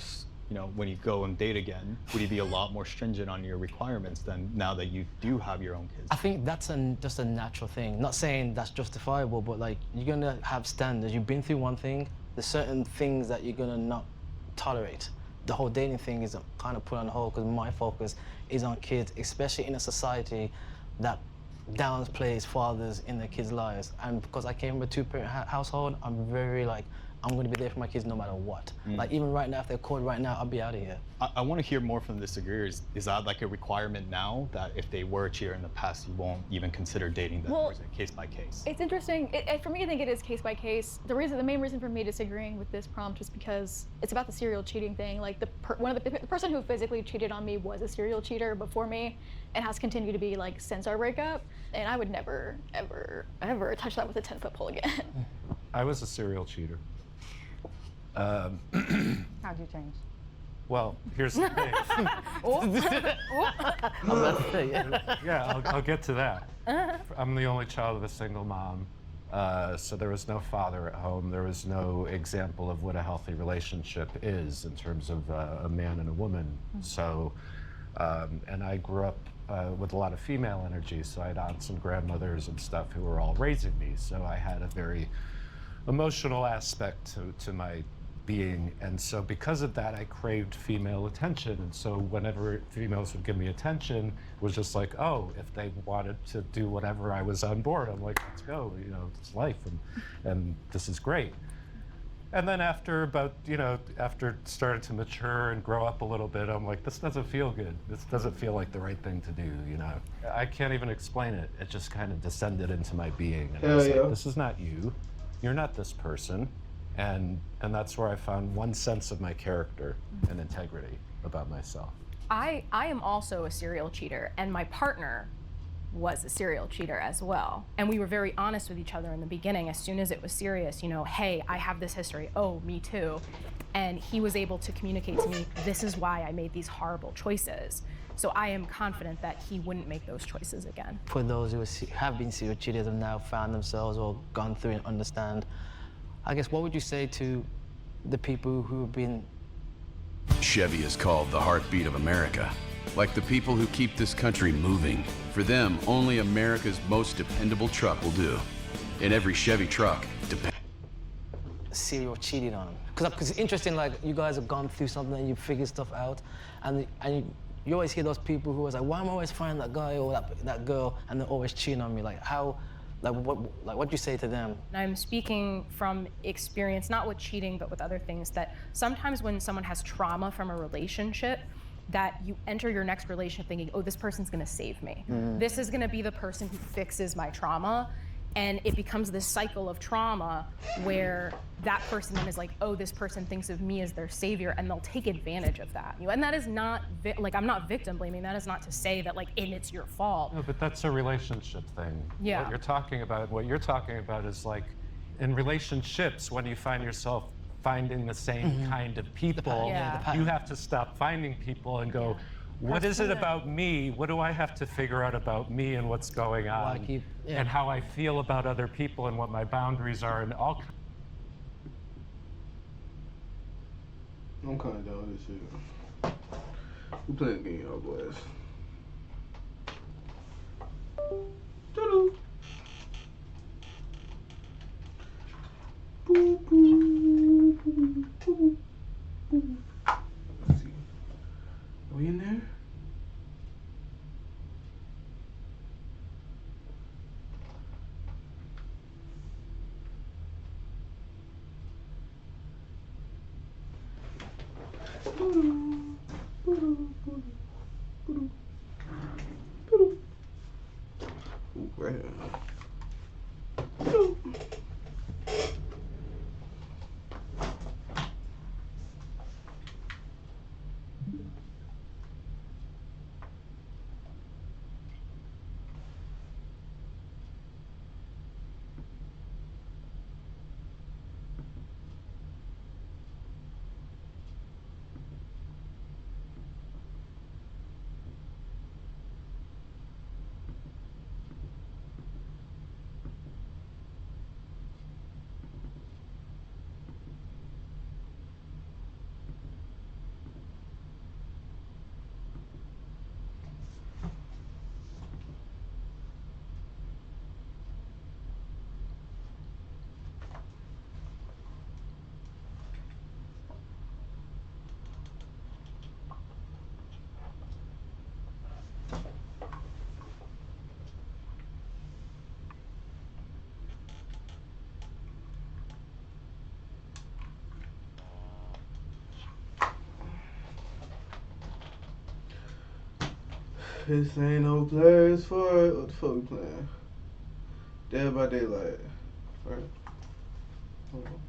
you know, when you go and date again, would you be a lot more stringent on your requirements than now that you do have your own kids? I think that's just a natural thing. Not saying that's justifiable, but like, you're gonna have standards. You've been through one thing, there's certain things that you're gonna not tolerate. The whole dating thing is kind of put on hold because my focus is on kids, especially in a society that downplays fathers in their kids' lives. And because I came from a 2-parent household, I'm very like, I'm going to be there for my kids no matter what. Like, even right now, if they're called right now, I'll be out of here. I want to hear more from the disagreeers. Is that like a requirement now that if they were a cheater in the past, you won't even consider dating them, or is it case by case? It's interesting. For me, I think it is case by case. The main reason for me disagreeing with this prompt is because it's about the serial cheating thing. Like, the person who physically cheated on me was a serial cheater before me, and has continued to be like since our breakup. And I would never, ever, ever touch that with a 10-foot pole again. I was a serial cheater. How'd you change? Well, here's the thing. Yeah, I'll get to that. I'm the only child of a single mom, so there was no father at home. There was no example of what a healthy relationship is in terms of a man and a woman. So, and I grew up with a lot of female energy, so I had aunts and grandmothers and stuff who were all raising me. So I had a very emotional aspect to my being, and so because of that I craved female attention, and so whenever females would give me attention, it was just like, oh, if they wanted to do whatever, I was on board. I'm like, let's go, you know, it's life, and this is great. And then after starting to mature and grow up a little bit, I'm like, this doesn't feel good. This doesn't feel like the right thing to do, you know. I can't even explain it. It just kind of descended into my being, and I was like, this is not you. You're not this person. And that's where I found one sense of my character and integrity about myself. I am also a serial cheater, and my partner was a serial cheater as well. And we were very honest with each other in the beginning. As soon as it was serious, you know, hey, I have this history. Oh, me too. And he was able to communicate to me, this is why I made these horrible choices. So I am confident that he wouldn't make those choices again. For those who have been serial cheaters and now found themselves or gone through and understand, I guess what would you say to the people who have been... Chevy is called the heartbeat of America. Like the people who keep this country moving. For them, only America's most dependable truck will do. In every Chevy truck, serial cheating on them? Because it's interesting, like, you guys have gone through something and you've figured stuff out, and you always hear those people who are like, why am I always finding that guy or that girl, and they're always cheating on me? Like, how, what do you say to them? I'm speaking from experience, not with cheating, but with other things, that sometimes when someone has trauma from a relationship, that you enter your next relationship thinking, oh, this person's gonna save me. This is gonna be the person who fixes my trauma. And it becomes this cycle of trauma where that person then is like, oh, this person thinks of me as their savior, and they'll take advantage of that. And that is not, like, I'm not victim blaming. That is not to say that, like, and it's your fault. No, but that's a relationship thing. Yeah. What you're talking about is like, in relationships, when you find yourself finding the same kind of people, you have to stop finding people and go, what is it about me? What do I have to figure out about me and what's going on? And how I feel about other people and what my boundaries are and all. I'm kind of done with this shit. We playing a game, y'all boys. Doo-doo. Boo, boo, boo, boo, boo. Let's see. Are we in there? Ooh, right here. This ain't no place for it. What the fuck we playing? Dead by Daylight. Right? Hold on.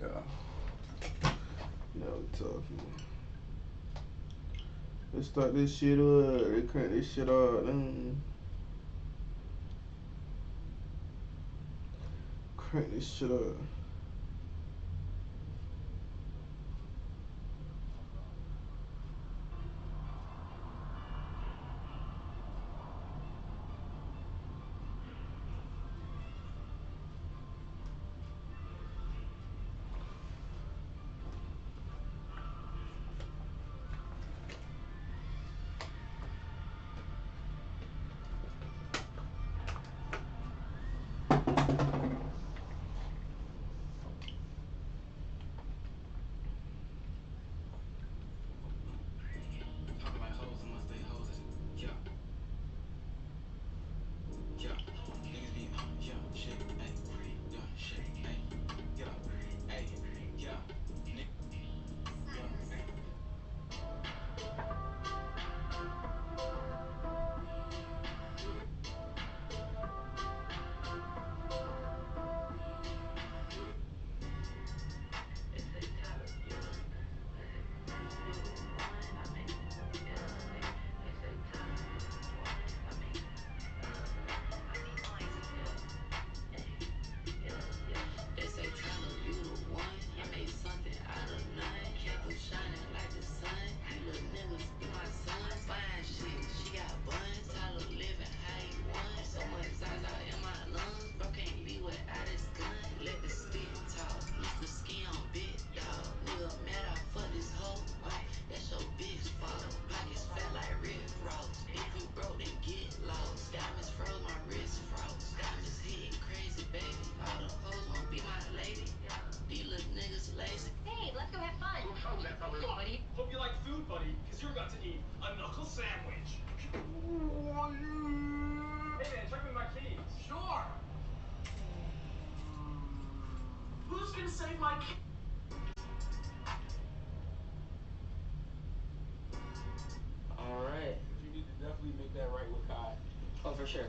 Yeah. Now we talking. Let's start this shit up. Let's crank this shit up. Crank this shit up. can save my kid. All right. You need to definitely make that right with Kai. Oh, for sure.